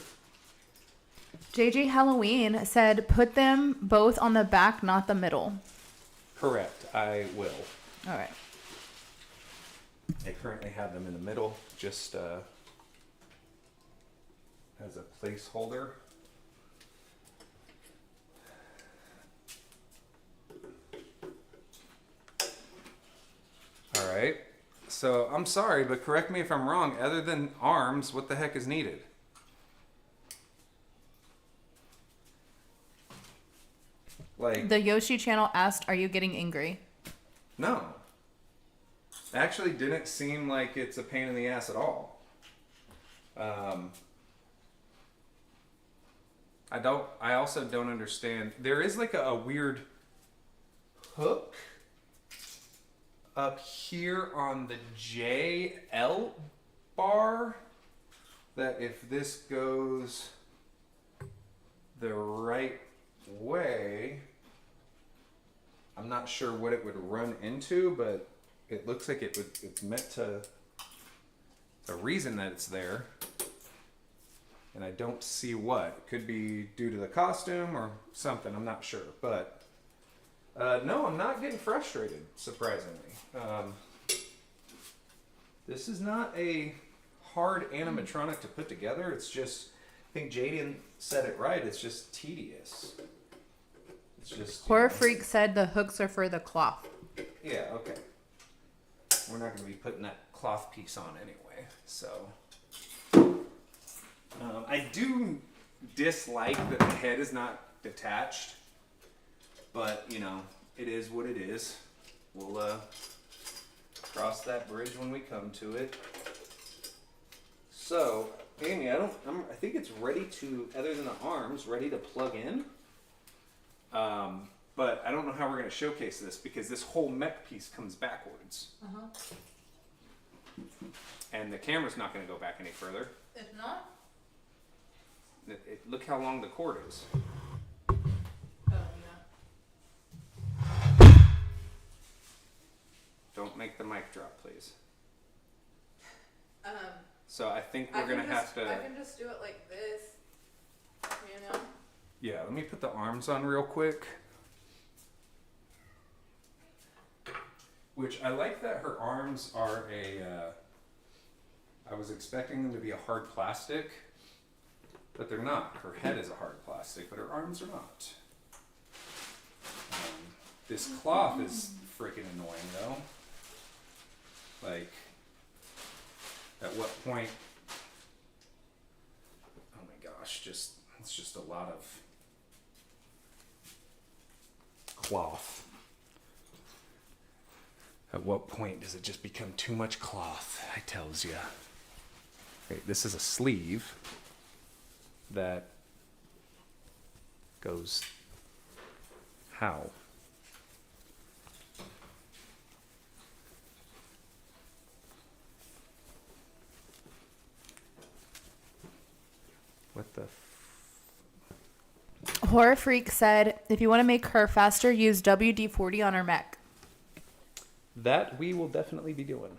JJ Halloween said put them both on the back, not the middle. Correct, I will. All right. I currently have them in the middle, just as a placeholder. All right. So I'm sorry, but correct me if I'm wrong. Other than arms, what the heck is needed? Like The Yoshi channel asked, are you getting angry? no. Actually, didn't seem like it's a pain in the ass at all. I also don't understand. There is like a weird hook up here on the JL bar that if this goes the right way, I'm not sure what it would run into, but it looks like it's meant to, the reason that it's there, and I don't see what. It could be due to the costume or something, I'm not sure, but no, I'm not getting frustrated, surprisingly. This is not a hard animatronic to put together. It's just, I think Jaden said it right. It's just tedious. It's just Horror Freak said the hooks are for the cloth. Yeah, okay. We're not going to be putting that cloth piece on anyway, so. I do dislike that the head is not detached, but you know, it is what it is. We'll cross that bridge when we come to it. So, Amy, I think it's ready to, other than the arms, ready to plug in. But I don't know how we're going to showcase this because this whole mech piece comes backwards. And the camera's not going to go back any further. If not, Look how long the cord is. oh yeah. Don't make the mic drop, please. Um, So I think we're going to have to... I can just do it like this, you know? Yeah, let me put the arms on real quick. Which I like that her arms are I was expecting them to be a hard plastic, but they're not. Her head is a hard plastic, but her arms are not. This cloth is freaking annoying though. Like, at what point? Oh my gosh, it's just a lot of cloth. At what point does it just become too much cloth? I tells ya. Okay, this is a sleeve that goes how? What the Horror Freak said, if you want to make her faster, use WD-40 on her mech. That we will definitely be doing.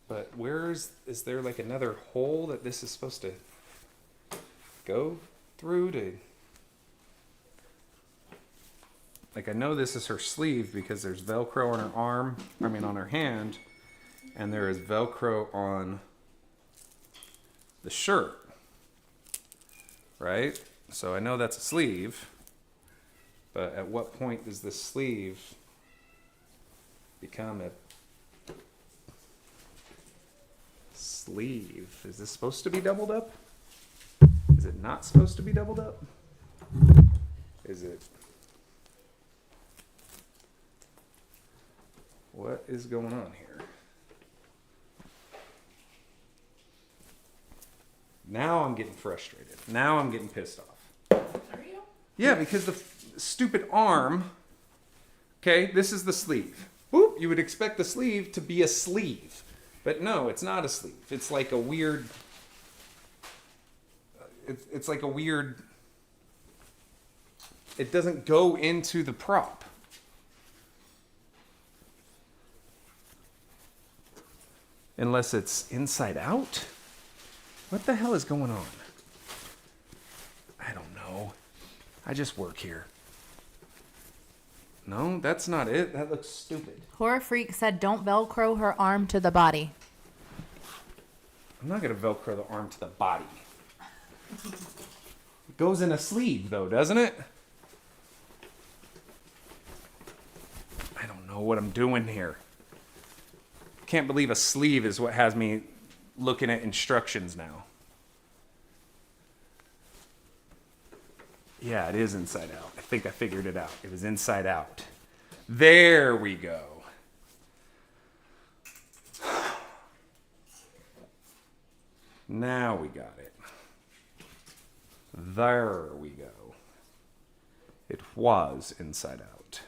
But is there like another hole that this is supposed to go through to... Like, I know this is her sleeve because there's Velcro on her arm, on her hand, and there is Velcro on the shirt. Right? So I know that's a sleeve, but at what point does this sleeve become a sleeve? Is this supposed to be doubled up? Is it not supposed to be doubled up? Is it? What is going on here? Now I'm getting frustrated. Now I'm getting pissed off. Are you? Yeah, because the stupid arm. Okay, this is the sleeve. Boop, you would expect the sleeve to be a sleeve. But no, it's not a sleeve. It's like a weird... It's like a weird... It doesn't go into the prop. Unless it's inside out? What the hell is going on? I don't know. I just work here. No, that's not it. That looks stupid. Horror Freak said, don't Velcro her arm to the body. I'm not going to Velcro the arm to the body. It goes in a sleeve, though, doesn't it? I don't know what I'm doing here. Can't believe a sleeve is what has me looking at instructions now. Yeah, it is inside out. I think I figured it out. It was inside out. There we go. Now we got it. There we go. It was inside out.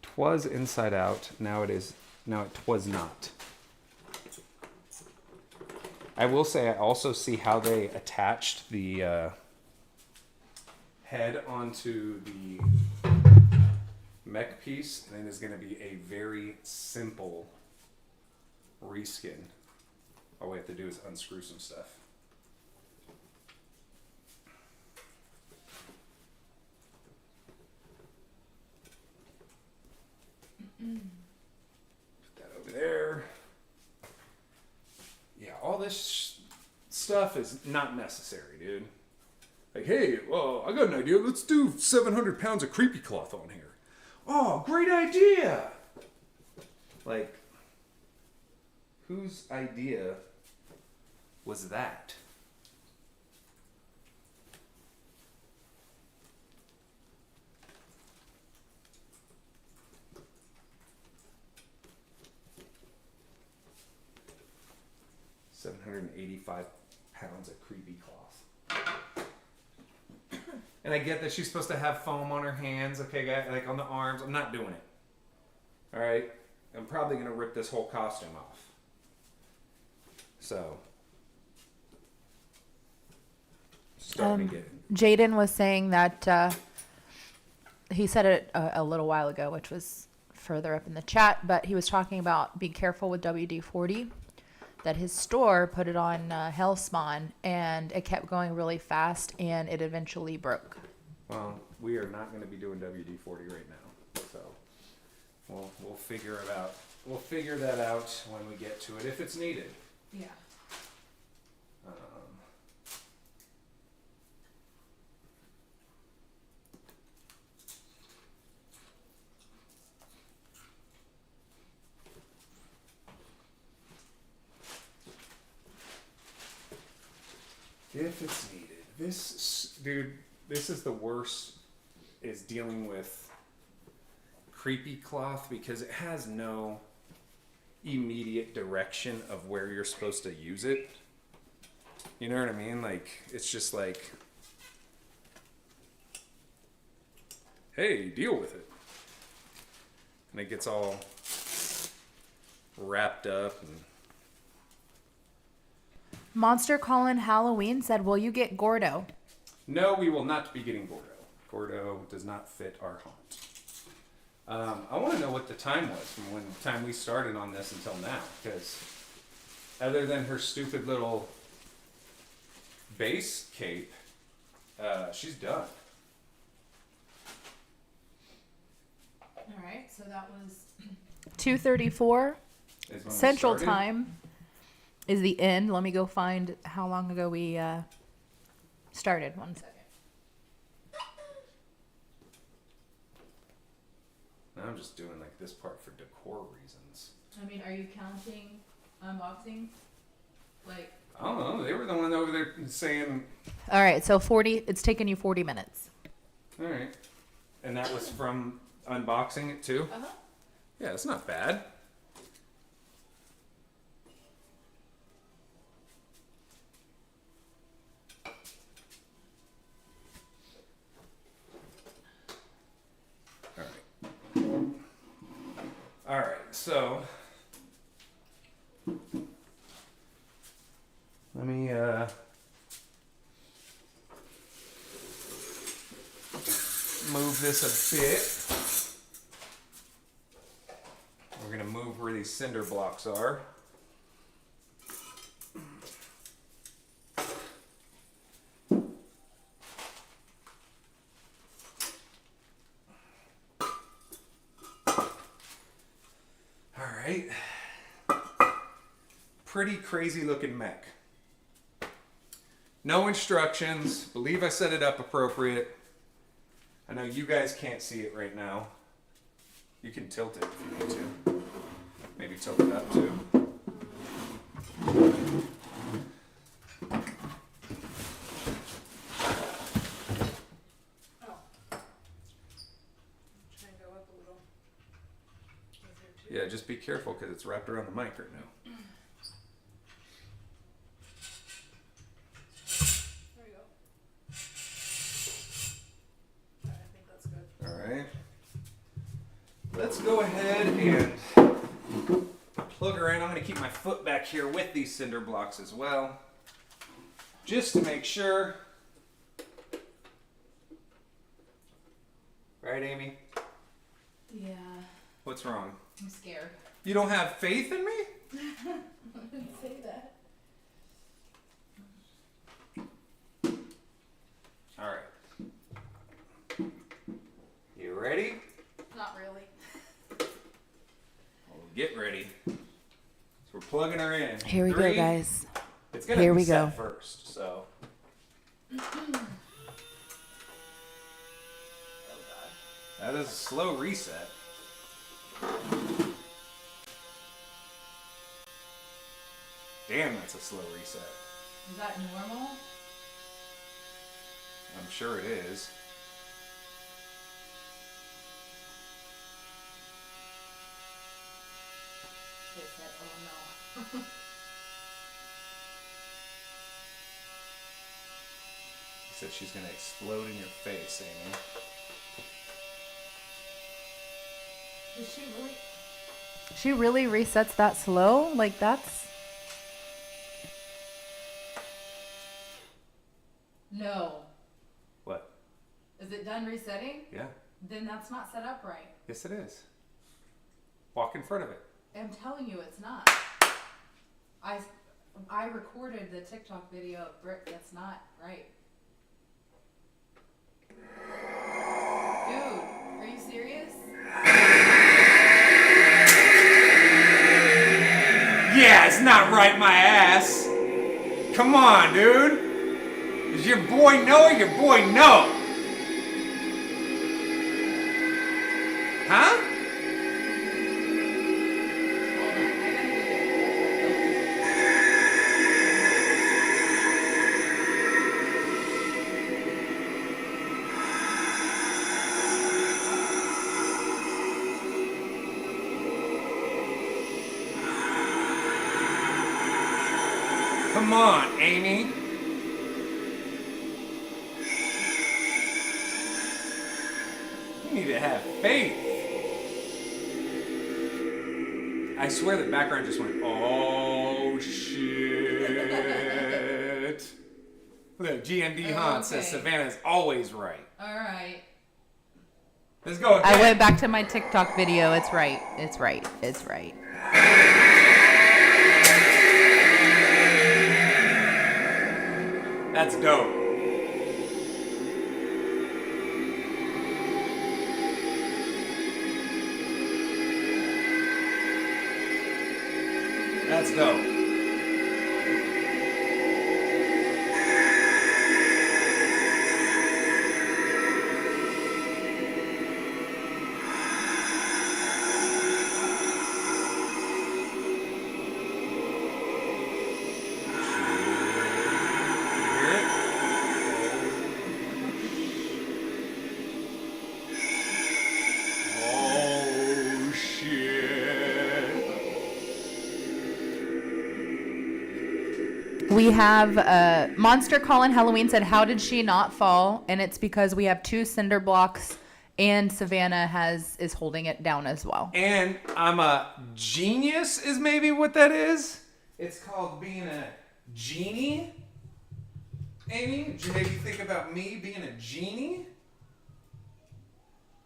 Twas inside out. Now it is. Now it was not. I will say I also see how they attached the head onto the mech piece, and it is going to be a very simple reskin. All we have to do is unscrew some stuff. Put that over there. this stuff is not necessary, dude. Like, hey, well, I got an idea. Let's do 700 pounds of creepy cloth on here. Oh, great idea. Like, whose idea was that? £785 of creepy cloth. And I get that she's supposed to have foam on her hands, okay, guys, like on the arms. I'm not doing it. All right? I'm probably going to rip this whole costume off. So, starting to get... Jaden was saying that he said it a little while ago, which was further up in the chat, but he was talking about be careful with WD-40. That his store put it on Hellspawn, and it kept going really fast, and it eventually broke. Well, we are not going to be doing WD-40 right now, so we'll figure it out. We'll figure that out when we get to it, if it's needed. Yeah. If it's needed. This is the worst, is dealing with creepy cloth because it has no immediate direction of where you're supposed to use it. You know what I mean? Like, it's just like, hey, deal with it. And it gets all wrapped up and... Monster Colin Halloween said, will you get Gordo? No, we will not be getting Gordo. Gordo does not fit our haunt. I want to know what the time was from when the time we started on this until now, because other than her stupid little base cape, she's done. All right, so that was 2:34 Is when we Central started. Time is the end. Let me go find how long ago we started. 1 second. I'm just doing like this part for decor reasons. I mean, are you counting unboxing? Like, I don't know. They were the one over there saying, All right, so 40. It's taken you 40 minutes. all right. And that was from unboxing it too? uh-huh. Yeah, it's not bad. All right, so let me move this a bit. We're gonna move where these cinder blocks are. Pretty crazy looking mech. No instructions. Believe I set it up appropriate. I know you guys can't see it right now. You can tilt it if you need to. Maybe tilt it up too. Yeah, just be careful because it's wrapped around the mic right now. There we go. I think that's good. All right. Let's go ahead and plug her in. I'm going to keep my foot back here with these cinder blocks as well, just to make sure. Right, Amy? Yeah, What's wrong? I'm scared. You don't have faith in me? I didn't say that. All right. You ready? Not really. Well, get ready. So we're plugging her in. Here we go, 3, guys. It's gonna Here we reset go. first, so. That is a slow reset. Damn, that's a slow reset. Is that normal? I'm sure it is. They said, oh no. He said she's gonna explode in your face, Amy. Is she really? She really resets that slow? Like that's... No. What? Is it done resetting? Yeah. Then that's not set up right. Yes, it is. Walk in front of it. I'm telling you, it's not. I recorded the TikTok video of Brick. That's not right. Dude, are you serious? Yeah, it's not right, my ass. Come on, dude. Is your boy know or your boy no? Huh? Hold on, I gotta Come on, Amy. You need to have faith. I swear the background just went, oh shit. Look, GMD Han says okay. Savannah's always right. Alright. Let's go again. I went back to my TikTok video. It's right. It's right. It's right. That's dope. That's dope. Hear it? Oh shit. We have Monster Colin Halloween said, how did she not fall? And it's because we have 2 cinder blocks and Savannah is holding it down as well. And I'm a genius is maybe what that is. It's called being a genie. Amy, did you maybe think about me being a genie?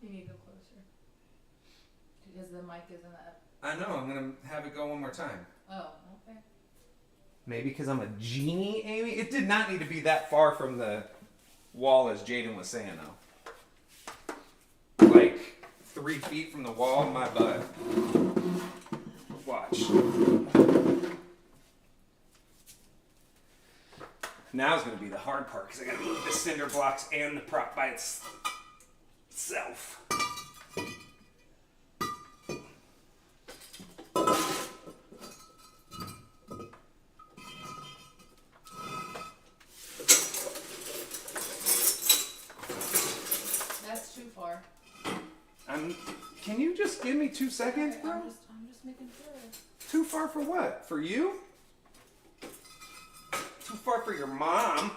You need to go closer. Because the mic isn't up. I know, I'm gonna have it go one more time. Oh, okay. Maybe because I'm a genie, Amy? It did not need to be that far from the wall as Jaden was saying though. Like 3 feet from the wall in my butt. Watch. Now's gonna be the hard part because I gotta move the cinder blocks and the prop by itself. That's too far. Can you just give me 2 seconds, bro? I'm just making sure. Too far for what? For you? Too far for your mom?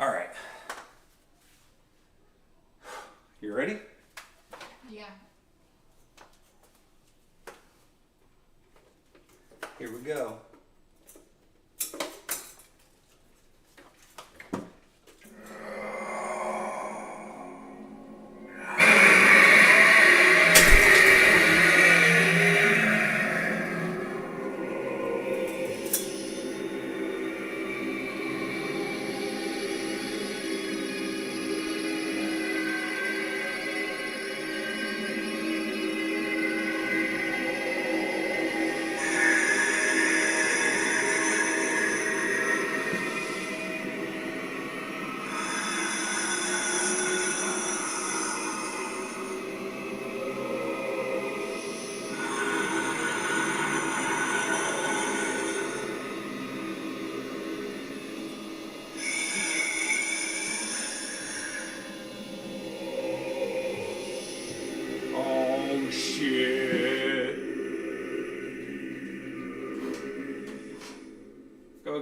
All right. You ready? Yeah. Here we go.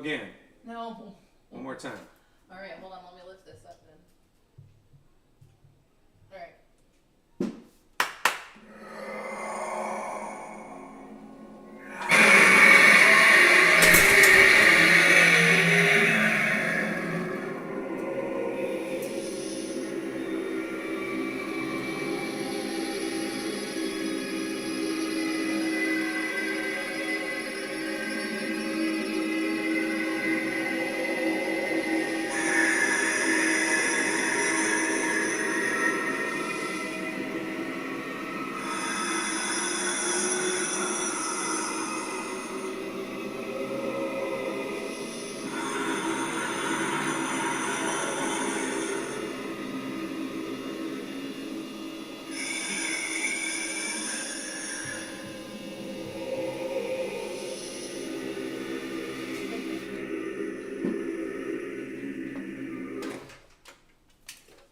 again. No. One more time. All right, hold on. Let me lift this up then. All right.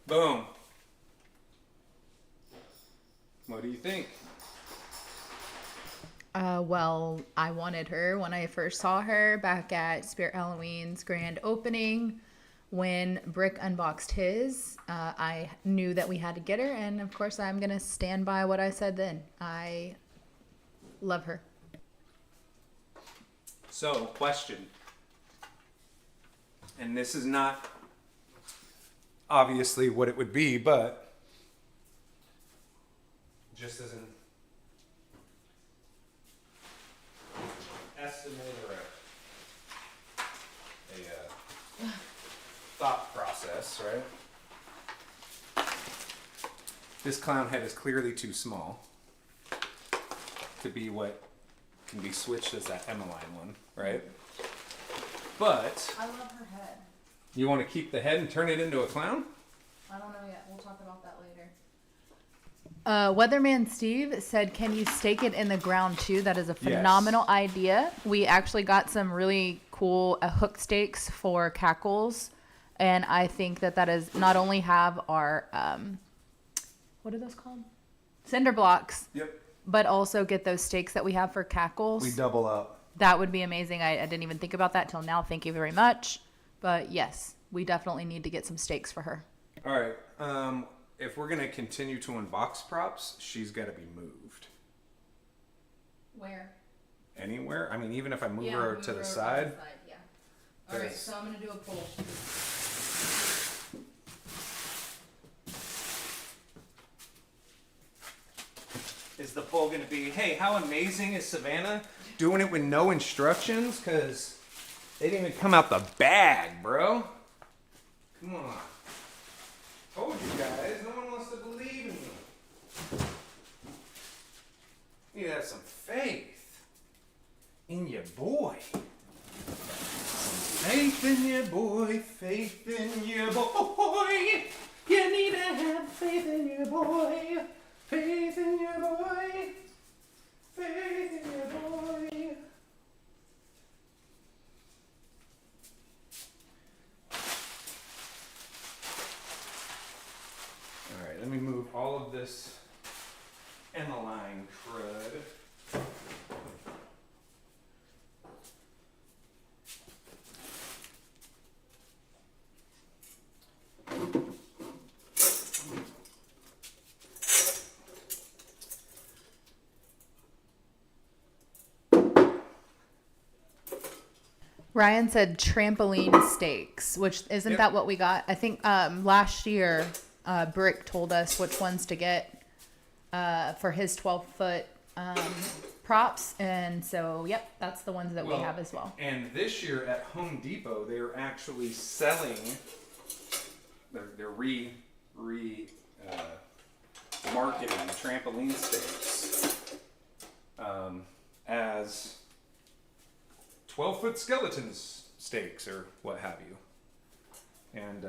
Boom. What do you think? Well, I wanted her when I first saw her back at Spirit Halloween's grand opening. When Brick unboxed his, I knew that we had to get her, and of course I'm going to stand by what I said then. I love her. So, question. And this is not obviously what it would be, but just as an estimate or a thought process, right? This clown head is clearly too small to be what can be switched as that Emmeline one, right? But I love her head. you want to keep the head and turn it into a clown? I don't know yet. We'll talk about that later. Weatherman Steve said, can you stake it in the ground too? That is a phenomenal idea. We actually got some really cool hook stakes for cackles. And I think that is not only have our, what are those called? Cinder blocks. Yep. But also get those stakes that we have for cackles. We double up. That would be amazing. I didn't even think about that till now. Thank you very much. But yes, we definitely need to get some stakes for her. All right. If we're going to continue to unbox props, she's got to be moved. Where? Anywhere? I mean, even if I move Yeah, her move to the her side. Yeah. All right, Yes. so I'm gonna do a poll. Is the poll going to be, hey, how amazing is Savannah doing it with no instructions? Because they didn't even come out the bag, bro. Come on. Told you guys, no one wants to believe in me. You need to have some faith in your boy. Faith in your boy, faith in your boy. You need to have faith in your boy. Faith in your boy. Faith in your boy. All right, let me move all of this Emmeline crud. Ryan said trampoline stakes, which isn't that what we got? I think last year Brick told us which ones to get for his 12-foot props. And so, yep, that's the ones that we have as well. And this year at Home Depot, they are actually selling, they're marketing trampoline stakes as 12-foot skeletons stakes or what have you. And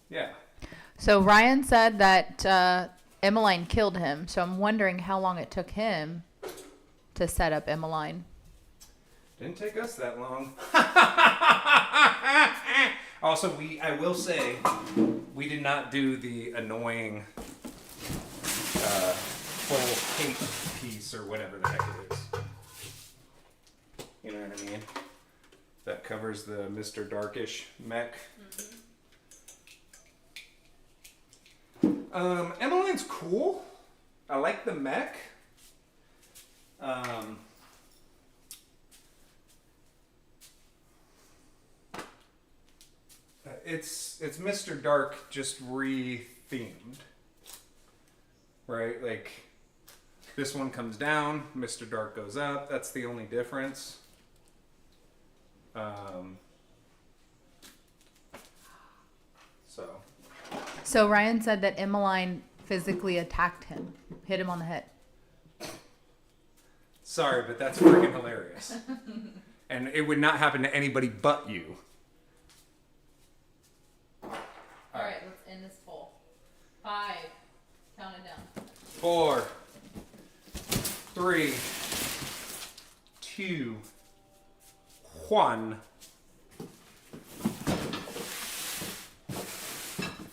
yeah. So Ryan said that Emmeline killed him. So I'm wondering how long it took him to set up Emmeline. Didn't take us that long. Also, I will say, we did not do the annoying full tape piece or whatever the heck it is. You know what I mean? That covers the Mr. Darkish mech. Emmeline's cool. I like the mech. It's Mr. Dark just re-themed, right? Like this one comes down, Mr. Dark goes up. That's the only difference. So Ryan said that Emmeline physically attacked him, hit him on the head. Sorry, but that's freaking hilarious. And it would not happen to anybody but you. Alright, let's end this poll. 5. Count it down. 4, 3, 2, 1. I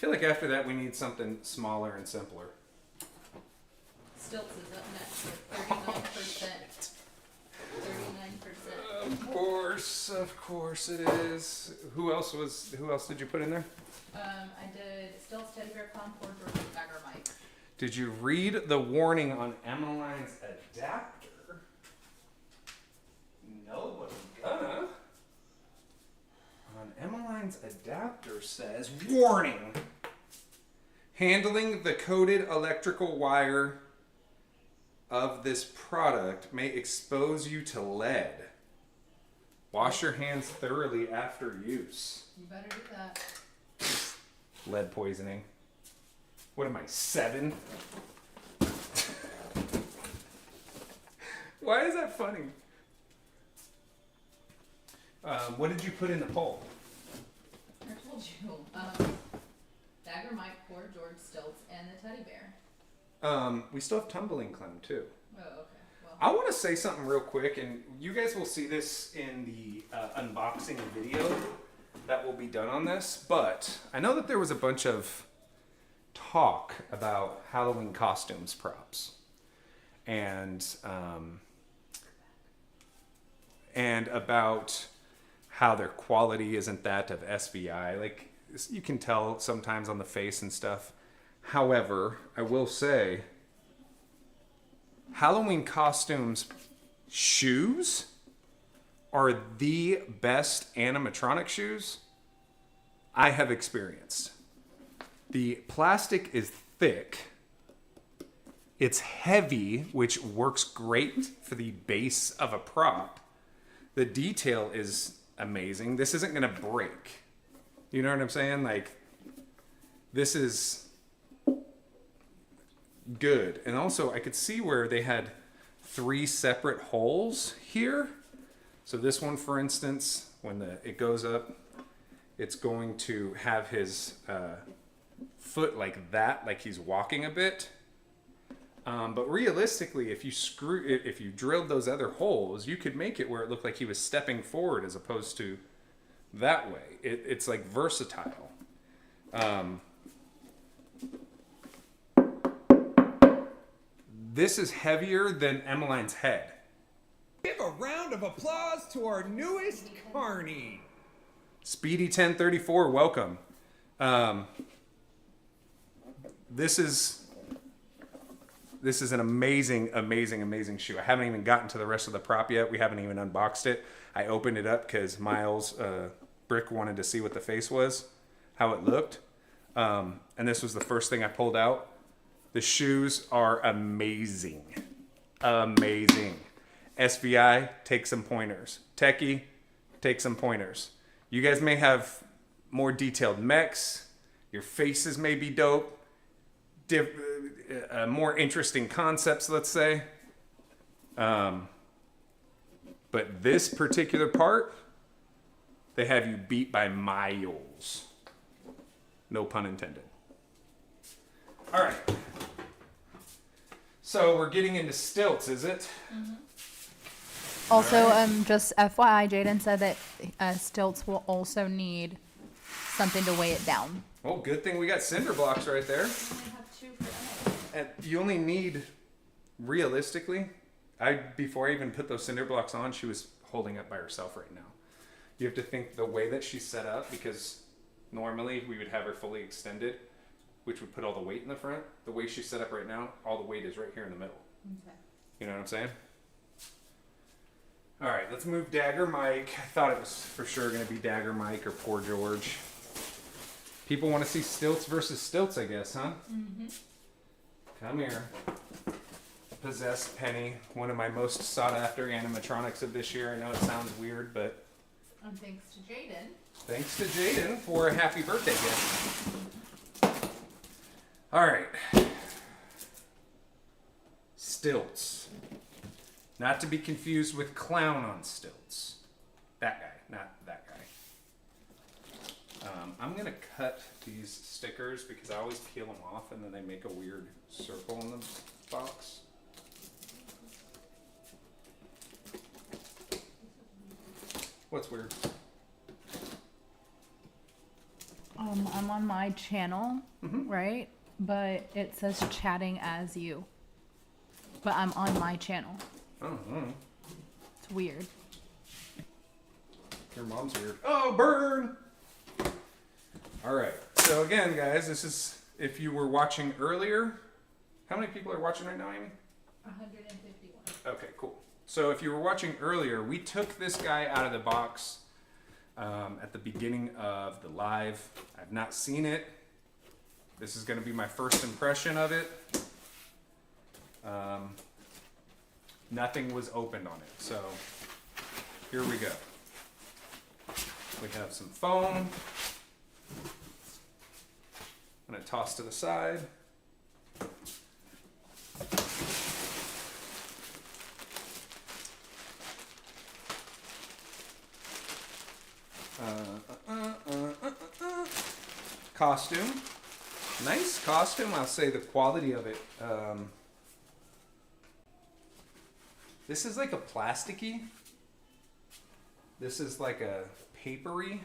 feel like after that we need something smaller and simpler. Stilts is up next with 39%. 39%. Of course it is. Who else did you put in there? I did Stilts, Teddy Bear, Clown, Poor George, and Bagger Mike. Did you read the warning on Emmeline's adapter? Nobody's gonna. On Emmeline's adapter says, warning! Handling the coded electrical wire of this product may expose you to lead. Wash your hands thoroughly after use. You better do that. Lead poisoning. What am I, 7? Why is that funny? What did you put in the poll? I told you. Dagger Mike, Poor George, Stilts, and the Teddy Bear. We still have Tumbling Clown too. Oh, okay. Well, I want to say something real quick, and you guys will see this in the unboxing video that will be done on this, but I know that there was a bunch of talk about Halloween costumes props and about how their quality isn't that of SVI. Like, you can tell sometimes on the face and stuff. However, I will say Halloween costumes shoes are the best animatronic shoes I have experienced. The plastic is thick. It's heavy, which works great for the base of a prop. The detail is amazing. This isn't going to break. You know what I'm saying? Like, this is good. And also, I could see where they had 3 separate holes here. So this one, for instance, when it goes up, it's going to have his foot like that, like he's walking a bit. But realistically, if you drilled those other holes, you could make it where it looked like he was stepping forward as opposed to that way. It's like versatile. This is heavier than Emmeline's head. Give a round of applause to our newest Carney. Speedy 1034, welcome. This is an amazing, amazing, amazing shoe. I haven't even gotten to the rest of the prop yet. We haven't even unboxed it. I opened it up because Miles Brick wanted to see what the face was, how it looked. And this was the first thing I pulled out. The shoes are amazing. Amazing. SVI, take some pointers. Techie, take some pointers. You guys may have more detailed mechs. Your faces may be dope. More interesting concepts, let's say. But this particular part, they have you beat by miles. No pun intended. All right. So we're getting into Stilts, is it? Mm-hmm. Also, just FYI, Jaden said that Stilts will also need something to weigh it down. Well, good thing we got cinder blocks right there. I only have 2 for Emily. And you only need, realistically, before I even put those cinder blocks on, she was holding up by herself right now. You have to think the way that she's set up, because normally we would have her fully extended, which would put all the weight in the front. The way she's set up right now, all the weight is right here in the middle. Okay. You know what I'm saying? All right, let's move Dagger Mike. I thought it was for sure going to be Dagger Mike or Poor George. People want to see Stilts versus Stilts, I guess, huh? Mm-hmm. Come here. Possessed Penny, one of my most sought after animatronics of this year. I know it sounds weird, but... And thanks to Jaden. Thanks to Jaden for a happy birthday gift. All right. Stilts. Not to be confused with Clown on Stilts. That guy, not that guy. I'm going to cut these stickers because I always peel them off and then they make a weird circle in the box. What's weird? I'm on my channel, right? But it says chatting as you. But I'm on my channel. Oh, It's weird. Your mom's weird. Oh, burn! All right. So again, guys, this is, if you were watching earlier, how many people are watching right now, Amy? 151. Okay, cool. So if you were watching earlier, we took this guy out of the box at the beginning of the live. I've not seen it. This is going to be my first impression of it. Nothing was opened on it, so here we go. We have some foam. I'm going to toss to the side. Costume. Nice costume. I'll say the quality of it. This is like a plasticky. This is like a papery.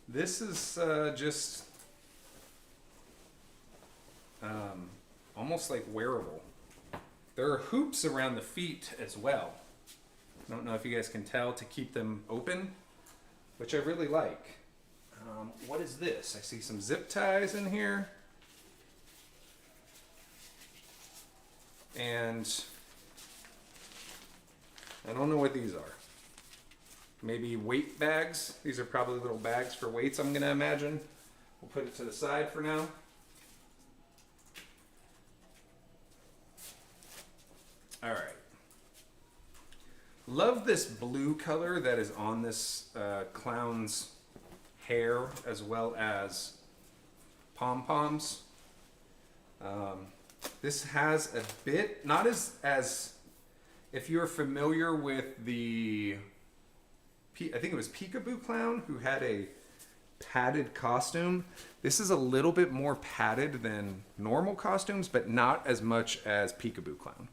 This is just almost like wearable. There are hoops around the feet as well. I don't know if you guys can tell, to keep them open, which I really like. What is this? I see some zip ties in here. And I don't know what these are. Maybe weight bags. These are probably little bags for weights, I'm gonna imagine. We'll put it to the side for now. All right. Love this blue color that is on this clown's hair, as well as pom-poms. This has a bit, not as if you're familiar with the, I think it was Peekaboo Clown, who had a padded costume. This is a little bit more padded than normal costumes, but not as much as Peekaboo Clown.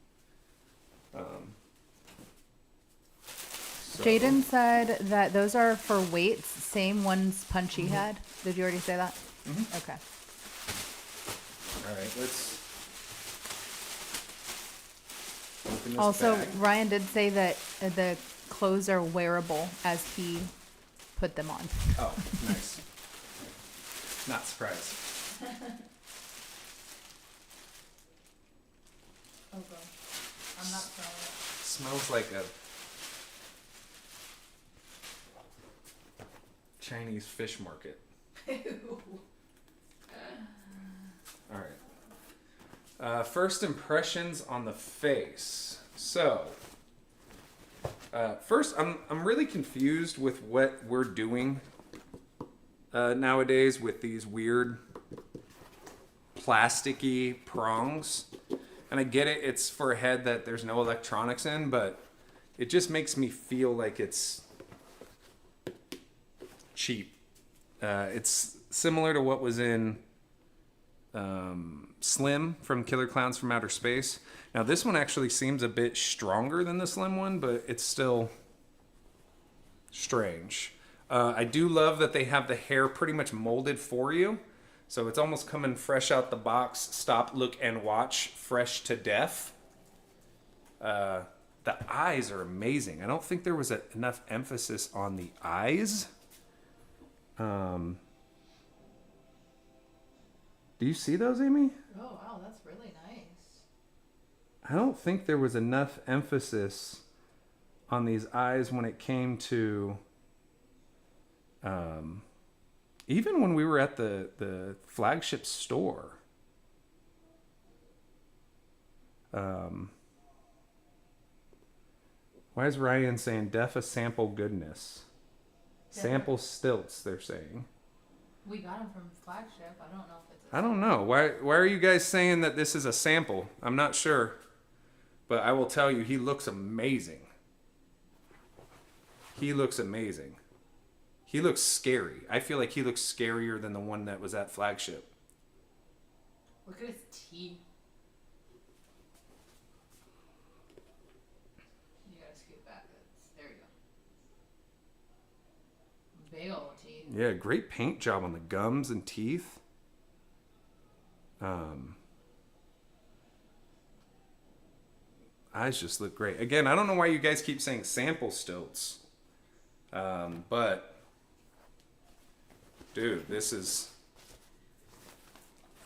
So. Jaden said that those are for weights, same ones Punchy had. Did you already say that? Mm-hmm. Okay. All right, let's open this Also, bag. Ryan did say that the clothes are wearable as he put them on. Oh, nice. Not surprised. Oh, God. I'm not throwing it. Smells like a Chinese fish market. All right. First impressions on the face. So, first, I'm really confused with what we're doing nowadays with these weird plasticky prongs. And I get it, it's for a head that there's no electronics in, but it just makes me feel like it's cheap. It's similar to what was in Slim from Killer Clowns from Outer Space. Now this one actually seems a bit stronger than the Slim one, but it's still strange. I do love that they have the hair pretty much molded for you. So it's almost coming fresh out the box. Stop, look, and watch. Fresh to death. That The eyes are amazing. I don't think there was enough emphasis on the eyes. Do you see those, Amy? Oh wow, that's really nice. I don't think there was enough emphasis on these eyes when it came to even when we were at the flagship store. Why is Ryan saying defa sample goodness? Sample stilts, they're saying. We got them from flagship. I don't know if it's I don't know. Why are you guys saying that this is a sample? I'm not sure. But I will tell you, he looks amazing. He looks amazing. He looks scary. I feel like he looks scarier than the one that was at flagship. Look at his teeth. You gotta scoot back. There you go. Big old teeth. Yeah, great paint job on the gums and teeth. Eyes just look great. Again, I don't know why you guys keep saying sample stilts. But dude,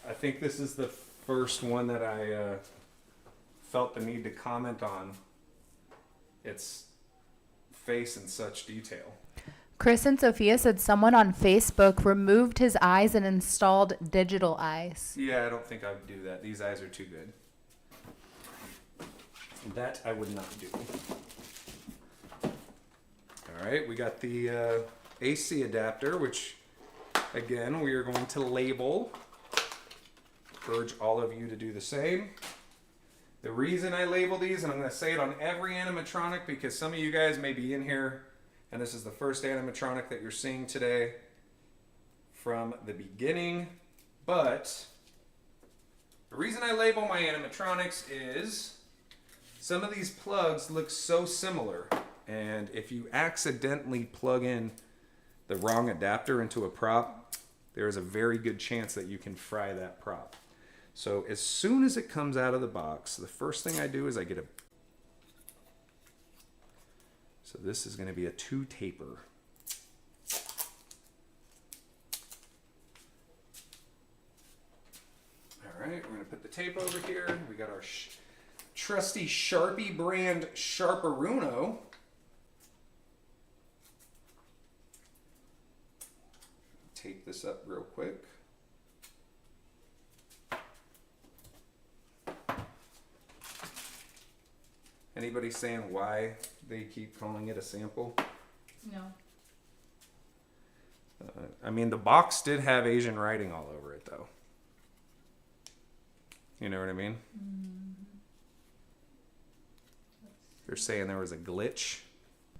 I think this is the first one that I felt the need to comment on its face in such detail. Chris and Sophia said someone on Facebook removed his eyes and installed digital eyes. Yeah, I don't think I would do that. These eyes are too good. That I would not do. All right, we got the AC adapter, which, again, we are going to label. Urge all of you to do the same. The reason I label these, and I'm going to say it on every animatronic because some of you guys may be in here, and this is the first animatronic that you're seeing today from the beginning, but the reason I label my animatronics is some of these plugs look so similar, and if you accidentally plug in the wrong adapter into a prop, there is a very good chance that you can fry that prop. So as soon as it comes out of the box, the first thing I do is I get so this is going to be a 2 taper. All right, we're going to put the tape over here. We got our trusty Sharpie brand Sharperuno. Tape this up real quick. Anybody saying why they keep calling it a sample? No. I mean, the box did have Asian writing all over it, though. You know what I mean? Mm-hmm. They're saying there was a glitch.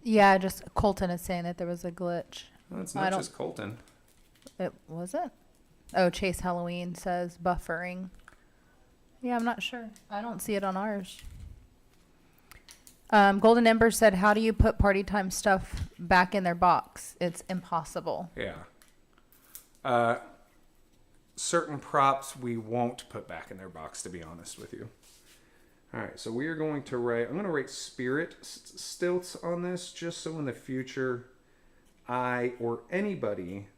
Yeah, just Colton is saying that there was a glitch. Well, it's not just Colton. It wasn't? Oh, Chase Halloween says buffering. Yeah, I'm not sure. I don't see it on ours. Golden Ember said, how do you put party time stuff back in their box? It's impossible. Yeah. Certain props we won't put back in their box, to be honest with you. All right, so we are going to write, I'm going to write spirit stilts on this, just so in the future I or anybody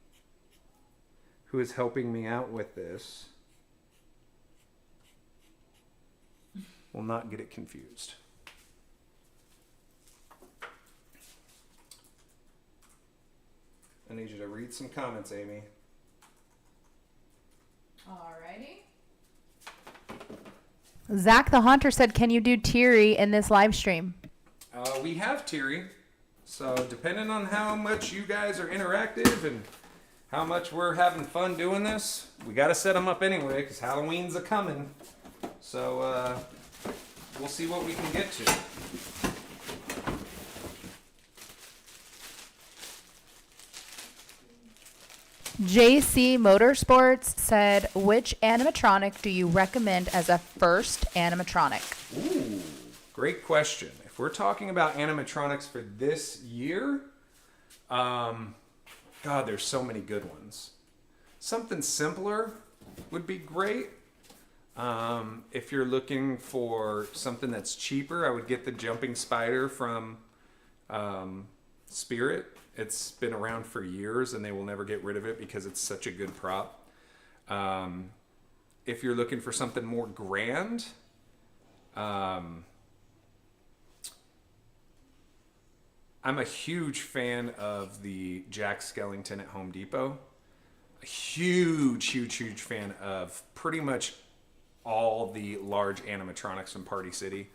who is helping me out with this will not get it confused. I need you to read some comments, Amy. Alrighty. Zach the Haunter said, can you do Teary in this live stream? We have Teary, so depending on how much you guys are interactive and how much we're having fun doing this, we got to set them up anyway because Halloween's a coming. So we'll see what we can get to. JC Motorsports said, which animatronic do you recommend as a first animatronic? Ooh, great question. If we're talking about animatronics for this year, God, there's so many good ones. Something simpler would be great. If you're looking for something that's cheaper, I would get the jumping spider from Spirit. It's been around for years and they will never get rid of it because it's such a good prop. If you're looking for something more grand, I'm a huge fan of the Jack Skellington at Home Depot. A huge fan of pretty much all the large animatronics from Party City.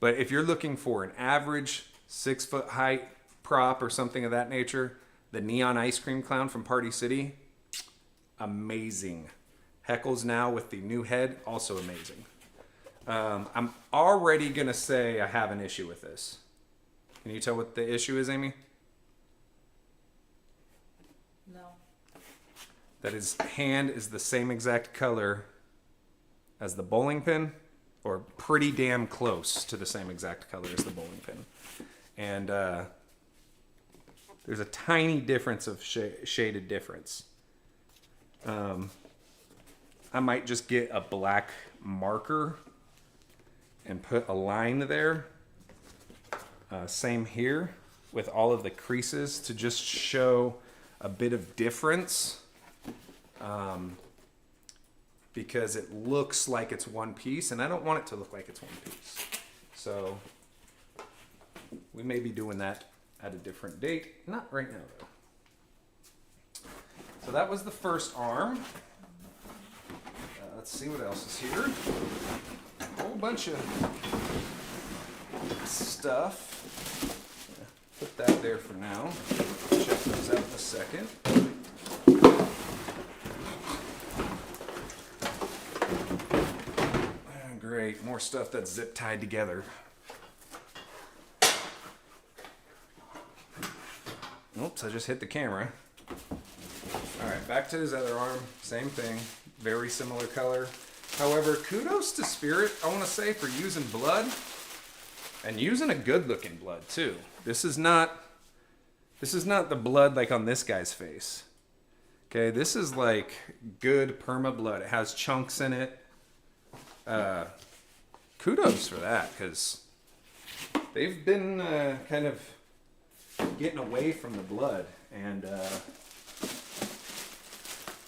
But if you're looking for an average 6 foot height prop or something of that nature, the Neon Ice Cream Clown from Party City, amazing. Heckles now with the new head, also amazing. I'm already gonna say I have an issue with this. Can you tell what the issue is, Amy? No. That his hand is the same exact color as the bowling pin, or pretty damn close to the same exact color as the bowling pin. And there's a tiny difference of shaded difference. I might just get a black marker and put a line there. Same here with all of the creases to just show a bit of difference. Because it looks like it's one piece, and I don't want it to look like it's one piece. So we may be doing that at a different date. Not right now, though. So that was the first arm. Let's see what else is here. A whole bunch of stuff. Put that there for now. Check those out in a second. Great, more stuff that's zip tied together. Oops, I just hit the camera. All right, back to his other arm. Same thing, very similar color. However, kudos to Spirit, I want to say, for using blood and using a good looking blood too. This is not the blood like on this guy's face. Okay, this is like good perma blood. It has chunks in it. Kudos for that, because they've been kind of getting away from the blood, and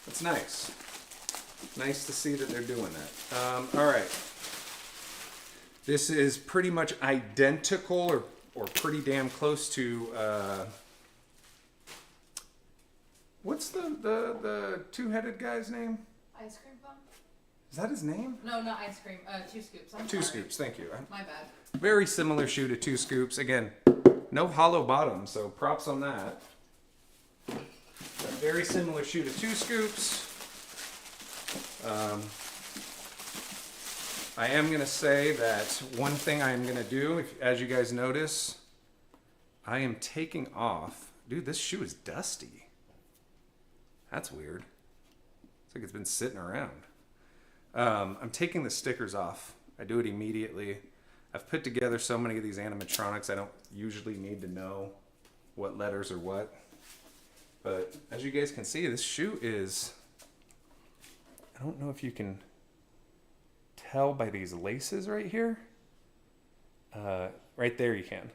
it's nice. Nice to see that they're doing that. All right. This is pretty much identical or pretty damn close to what's the two-headed guy's name? Ice cream cone? Is that his name? No, not ice cream. Two scoops. I'm Two sorry. Scoops, thank you. My bad. Very similar shoe to Two Scoops. Again, no hollow bottom, so props on that. A very similar shoe to Two Scoops. I am going to say that one thing I am going to do, as you guys notice, I am taking off. Dude, this shoe is dusty. That's weird. It's like it's been sitting around. I'm taking the stickers off. I do it immediately. I've put together so many of these animatronics, I don't usually need to know what letters are what. But as you guys can see, this shoe is, I don't know if you can tell by these laces right here. Right there you can.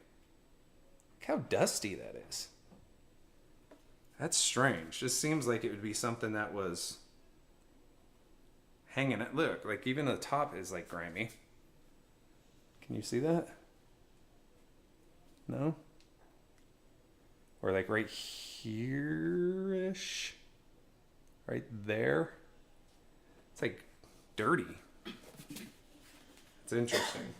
Look how dusty that is. That's strange. Just seems like it would be something that was hanging at, look, like even the top is like grimy. Can you see that? No? Or like right here-ish? Right there? It's like dirty. It's interesting.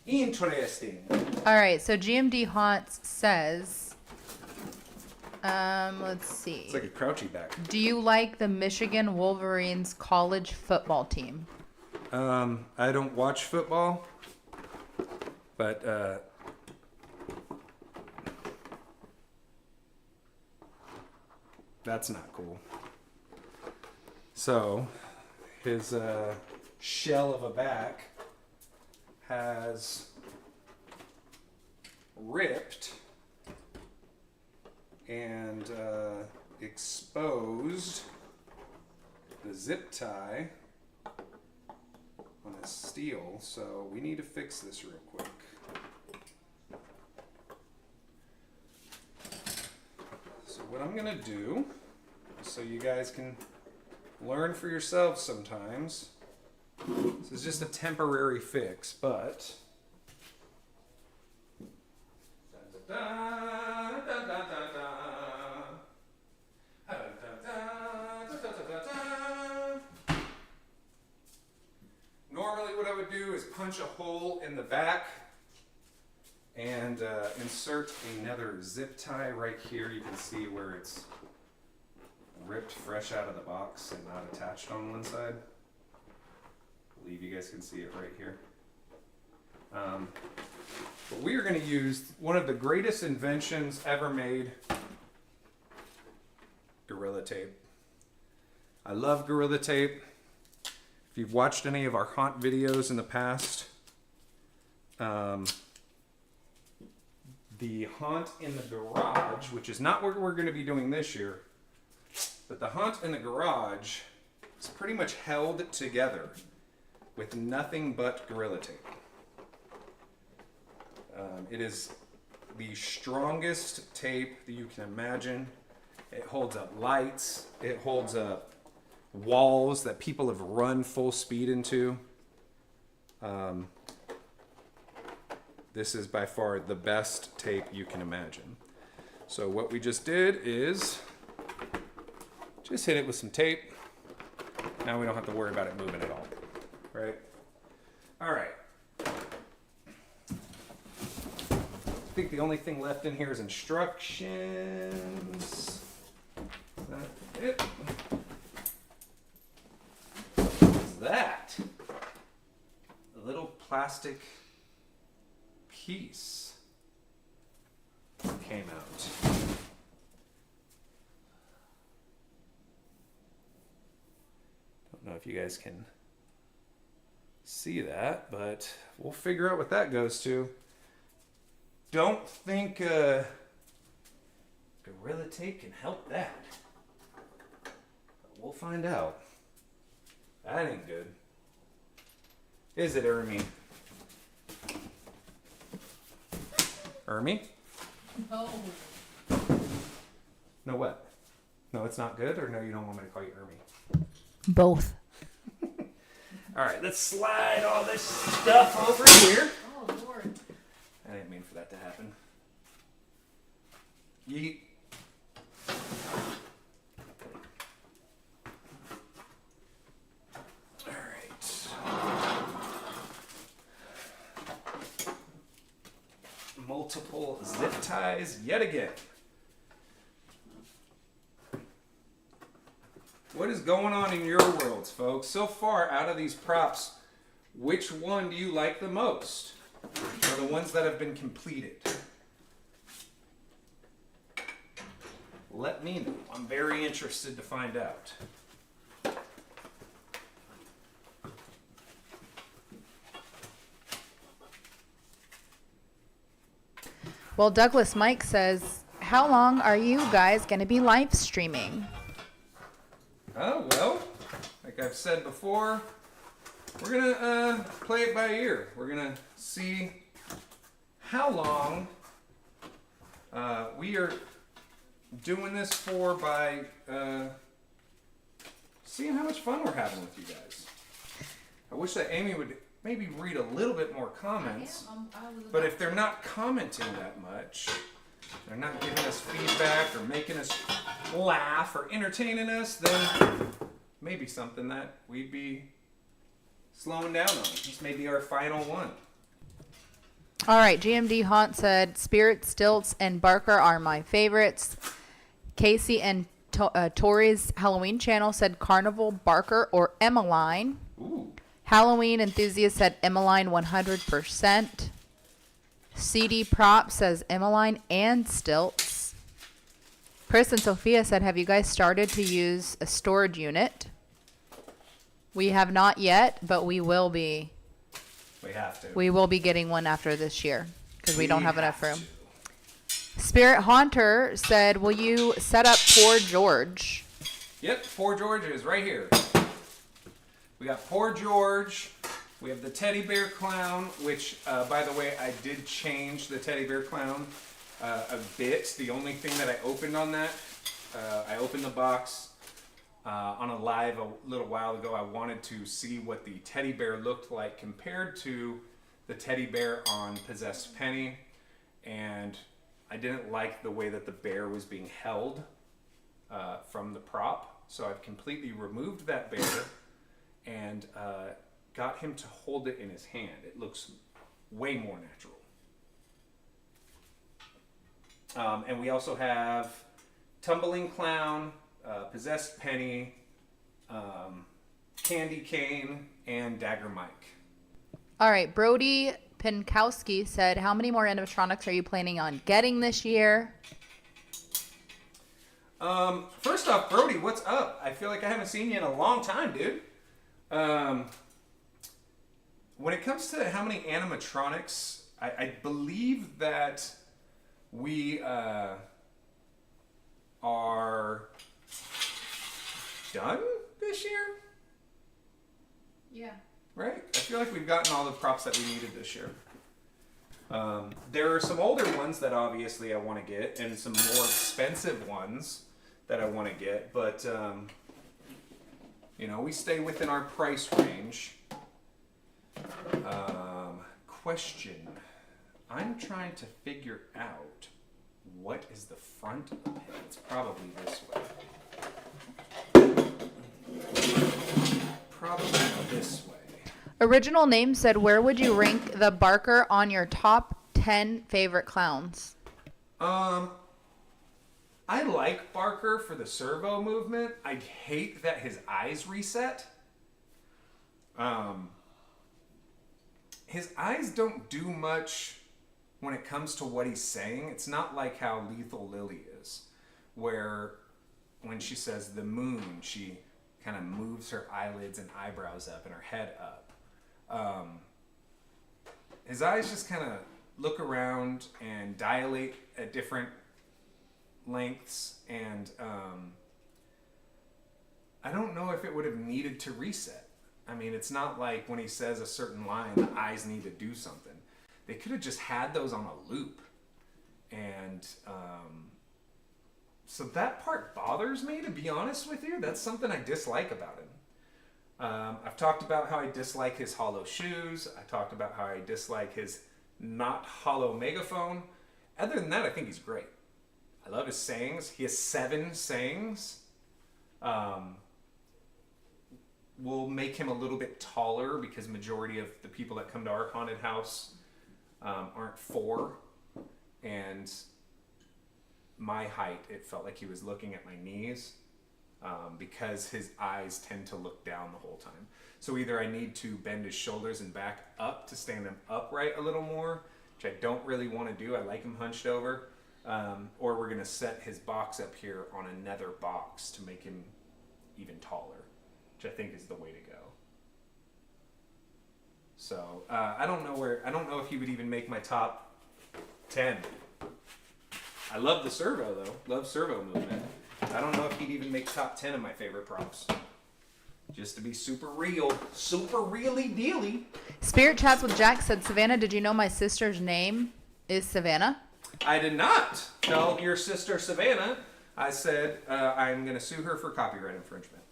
Interesting. All right, so GMD Haunts says, let's see. It's like a crouchy back. Do you like the Michigan Wolverines college football team? I don't watch football, but that's not cool. So, his shell of a back has ripped and exposed the zip tie steel, so we need to fix this real quick. So what I'm gonna do, so you guys can learn for yourselves sometimes, this is just a temporary fix, but normally what I would do is punch a hole in the back and insert another zip tie right here. You can see where it's ripped fresh out of the box and not attached on one side. I believe you guys can see it right here. But we are going to use one of the greatest inventions ever made, Gorilla Tape. I love Gorilla Tape. If you've watched any of our haunt videos in the past, the haunt in the garage, which is not what we're going to be doing this year, but the haunt in the garage is pretty much held together with nothing but Gorilla Tape. It is the strongest tape that you can imagine. It holds up lights. It holds up walls that people have run full speed into. This is by far the best tape you can imagine. So what we just did is just hit it with some tape. Now we don't have to worry about it moving at all, right? All right. I think the only thing left in here is instructions. That's it. What's that? A little plastic piece came out. Don't know if you guys can see that, but we'll figure out what that goes to. Don't think Gorilla Tape can help that. But we'll find out. That ain't good. Is it, Ermi? Ermi? No. No what? No, it's not good? Or no, you don't want me to call you Ermi? Both. All right, let's slide all this stuff over here. Oh, Lord. I didn't mean for that to happen. Yeet. All right. Multiple zip ties yet again. What is going on in your worlds, folks? So far, out of these props, which one do you like the most? Or the ones that have been completed? Let me know. I'm very interested to find out. Well, Douglas Mike says, how long are you guys going to be live streaming? Oh, well, like I've said before, we're going to play it by ear. We're going to see how long we are doing this for by seeing how much fun we're having with you guys. I wish that Amy would maybe read a little bit more comments, but if they're not commenting that much, they're not giving us feedback or making us laugh or entertaining us, then maybe something that we'd be slowing down on. This may be our final one. All right, GMD Haunt said, Spirit, Stilts, and Barker are my favorites. Casey and Tori's Halloween channel said Carnival, Barker, or Emmeline. Ooh. Halloween Enthusiast said Emmeline 100%. CD Prop says Emmeline and Stilts. Chris and Sophia said, have you guys started to use a storage unit? We have not yet, but we will be. We have to. We will be getting one after this year because we don't have enough room. Spirit Haunter said, will you set up Poor George? Yep, Poor George is right here. We got Poor George We have the teddy bear clown, which, by the way, I did change the teddy bear clown a bit. The only thing that I opened on that, I opened the box on a live a little while ago. I wanted to see what the teddy bear looked like compared to the teddy bear on Possessed Penny, and I didn't like the way that the bear was being held from the prop, so I've completely removed that bear and got him to hold it in his hand. It looks way more natural. And we also have Tumbling Clown, Possessed Penny, Candy Cane, and Dagger Mike. All right, Brody Pinkowski said, how many more animatronics are you planning on getting this year? First off, Brody, what's up? I feel like I haven't seen you in a long time, dude. When it comes to how many animatronics, I believe that we are done this year. Yeah. Right? I feel like we've gotten all the props that we needed this year. There are some older ones that obviously I want to get, and some more expensive ones that I want to get, but you know, we stay within our price range. Question. I'm trying to figure out what is the front of him. It's probably this way. Probably this way. Original Name said, where would you rank the Barker on your top 10 favorite clowns? I like Barker for the servo movement. I hate that his eyes reset. His eyes don't do much when it comes to what he's saying. It's not like how Lethal Lily is, where when she says the moon, she kind of moves her eyelids and eyebrows up and her head up. His eyes just kind of look around and dilate at different lengths, and I don't know if it would have needed to reset. I mean, it's not like when he says a certain line, the eyes need to do something. They could have just had those on a loop. And so that part bothers me, to be honest with you. That's something I dislike about him. I've talked about how I dislike his hollow shoes. I talked about how I dislike his not hollow megaphone. Other than that, I think he's great. I love his sayings. He has 7 sayings. We'll make him a little bit taller because majority of the people that come to our haunted house aren't 4. And my height, it felt like he was looking at my knees because his eyes tend to look down the whole time. So either I need to bend his shoulders and back up to stand him upright a little more, which I don't really want to do. I like him hunched over. Or we're going to set his box up here on another box to make him even taller, which I think is the way to go. So I don't know if he would even make my top 10. I love the servo though. Love servo movement. I don't know if he'd even make top 10 of my favorite props. Just to be super real, super really dealy. Spirit Chats with Jack said, Savannah, did you know my sister's name is Savannah? I did not tell your sister Savannah. I said I'm going to sue her for copyright infringement.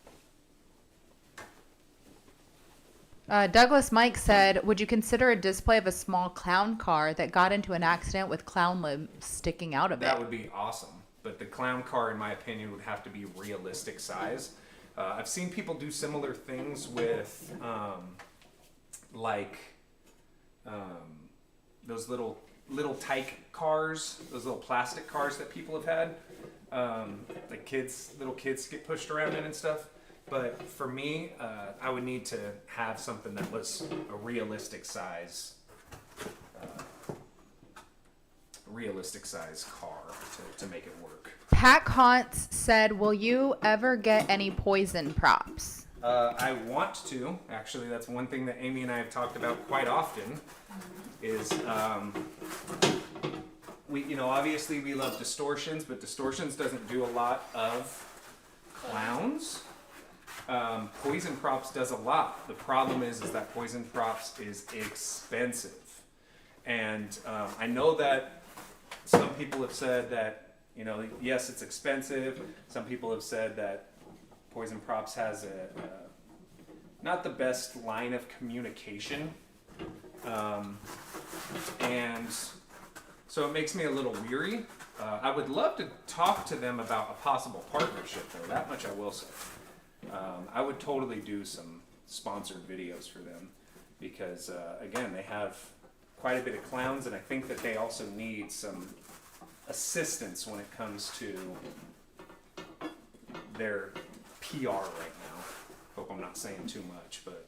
Douglas Mike said, would you consider a display of a small clown car that got into an accident with clown limbs sticking out of it? That would be awesome. But the clown car, in my opinion, would have to be realistic size. I've seen people do similar things with those little tyke cars, those little plastic cars that people have had. Little kids get pushed around in and stuff. But for me, I would need to have something that was a realistic size car to make it work. Pack Haunts said, will you ever get any poison props? I want to. Actually, that's one thing that Amy and I have talked about quite often. Is obviously we love Distortions, but Distortions doesn't do a lot of clowns. Poison Props does a lot. The problem is that Poison Props is expensive. And I know that some people have said that, you know, yes, it's expensive. Some people have said that Poison Props has not the best line of communication. And so it makes me a little weary. I would love to talk to them about a possible partnership, though. That much I will say. I would totally do some sponsored videos for them because, again, they have quite a bit of clowns, and I think that they also need some assistance when it comes to their PR right now. Hope I'm not saying too much, but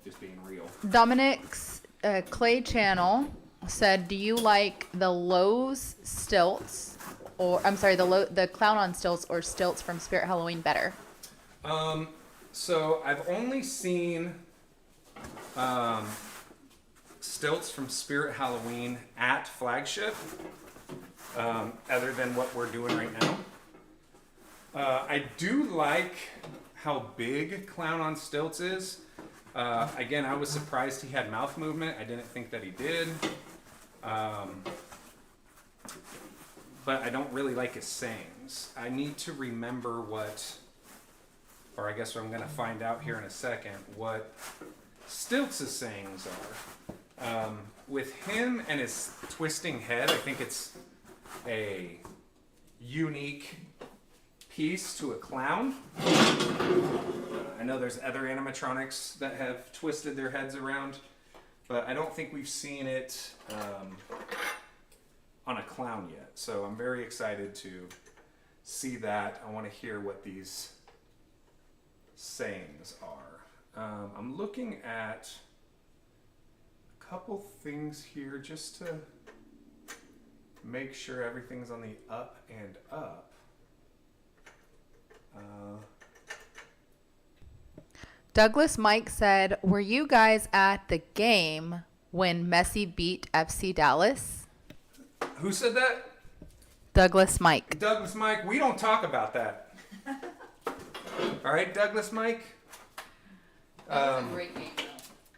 just being real. Dominic's Clay Channel said, "Do you like the Lowe's Stilts, or I'm sorry, the clown on stilts or Stilts from Spirit Halloween better?" So I've only seen Stilts from Spirit Halloween at Flagship, other than what we're doing right now. I do like how big Clown on Stilts is. Again, I was surprised he had mouth movement. I didn't think that he did. But I don't really like his sayings. I need to remember or I guess I'm going to find out here in a second, what Stilts' sayings are. With him and his twisting head, I think it's a unique piece to a clown. I know there's other animatronics that have twisted their heads around, but I don't think we've seen it on a clown yet. So I'm very excited to see that. I want to hear what these sayings are. I'm looking at a couple things here just to make sure everything's on the up and up. Douglas Mike said, "Were you guys at the game when Messi beat FC Dallas?" Who said that? Douglas Mike. Douglas Mike, we don't talk about that. All right, Douglas Mike? That was a great game, though.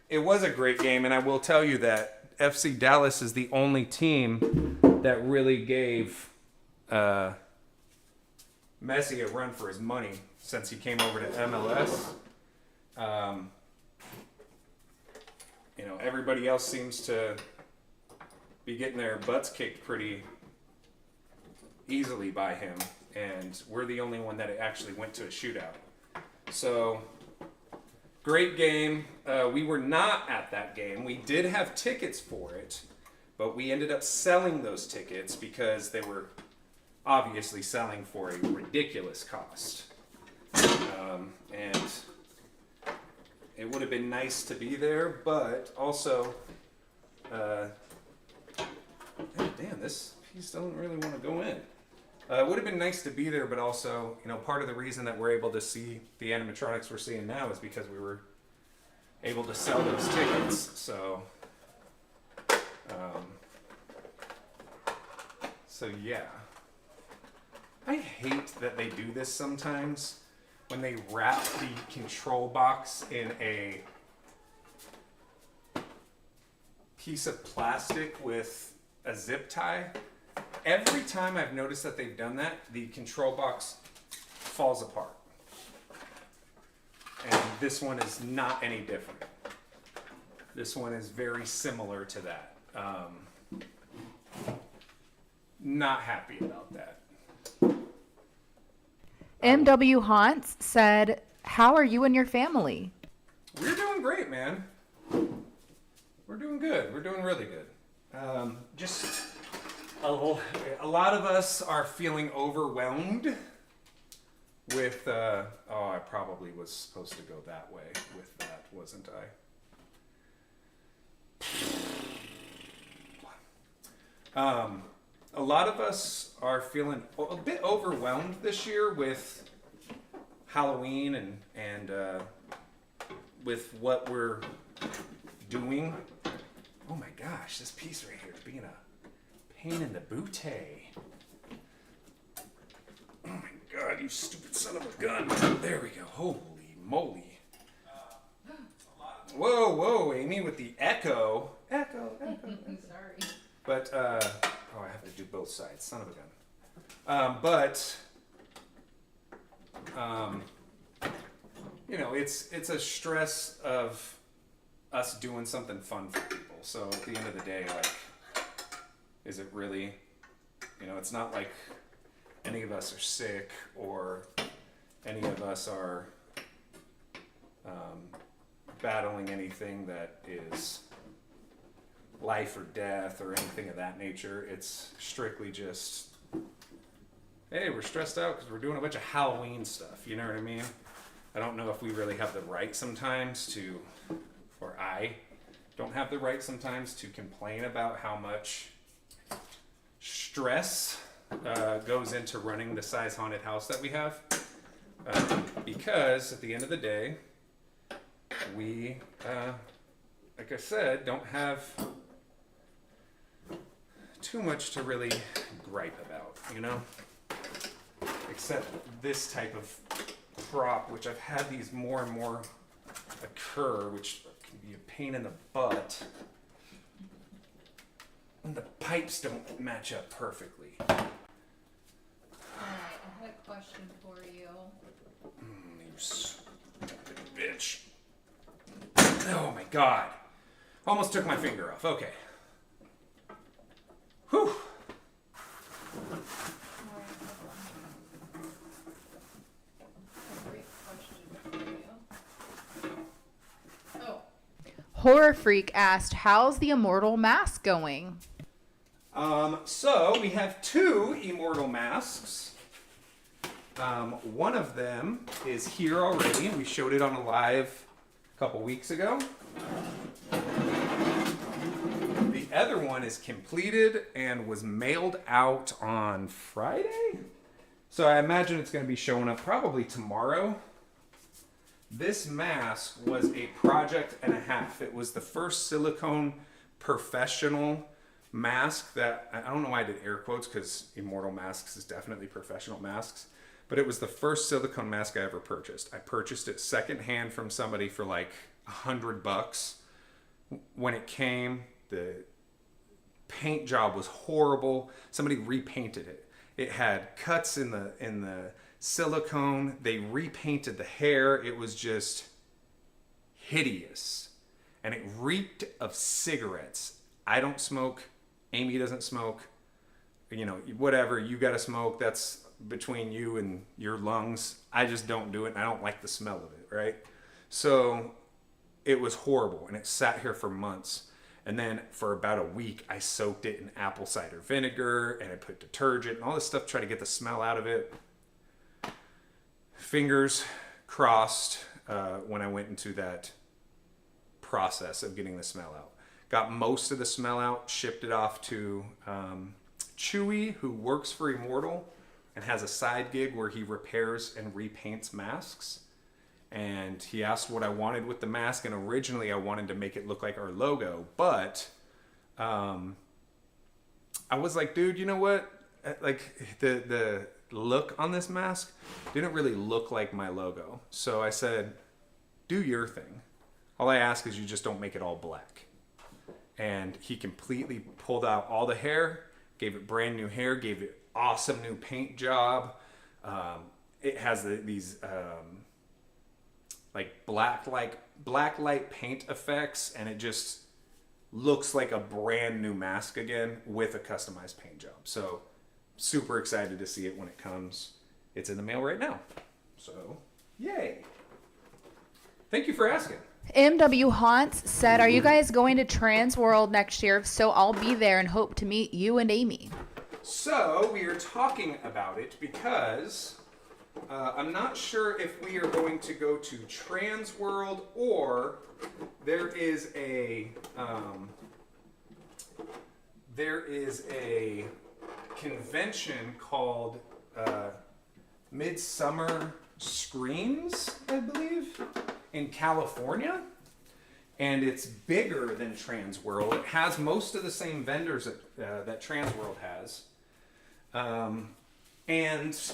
It was a great game, and I will tell you that FC Dallas is the only team that really gave Messi a run for his money since he came over to MLS. You know, everybody else seems to be getting their butts kicked pretty easily by him, and we're the only one that actually went to a shootout. So, great game. We were not at that game. We did have tickets for it, but we ended up selling those tickets because they were obviously selling for a ridiculous cost. And it would have been nice to be there, but also, damn, this piece doesn't really want to go in. It would have been nice to be there, but also, you know, part of the reason that we're able to see the animatronics we're seeing now is because we were able to sell those tickets. So yeah. I hate that they do this sometimes when they wrap the control box in a piece of plastic with a zip tie. Every time I've noticed that they've done that, the control box falls apart. And this one is not any different. This one is very similar to that. Not happy about that. MW Haunts said, "How are you and your family?" We're doing great, man. We're doing good. We're doing really good. Just a lot of us are feeling overwhelmed with, I probably was supposed to go that way with that, wasn't I? A lot of us are feeling a bit overwhelmed this year with Halloween and with what we're doing. Oh my gosh, this piece right here is being a pain in the booty. Oh my god, you stupid son of a gun. There we go. Holy moly. Whoa, Amy with the echo. Echo. Sorry. But, oh, I have to do both sides. Son of a gun. You know, it's a stress of us doing something fun for people. So at the end of the day, like, is it really, you know, it's not like any of us are sick or any of us are battling anything that is life or death or anything of that nature. It's strictly just, hey, we're stressed out because we're doing a bunch of Halloween stuff. You know what I mean? I don't know if we really have the right sometimes to, or I don't have the right sometimes to complain about how much stress goes into running the size haunted house that we have. Because at the end of the day, we, like I said, don't have too much to really gripe about, you know? Except this type of prop, which I've had these more and more occur, which can be a pain in the butt. And the pipes don't match up perfectly. Alright, I had a question for you. You stupid bitch. Oh my god. Almost took my finger off. Okay. Whew. Horror Freak asked, how's the Immortal mask going? So we have 2 immortal masks. One of them is here already. We showed it on a live a couple weeks ago. The other one is completed and was mailed out on Friday. So I imagine it's going to be showing up probably tomorrow. This mask was a project and a half. It was the first silicone professional mask that, I don't know why I did air quotes because Immortal Masks is definitely professional masks, but it was the first silicone mask I ever purchased. I purchased it secondhand from somebody for like $100. When it came, the paint job was horrible. Somebody repainted it. It had cuts in the silicone. They repainted the hair. It was just hideous. And it reeked of cigarettes. I don't smoke. Amy doesn't smoke. You know, whatever. You got to smoke. That's between you and your lungs. I just don't do it. And I don't like the smell of it, right? So it was horrible. And it sat here for months. And then for about a week, I soaked it in apple cider vinegar. And I put detergent and all this stuff to try to get the smell out of it. Fingers crossed when I went into that process of getting the smell out. Got most of the smell out, shipped it off to Chewy, who works for Immortal and has a side gig where he repairs and repaints masks. And he asked what I wanted with the mask, and originally I wanted to make it look like our logo, but I was like, dude, you know what? Like the look on this mask didn't really look like my logo. So I said, do your thing. All I ask is you just don't make it all black. And he completely pulled out all the hair, gave it brand new hair, gave it awesome new paint job. It has these like black light paint effects, and it just looks like a brand new mask again with a customized paint job. So super excited to see it when it comes. It's in the mail right now. So yay. Thank you for asking. MW Haunts said, are you guys going to Trans World next year? If so, I'll be there and hope to meet you and Amy. So we are talking about it because I'm not sure if we are going to go to Trans World, or there is a convention called Midsummer Screams, I believe, in California, and it's bigger than Trans World. It has most of the same vendors that Trans World has, and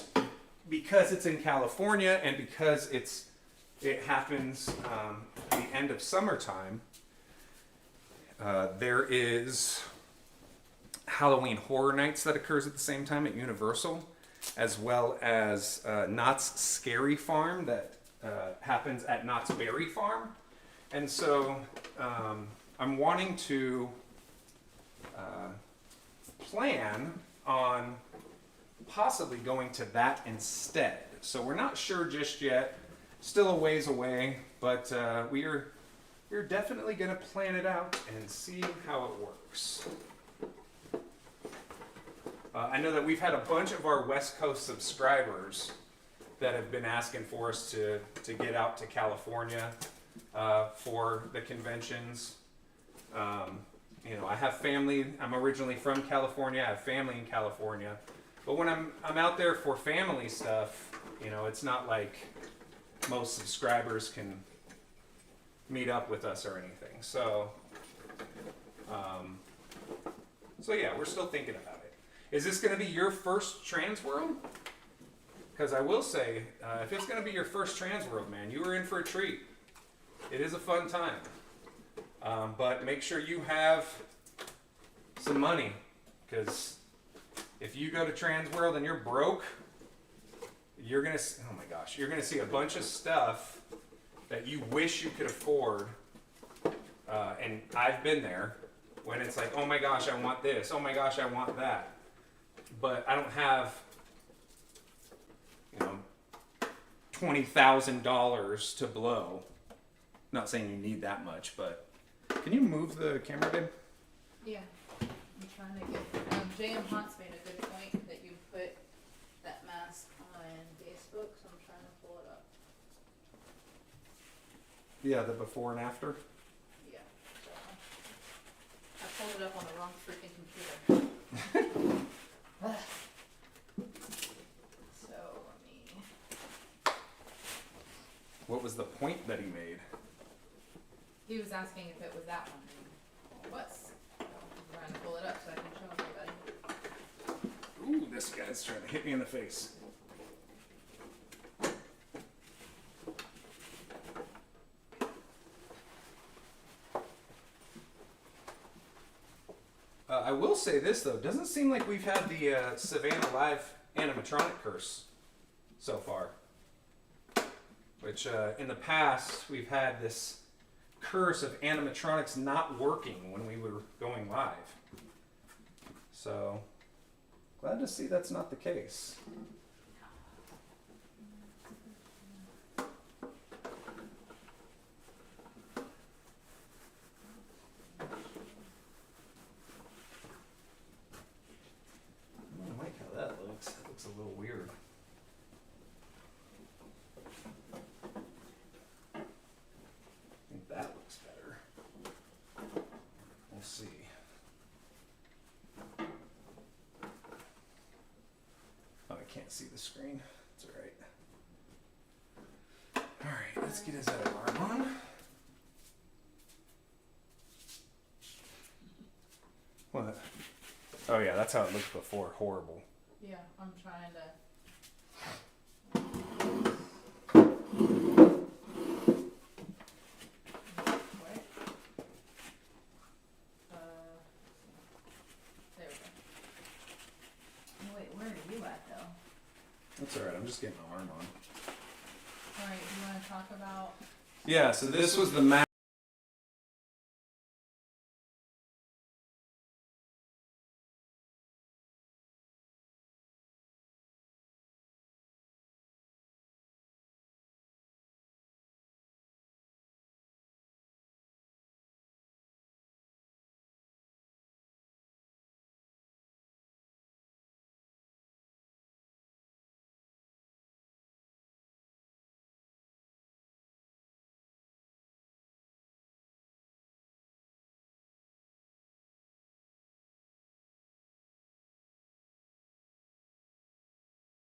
because it's in California and because it's it happens at the end of summertime. There is Halloween Horror Nights that occurs at the same time at Universal, as well as Knott's Scary Farm that happens at Knott's Berry Farm. And so I'm wanting to plan on possibly going to that instead. So we're not sure just yet, still a ways away, but we're definitely going to plan it out and see how it works. I know that we've had a bunch of our West Coast subscribers that have been asking for us to get out to California for the conventions. You know, I have family. I'm originally from California. I have family in California. But when I'm out there for family stuff, you know, it's not like most subscribers can meet up with us or anything. So, so yeah, we're still thinking about it. Is this going to be your first Trans World? Because I will say, if it's going to be your first Trans World, man, you are in for a treat. It is a fun time. But make sure you have some money, because if you go to Trans World and you're broke, you're going to, oh my gosh, you're going to see a bunch of stuff that you wish you could afford. And I've been there when it's like, oh my gosh, I want this. Oh my gosh, I want that. But I don't have, you know, $20,000 to blow. Not saying you need that much, but can you move the camera, babe? Yeah. I'm trying to get. J.M. Hunt's made a good point that you put that mask on Facebook, so I'm trying to pull it up. Yeah, the before and after. Yeah. So I pulled it up on the wrong freaking computer. So let me. What was the point that he made? He was asking if it was that one. And it was. I'm trying to pull it up so I can show everybody. Ooh, this guy's trying to hit me in the face. I will say this though, doesn't seem like we've had the Savannah Live animatronic curse so far. Which in the past we've had this curse of animatronics not working when we were going live. So glad to see that's not the case. I don't like how that looks. That looks a little weird. I think that looks better. We'll see. Oh, I can't see the screen. It's alright. Alright, let's get his other arm on. What? Oh yeah, that's how it looked before. Horrible. Yeah, I'm trying to. Wait. There we go. Oh, wait, where are you at though? That's alright, I'm just getting my arm on. Alright, do you want to talk about? Yeah, so this was the map.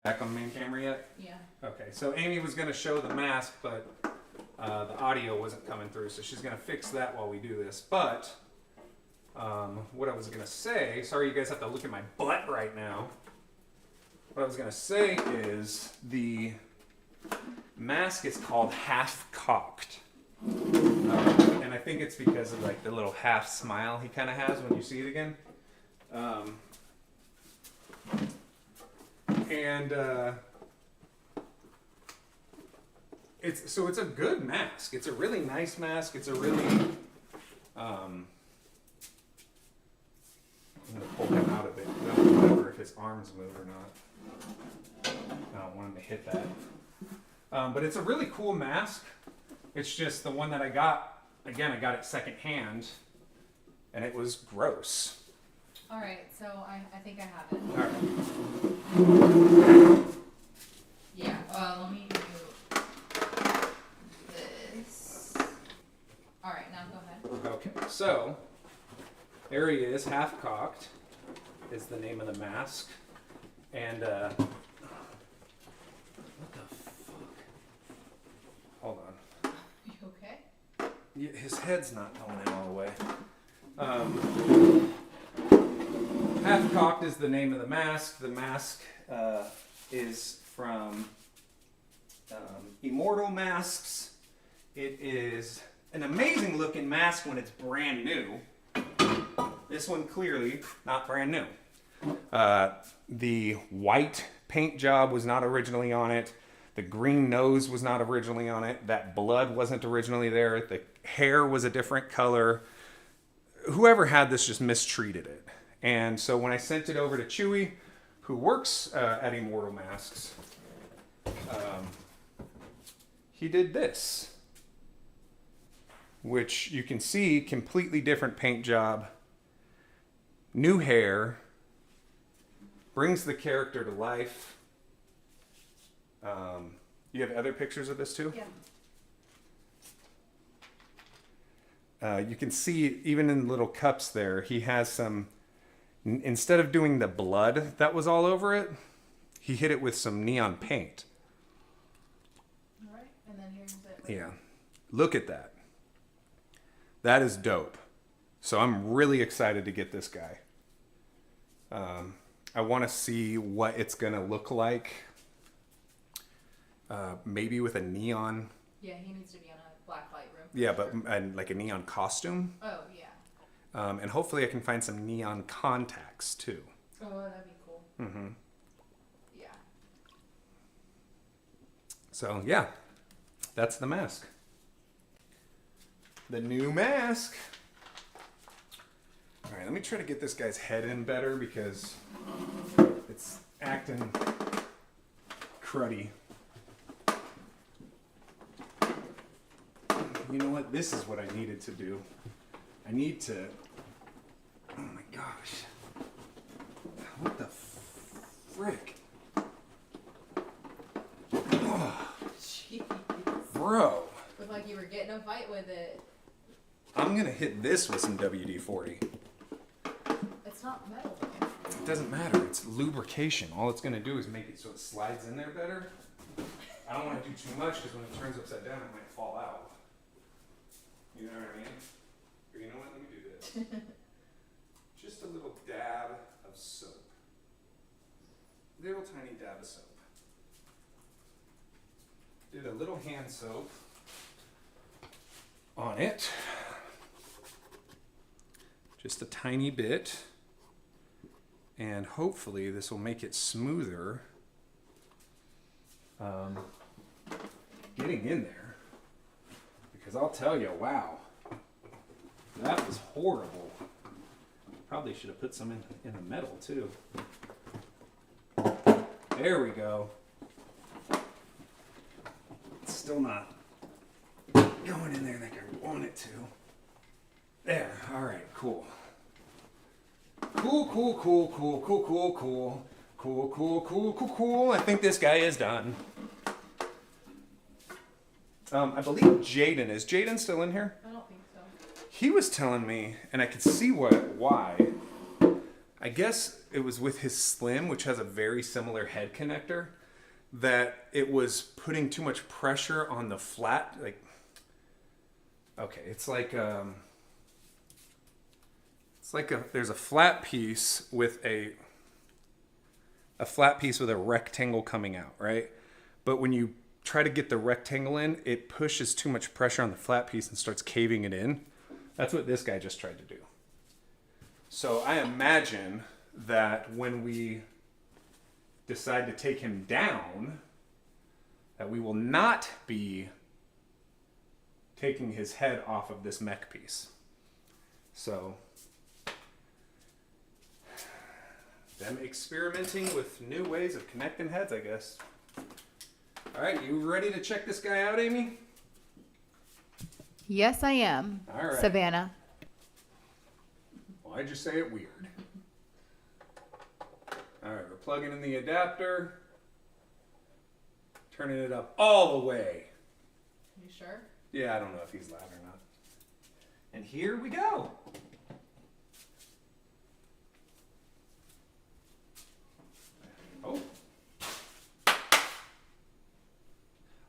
Back on the main camera yet? Yeah. Okay, so Amy was going to show the mask, but the audio wasn't coming through, so she's going to fix that while we do this. But what I was going to say, sorry you guys have to look at my butt right now. What I was going to say is the mask is called Half Cocked. And I think it's because of like the little half smile he kind of has when you see it again. It's a good mask. It's a really nice mask. It's a really I'm gonna pull him out a bit. I don't remember if his arms move or not. I don't want him to hit that. But it's a really cool mask. It's just the one that I got. Again, I got it secondhand, and it was gross. All right, so I think I have it. All right. Yeah. Let me do this. All right, now go ahead. Okay, so there he is, Half Cocked is the name of the mask. And, what the fuck? Hold on. You okay? Yeah, his head's not going in all the way. Half Cocked is the name of the mask. The mask is from Immortal Masks. It is an amazing looking mask when it's brand new. This one clearly not brand new. The white paint job was not originally on it. The green nose was not originally on it. That blood wasn't originally there. The hair was a different color. Whoever had this just mistreated it. And so when I sent it over to Chewy, who works at Immortal Masks, he did this, which you can see, completely different paint job, new hair, brings the character to life. You have other pictures of this too? Yeah. You can see even in little cups there, he has some, instead of doing the blood that was all over it, he hit it with some neon paint. All right, and then here's it. Yeah. Look at that. That is dope. So I'm really excited to get this guy. I want to see what it's going to look like. Maybe with a neon. Yeah, he needs to be on a black light room. Yeah, but and like a neon costume. Oh, yeah. And hopefully I can find some neon contacts too. Oh, that'd be cool. Mm-hmm. Yeah. So yeah, that's the mask. The new mask. All right, let me try to get this guy's head in better because it's acting cruddy. You know what? This is what I needed to do. I need to... Oh my gosh. What the frick? Oh, Jeez. bro. Looked like you were getting a fight with it. I'm gonna hit this with some WD-40. It's not metal. It doesn't matter. It's lubrication. All it's gonna do is make it so it slides in there better. I don't want to do too much because when it turns upside down, it might fall out. You know what I mean? Or you know what? Let me do this. Just a little dab of soap. Little tiny dab of soap. Did a little hand soap on it. Just a tiny bit. And hopefully this will make it smoother. Getting in there. Because I'll tell you, wow. That was horrible. Probably should have put some in the metal too. There we go. It's still not going in there like I want it to. There, alright, cool. Cool. Cool. I think this guy is done. I believe Jaden, is Jaden still in here? I don't think so. He was telling me, and I could see why. I guess it was with his Slim, which has a very similar head connector, that it was putting too much pressure on the flat, like, okay, it's like there's a flat piece with a rectangle coming out, right? But when you try to get the rectangle in, it pushes too much pressure on the flat piece and starts caving it in. That's what this guy just tried to do. So I imagine that when we decide to take him down, that we will not be taking his head off of this mech piece. So, them experimenting with new ways of connecting heads, I guess. All right, you ready to check this guy out, Amy? Yes, I am. All right. Savannah. Why'd you say it weird? All right, we're plugging in the adapter. Turning it up all the way. You sure? Yeah, I don't know if he's loud or not. And here we go. Oh.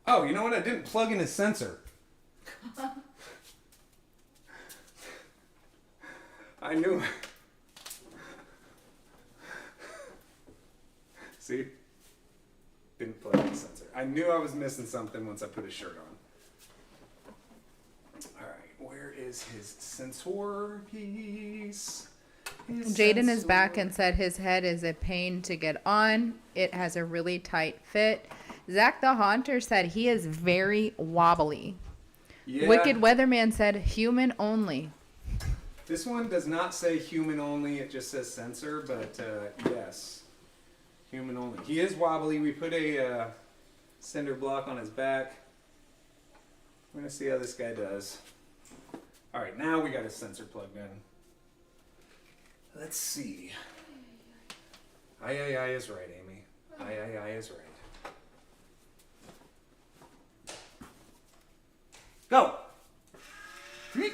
Oh, you know what? I didn't plug in his sensor. I knew. See? Didn't plug in the sensor. I knew I was missing something once I put his shirt on. Alright, where is his sensor piece? Jaden is back and said his head is a pain to get on. It has a really tight fit. Zach the Haunter said he is very wobbly. Yeah. Wicked Weatherman said human only. This one does not say human only, it just says sensor, but yes, human only. He is wobbly. We put a cinder block on his back. We're going to see how this guy does. All right, now we got his sensor plugged in. Let's see. Aye is right, Amy. Aye is right. Go! I think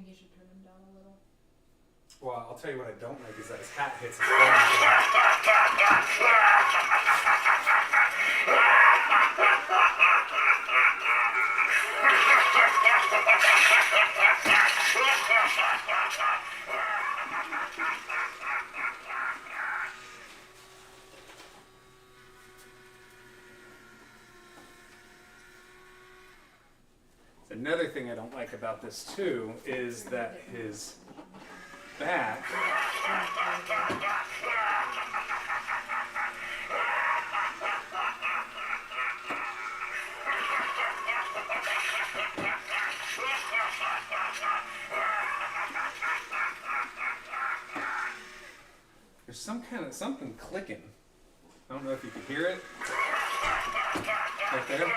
you should turn him down a little. Well, I'll tell you what I don't like is that his hat hits his phone. Another thing I don't like about this too is that his back there's something clicking. I don't know if you can hear it. Right there.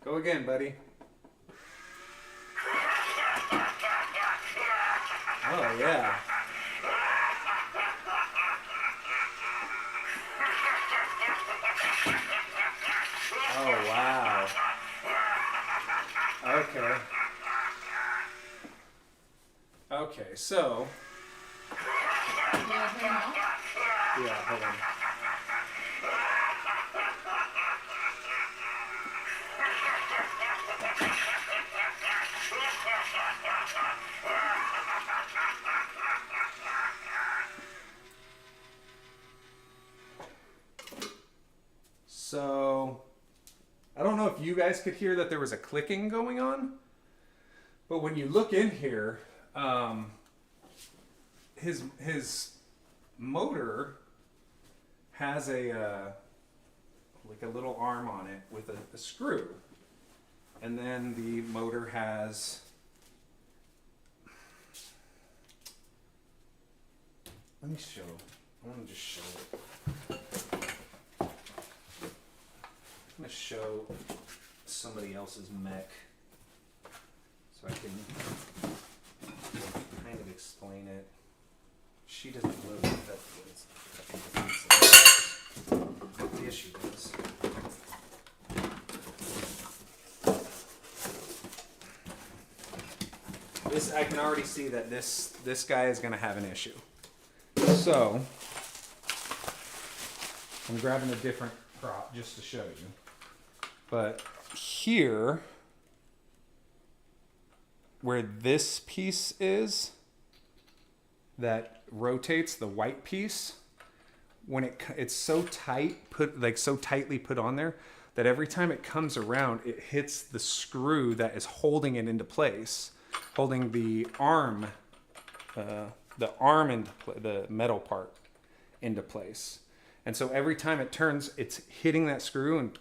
Go again, buddy. Oh, yeah. Oh, wow. Okay. Okay, so. Yeah, hold on. So, I don't know if you guys could hear that there was a clicking going on, but when you look in here, his motor has a like a little arm on it with a screw, and then the motor has let me show. I want to just show it. I'm going to show somebody else's mech so I can kind of explain it. she doesn't move. That's what the issue is. This, I can already see that this guy is going to have an issue. So, I'm grabbing a different prop just to show you. But here, where this piece is, that rotates, the white piece, when it's so tight, so tightly put on there, that every time it comes around, it hits the screw that is holding it into place, holding the arm into the metal part into place. And so every time it turns, it's hitting that screw, and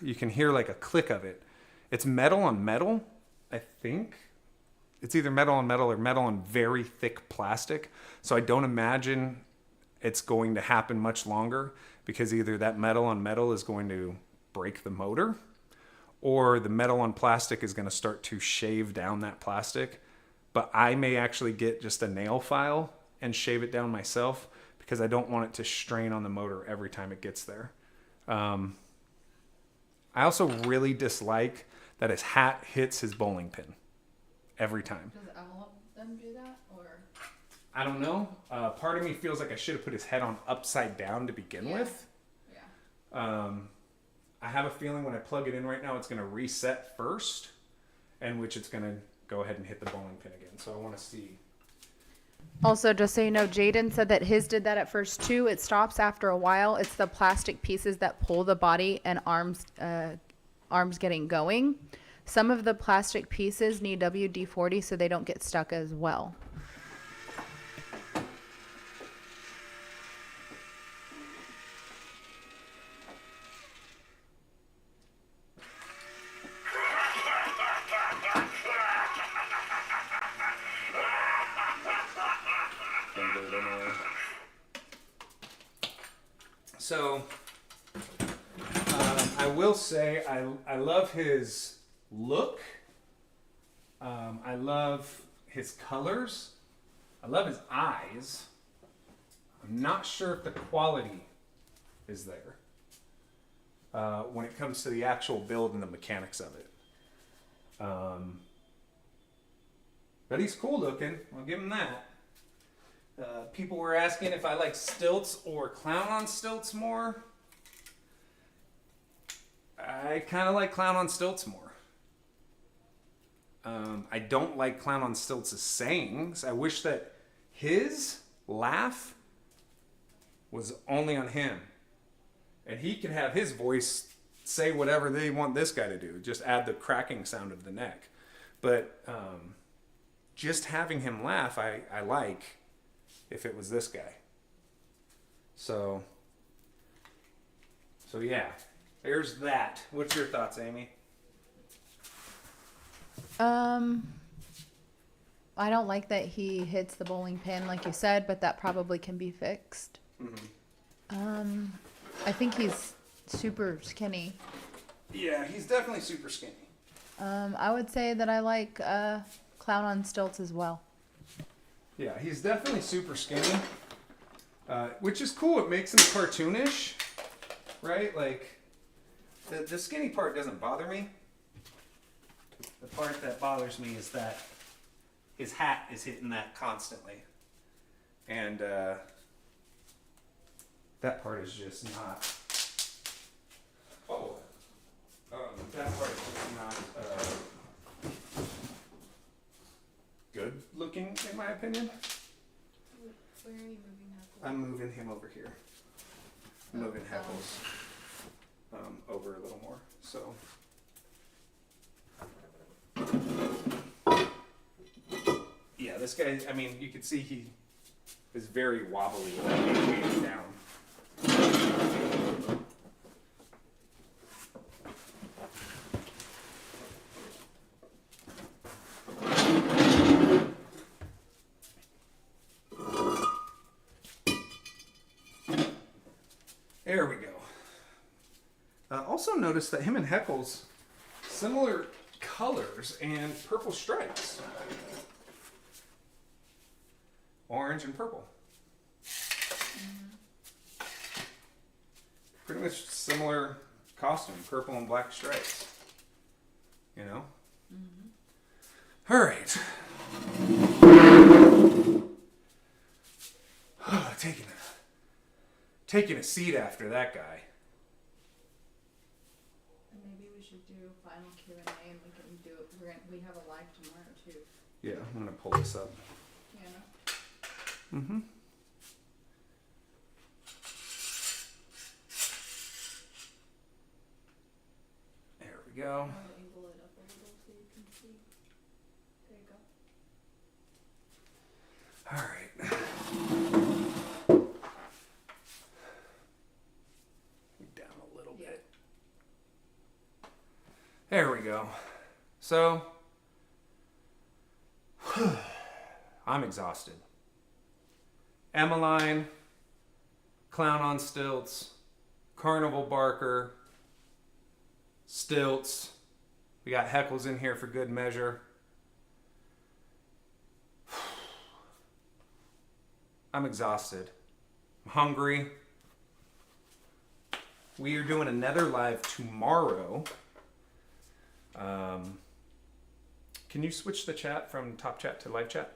you can hear like a click of it. It's metal on metal, I think. It's either metal on metal or metal on very thick plastic. So I don't imagine it's going to happen much longer, because either that metal on metal is going to break the motor, or the metal on plastic is going to start to shave down that plastic. But I may actually get just a nail file and shave it down myself, because I don't want it to strain on the motor every time it gets there. I also really dislike that his hat hits his bowling pin every time. Does all of them do that, or? I don't know. Part of me feels like I should have put his head on upside down to begin with. Yeah. I have a feeling when I plug it in right now, it's going to reset first, and which it's going to go ahead and hit the bowling pin again. So I want to see. Also, just so you know, Jaden said that his did that at first too. It stops after a while. It's the plastic pieces that pull the body and arms getting going. Some of the plastic pieces need WD-40 so they don't get stuck as well. So, I will say I love his look. I love his colors. I love his eyes. I'm not sure if the quality is there when it comes to the actual build and the mechanics of it. But he's cool looking. I'll give him that. People were asking if I like Stilts or Clown on Stilts more. I kind of like Clown on Stilts more. I don't like Clown on Stilts' sayings. I wish that his laugh was only on him. And he could have his voice say whatever they want this guy to do. Just add the cracking sound of the neck. But just having him laugh, I like if it was this guy. So yeah, there's that. What's your thoughts, Amy? I don't like that he hits the bowling pin like you said, but that probably can be fixed. Mm-hmm. I think he's super skinny. Yeah, he's definitely super skinny. I would say that I like Clown on Stilts as well. Yeah, he's definitely super skinny, which is cool. It makes him cartoonish, right? Like, the skinny part doesn't bother me. The part that bothers me is that his hat is hitting that constantly. And that part is just not... that part is just not good looking, in my opinion. Where are you moving that? I'm moving him over here. I'm moving Heckles over a little more. So... yeah, this guy, I mean, you can see he is very wobbly when he's weighted down. There we go. Also notice that him and Heckles, similar colors and purple stripes. orange and purple. Pretty much similar costume, purple and black stripes. You know? All right. Taking a seat after that guy. And maybe we should do final Q&A and we can do it. We have a live tomorrow too. Yeah, I'm gonna pull this up. Yeah. Mm-hmm. There we go. I'll angle it up a little so you can see. There you go. All right. Down a little bit. There we go. So, I'm exhausted. Emmeline, Clown on Stilts, Carnival Barker, Stilts. We got Heckles in here for good measure. I'm exhausted. I'm hungry. We are doing another live tomorrow. Can you switch the chat from top chat to live chat?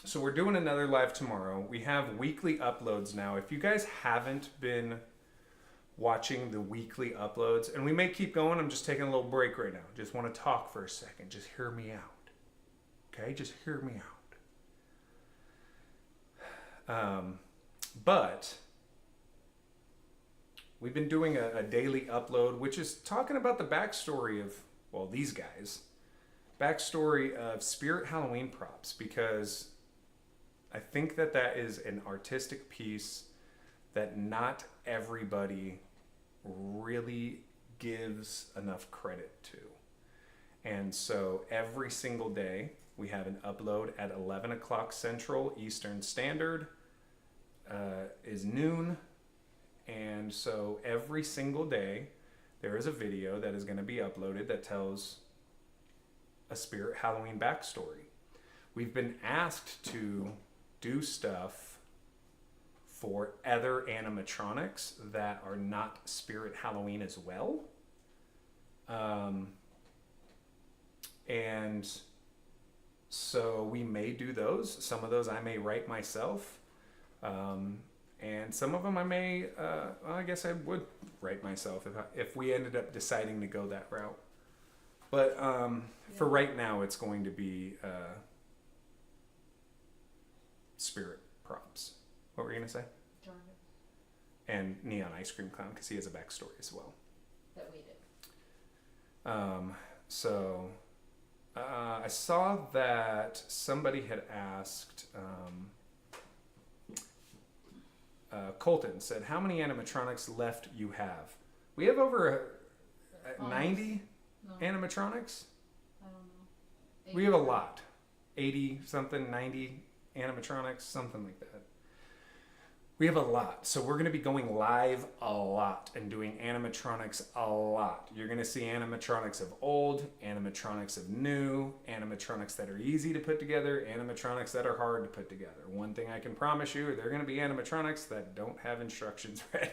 So we're doing another live tomorrow. We have weekly uploads now. If you guys haven't been watching the weekly uploads, and we may keep going, I'm just taking a little break right now. Just want to talk for a second. Just hear me out. Okay? Just hear me out. But we've been doing a daily upload, which is talking about the backstory of, well, these guys. Backstory of Spirit Halloween props, because I think that that is an artistic piece that not everybody really gives enough credit to. And so every single day we have an upload at 11 o'clock Central Eastern Standard, is noon. And so every single day there is a video that is going to be uploaded that tells a Spirit Halloween backstory. We've been asked to do stuff for other animatronics that are not Spirit Halloween as well. And so we may do those. Some of those I may write myself. And some of them I may, well, I guess I would write myself if we ended up deciding to go that route. But for right now, it's going to be Spirit props. What were you going to say? Jarvis. And Neon Ice Cream Clown, because he has a backstory as well. That we did. So I saw that somebody had asked, Colton said, how many animatronics left you have? We have over 90 animatronics. I don't know. We have a lot. 80 something, 90 animatronics, something like that. We have a lot. So we're going to be going live a lot and doing animatronics a lot. You're going to see animatronics of old, animatronics of new, animatronics that are easy to put together, animatronics that are hard to put together. One thing I can promise you, there are going to be animatronics that don't have instructions ready.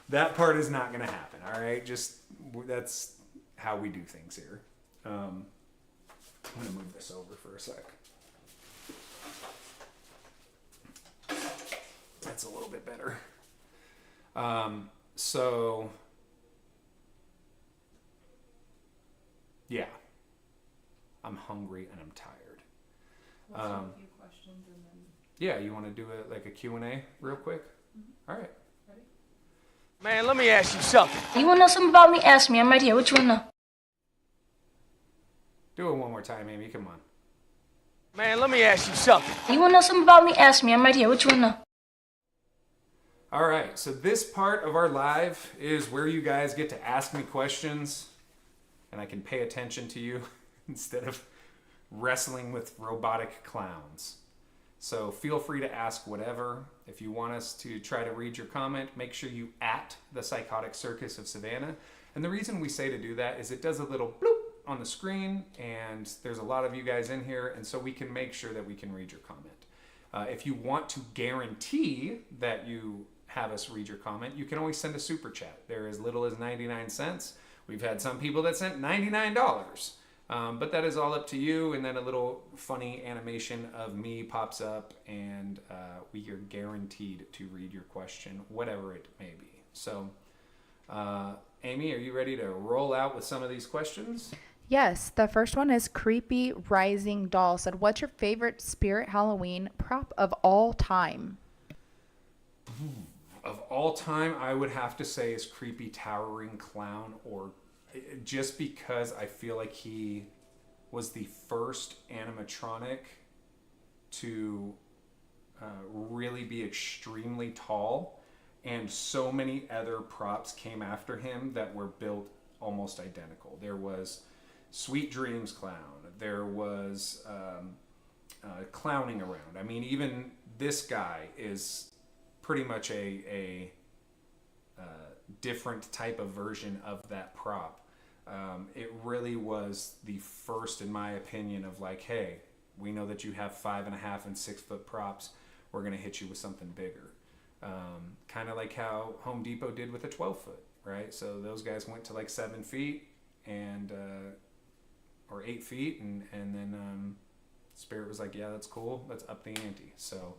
That part is not going to happen, all right? Just, that's how we do things here. I'm going to move this over for a sec. That's a little bit better. So, yeah. I'm hungry and I'm tired. We'll take a few questions and then... Yeah, you want to do a Q&A real quick? All right. Ready? Man, let me ask you something. You want to know something about me? Ask me. I'm right here. What you want to know? Do it one more time, Amy. Come on. Man, let me ask you something. You want to know something about me? Ask me. I'm right here. What you want to know? All right, so this part of our live is where you guys get to ask me questions and I can pay attention to you instead of wrestling with robotic clowns. So feel free to ask whatever. If you want us to try to read your comment, make sure you @ the Psychotic Circus of Savannah. And the reason we say to do that is it does a little bloop on the screen, and there's a lot of you guys in here, and so we can make sure that we can read your comment. If you want to guarantee that you have us read your comment, you can always send a super chat. They're as little as 99 cents. We've had some people that sent $99. But that is all up to you. And then a little funny animation of me pops up, and we are guaranteed to read your question, whatever it may be. So, Amy, are you ready to roll out with some of these questions? Yes, the first one is Creepy Rising Doll said, what's your favorite Spirit Halloween prop of all time? Of all time, I would have to say is Creepy Towering Clown, or just because I feel like he was the first animatronic to really be extremely tall, and so many other props came after him that were built almost identical. There was Sweet Dreams Clown, there was Clowning Around. I mean, even this guy is pretty much a different type of version of that prop. It really was the first, in my opinion, of like, hey, we know that you have 5.5 and 6 foot props. We're going to hit you with something bigger. Kind of like how Home Depot did with a 12 foot, right? So those guys went to like 7 feet and, or 8 feet. And then, Spirit was like, yeah, that's cool. Let's up the ante. So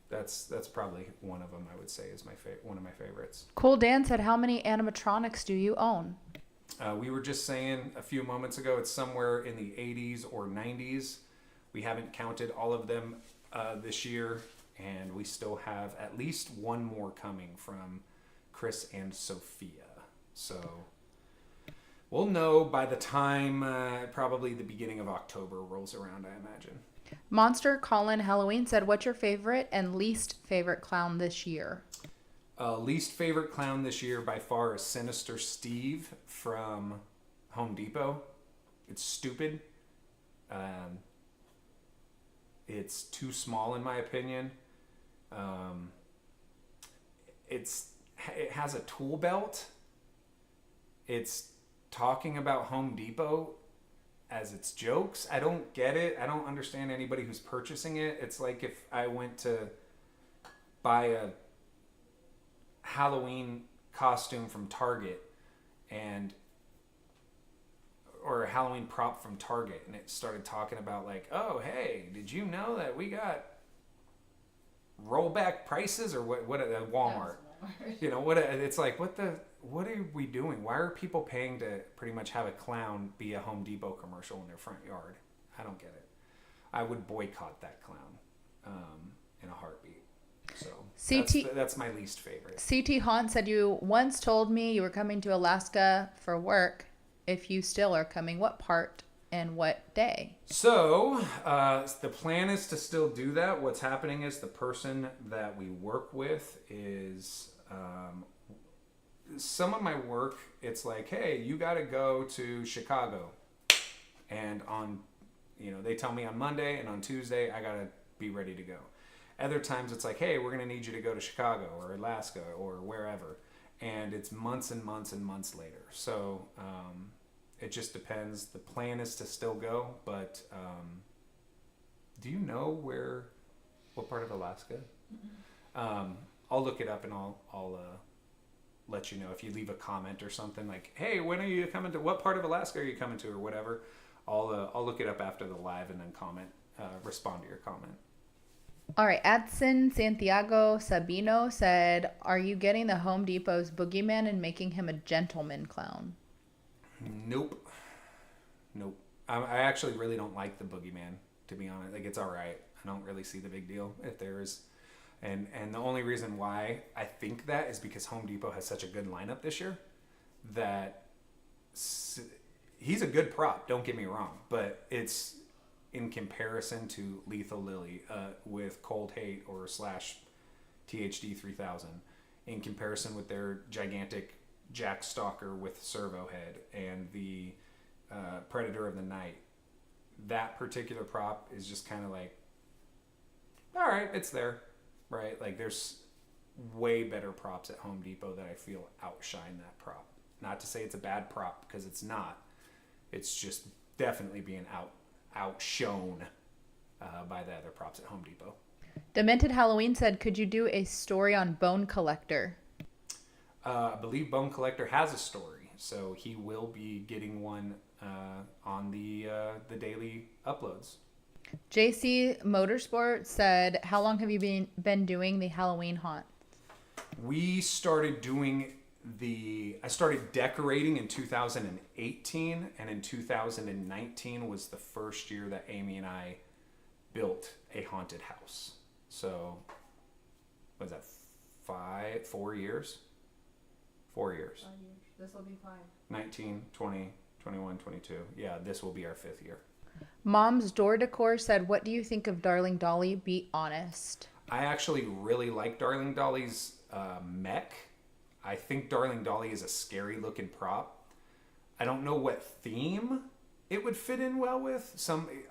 that's probably one of them, I would say, is one of my favorites. Cool Dan said, how many animatronics do you own? We were just saying a few moments ago, it's somewhere in the 80s or 90s. We haven't counted all of them this year, and we still have at least one more coming from Chris and Sophia. So we'll know by the time probably the beginning of October rolls around, I imagine. Monster Colin Halloween said, what's your favorite and least favorite clown this year? Least favorite clown this year by far is Sinister Steve from Home Depot. It's stupid. It's too small in my opinion. It has a tool belt. It's talking about Home Depot as its jokes. I don't get it. I don't understand anybody who's purchasing it. It's like if I went to buy a Halloween costume from Target or a Halloween prop from Target, and it started talking about like, oh, hey, did you know that we got rollback prices, or what at Walmart? You know, it's like, what are we doing? Why are people paying to pretty much have a clown be a Home Depot commercial in their front yard? I don't get it. I would boycott that clown in a heartbeat. So that's my least favorite. CT Haunt said, you once told me you were coming to Alaska for work. If you still are coming, what part and what day? So the plan is to still do that. What's happening is the person that we work with is some of my work. It's like, hey, you got to go to Chicago, and they tell me on Monday, and on Tuesday I got to be ready to go. Other times it's like, hey, we're going to need you to go to Chicago or Alaska or wherever. And it's months and months and months later. So it just depends. The plan is to still go, but do you know what part of Alaska? I'll look it up and I'll let you know. If you leave a comment or something like, hey, when are you coming to, what part of Alaska are you coming to, or whatever, I'll look it up after the live and then respond to your comment. All right, Adson Santiago Sabino said, are you getting the Home Depot's boogeyman and making him a gentleman clown? Nope. I actually really don't like the boogeyman, to be honest. Like, it's all right. I don't really see the big deal if there is. And the only reason why I think that is because Home Depot has such a good lineup this year that he's a good prop, don't get me wrong, but it's in comparison to Lethal Lily with Cold Hate or / THD 3000, in comparison with their gigantic Jack Stalker with servo head and the Predator of the Night, that particular prop is just kind of like, all right, it's there, right? Like, there's way better props at Home Depot that I feel outshine that prop. Not to say it's a bad prop, because it's not. It's just definitely being outshone by the other props at Home Depot. Demented Halloween said, could you do a story on Bone Collector? I believe Bone Collector has a story, so he will be getting one on the daily uploads. JC Motorsport said, how long have you been doing the Halloween haunt? We started doing I started decorating in 2018, and in 2019 was the first year that Amy and I built a haunted house. So, what is that, 4 years? 4 years. 5 years. This will be 5. 19, 20, 21, 22. Yeah, this will be our 5th year. Mom's Door Decor said, what do you think of Darling Dolly? Be honest. I actually really like Darling Dolly's mech. I think Darling Dolly is a scary looking prop. I don't know what theme it would fit in well with.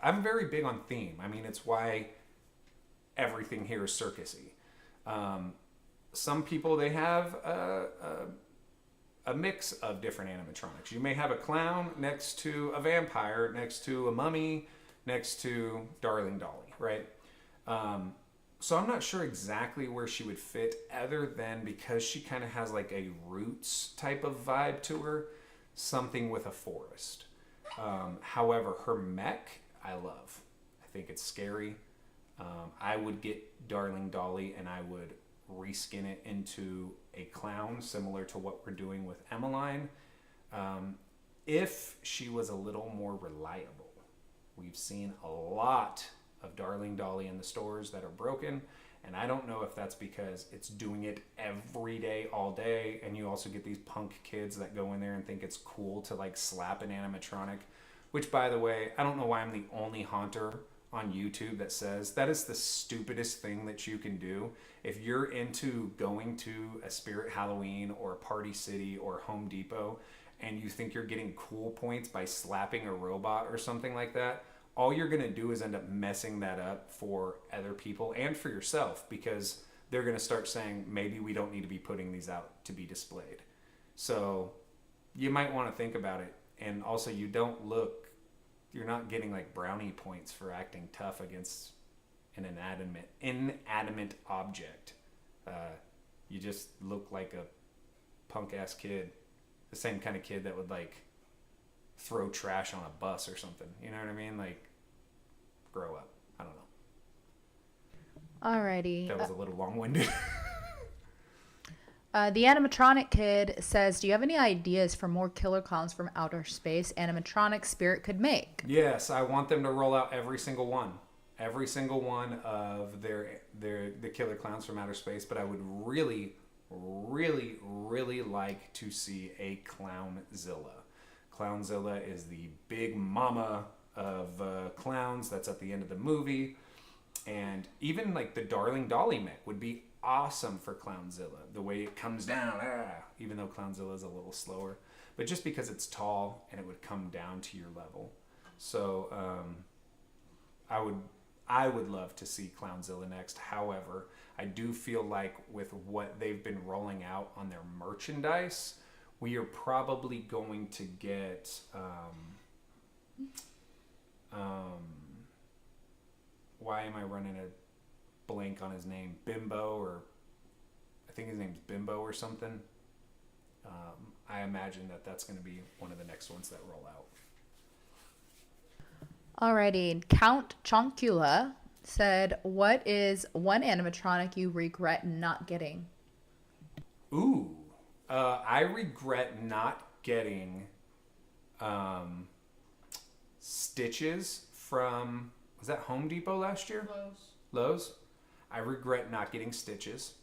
I'm very big on theme. I mean, it's why everything here is circusy. Some people, they have a mix of different animatronics. You may have a clown next to a vampire, next to a mummy, next to Darling Dolly, right? So I'm not sure exactly where she would fit, other than because she kind of has like a Roots type of vibe to her, something with a forest. However, her mech, I love. I think it's scary. I would get Darling Dolly and I would reskin it into a clown, similar to what we're doing with Emmeline, if she was a little more reliable. We've seen a lot of Darling Dolly in the stores that are broken, and I don't know if that's because it's doing it every day, all day, and you also get these punk kids that go in there and think it's cool to like slap an animatronic, which, by the way, I don't know why I'm the only haunter on YouTube that says that is the stupidest thing that you can do. If you're into going to a Spirit Halloween or a Party City or Home Depot and you think you're getting cool points by slapping a robot or something like that, all you're going to do is end up messing that up for other people and for yourself, because they're going to start saying, maybe we don't need to be putting these out to be displayed. So you might want to think about it. And also, you're not getting like brownie points for acting tough against an inanimate object. You just look like a punk ass kid, the same kind of kid that would like throw trash on a bus or something. You know what I mean? Like, grow up. I don't know. Alrighty. That was a little long-winded. The animatronic kid says, do you have any ideas for more killer clowns from outer space animatronic Spirit could make? Yes, I want them to roll out every single one of the killer clowns from outer space, but I would really, really, really like to see a Clownzilla. Clownzilla is the big mama of clowns that's at the end of the movie. And even like the Darling Dolly mech would be awesome for Clownzilla. The way it comes down, even though Clownzilla is a little slower. But just because it's tall and it would come down to your level. So I would love to see Clownzilla next. However, I do feel like with what they've been rolling out on their merchandise, we are probably going to get why am I running a blank on his name? Bimbo, or I think his name's Bimbo or something. I imagine that's going to be one of the next ones that roll out. Alrighty. Count Choncula said, what is one animatronic you regret not getting? Ooh. I regret not getting Stitches from, was that Home Depot last year? Lowe's. I regret not getting Stitches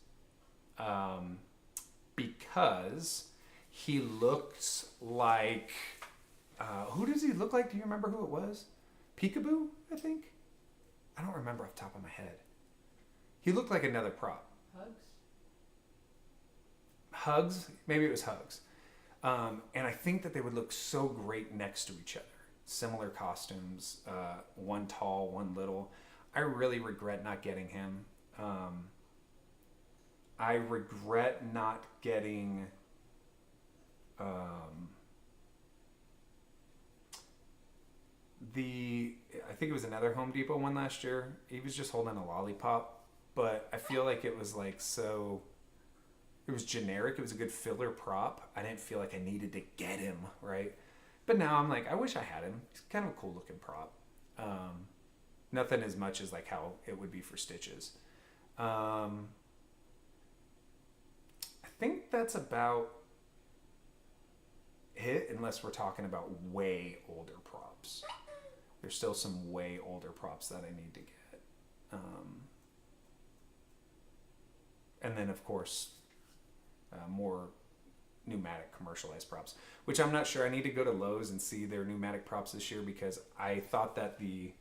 because he looks like, who does he look like? Do you remember who it was? Peekaboo, I think? I don't remember off the top of my head. He looked like another prop. Hugs? Maybe it was Hugs. And I think that they would look so great next to each other. Similar costumes, one tall, one little. I really regret not getting him. I regret not getting I think it was another Home Depot one last year. He was just holding a lollipop, but I feel like it was like it was generic. It was a good filler prop. I didn't feel like I needed to get him, right? But now I'm like, I wish I had him. He's kind of a cool looking prop. Nothing as much as like how it would be for Stitches. I think that's about it, unless we're talking about way older props. There's still some way older props that I need to get. And then, of course, more pneumatic commercialized props, which I'm not sure. I need to go to Lowe's and see their pneumatic props this year, because I thought that the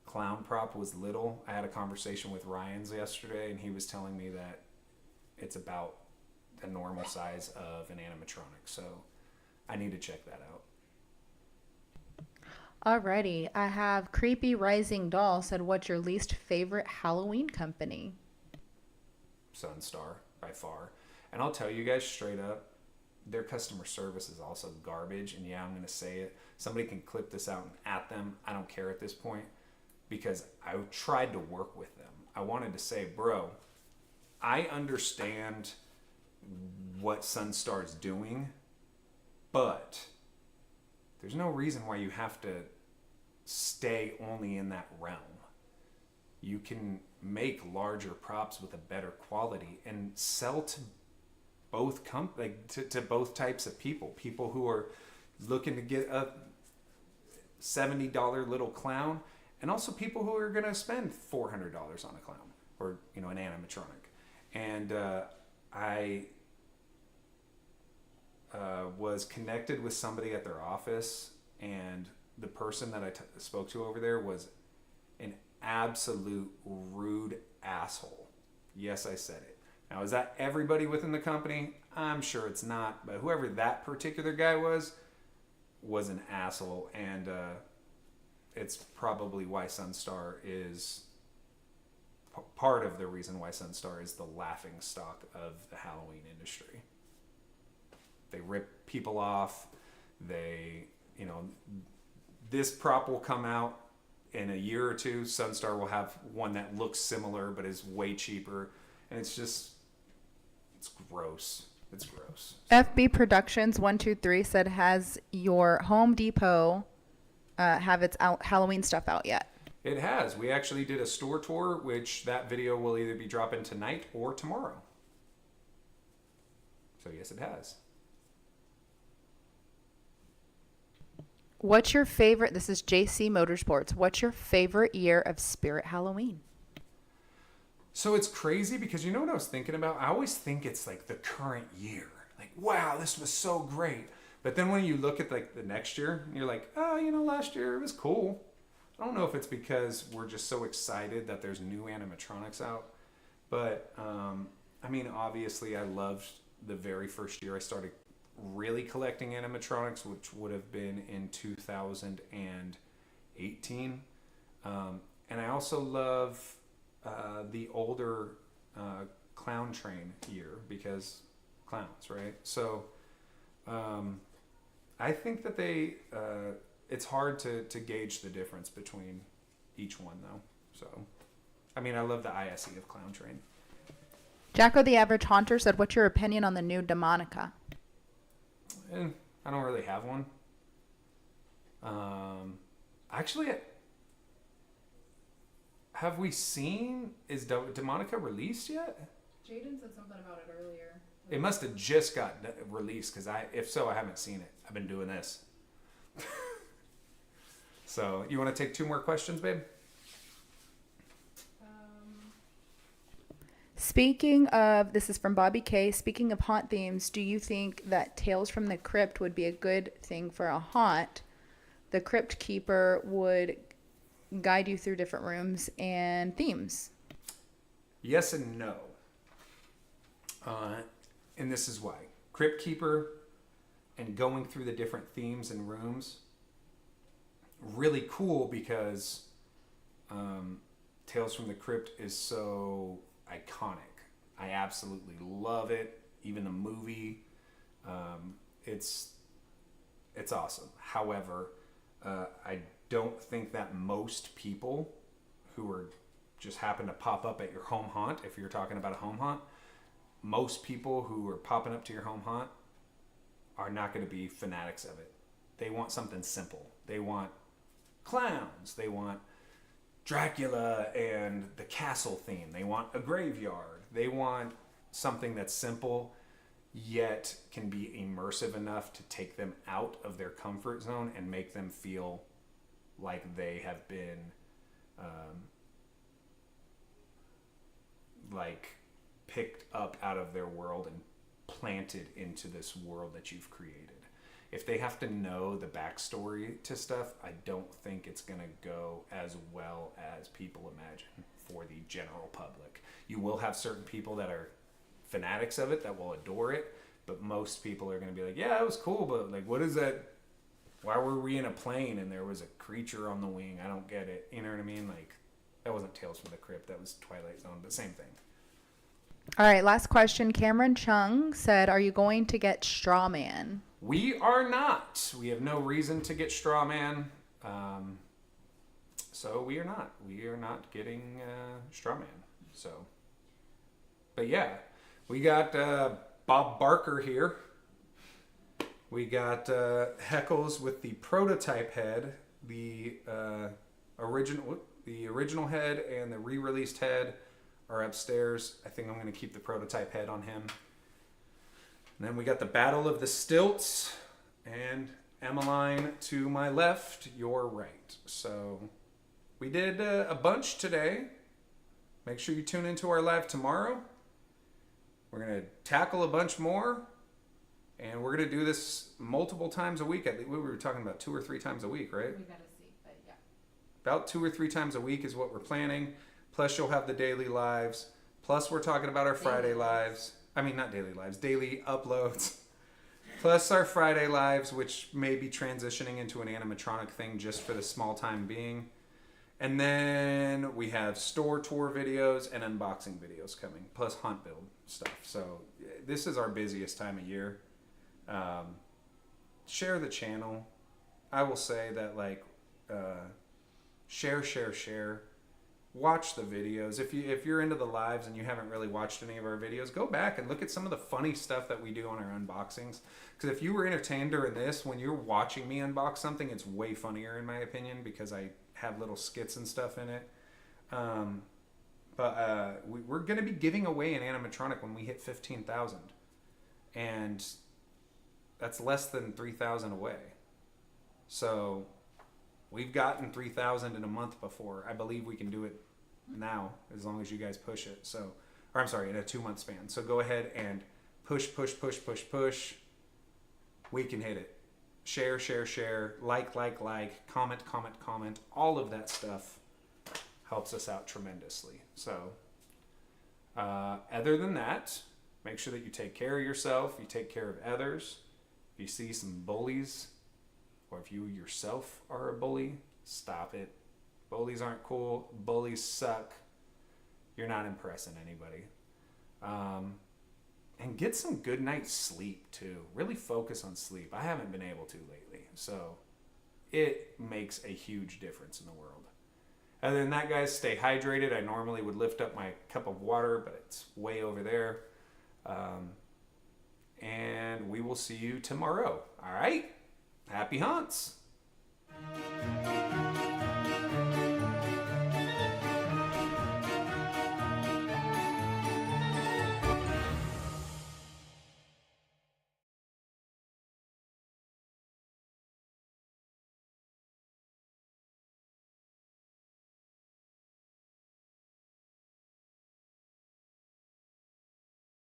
clown prop was little. I had a conversation with Ryan's yesterday, and he was telling me that it's about the normal size of an animatronic. So I need to check that out. Alrighty, I have Creepy Rising Doll said, what's your least favorite Halloween company? Sunstar, by far. And I'll tell you guys straight up, their customer service is also garbage. And yeah, I'm going to say it. Somebody can clip this out and at them. I don't care at this point, because I tried to work with them. I wanted to say, bro, I understand what Sunstar is doing, but there's no reason why you have to stay only in that realm. You can make larger props with a better quality and sell to both to both types of people who are looking to get a $70 little clown, and also people who are going to spend $400 on a clown or an animatronic. And I was connected with somebody at their office, and the person that I spoke to over there was an absolute rude asshole. Yes, I said it. Now, is that everybody within the company? I'm sure it's not, but whoever that particular guy was an asshole, and it's probably why Sunstar is part of the reason why Sunstar is the laughing stock of the Halloween industry. They rip people off. This prop will come out in a year or two. Sunstar will have one that looks similar but is way cheaper, and it's gross. It's gross. FB Productions 123 said, has your Home Depot have its Halloween stuff out yet? It has. We actually did a store tour, which that video will either be dropping tonight or tomorrow. So yes, it has. What's your favorite, this is JC Motorsports, what's your favorite year of Spirit Halloween? So it's crazy, because you know what I was thinking about? I always think it's like the current year. Like, wow, this was so great. But then when you look at like the next year, you're like, oh, last year it was cool. I don't know if it's because we're just so excited that there's new animatronics out. But, obviously I loved the very first year I started really collecting animatronics, which would have been in 2018. And I also love the older clown train year, because clowns, right? So I think that it's hard to gauge the difference between each one, though. So I love the ISE of clown train. Jacko the Average Haunter said, what's your opinion on the new Demonica? I don't really have one. Actually, have we seen, is Demonica released yet? Jaden said something about it earlier. It must have just got released, because if so, I haven't seen it. I've been doing this. So, you want to take 2 more questions, babe? Speaking of, this is from Bobby K. Speaking of haunt themes, do you think that Tales from the Crypt would be a good thing for a haunt? The Crypt Keeper would guide you through different rooms and themes. Yes and no. And this is why. Crypt Keeper and going through the different themes and rooms, really cool, because Tales from the Crypt is so iconic. I absolutely love it. Even the movie, it's awesome. However, I don't think that most people who are just happen to pop up at your home haunt, if you're talking about a home haunt, most people who are popping up to your home haunt are not going to be fanatics of it. They want something simple. They want clowns. They want Dracula and the castle theme. They want a graveyard. They want something that's simple yet can be immersive enough to take them out of their comfort zone and make them feel like they have been like picked up out of their world and planted into this world that you've created. If they have to know the backstory to stuff, I don't think it's going to go as well as people imagine for the general public. You will have certain people that are fanatics of it that will adore it, but most people are going to be like, yeah, it was cool, but like, what is that? Why were we in a plane and there was a creature on the wing? I don't get it. You know what I mean? Like, that wasn't Tales from the Crypt. That was Twilight Zone, but same thing. All right, last question. Cameron Chung said, are you going to get Straw Man? We are not. We have no reason to get Straw Man. So we are not. We are not getting Straw Man. So, but yeah, we got Bob Barker here. We got Heckles with the prototype head, the original head, and the re-released head are upstairs. I think I'm going to keep the prototype head on him. And then we got the Battle of the Stilts and Emmeline to my left, your right. So we did a bunch today. Make sure you tune into our live tomorrow. We're going to tackle a bunch more. And we're going to do this multiple times a week. We were talking about 2 or 3 times a week, right? We gotta see, but yeah. About 2 or 3 times a week is what we're planning. Plus you'll have the daily lives. Plus we're talking about our Friday lives. I mean, not daily lives, daily uploads. Plus our Friday lives, which may be transitioning into an animatronic thing just for the small time being. And then we have store tour videos and unboxing videos coming, plus hunt build stuff. So this is our busiest time of year. Share the channel. I will say that, like, share. Watch the videos. If you're into the lives and you haven't really watched any of our videos, go back and look at some of the funny stuff that we do on our unboxings. Because if you were entertained during this, when you're watching me unbox something, it's way funnier in my opinion because I have little skits and stuff in it. We're going to be giving away an animatronic when we hit 15,000. And that's less than 3,000 away. So we've gotten 3,000 in a month before. I believe we can do it now as long as you guys push it. So, or I'm sorry, in a 2-month span. So go ahead and push. We can hit it. Share, like, comment. All of that stuff helps us out tremendously. So, other than that, make sure that you take care of yourself. You take care of others. If you see some bullies, or if you yourself are a bully, stop it. Bullies aren't cool. Bullies suck. You're not impressing anybody. And get some good night's sleep too. Really focus on sleep. I haven't been able to lately. So it makes a huge difference in the world. Other than that, guys, stay hydrated. I normally would lift up my cup of water, but it's way over there. And we will see you tomorrow. All right? Happy hunts.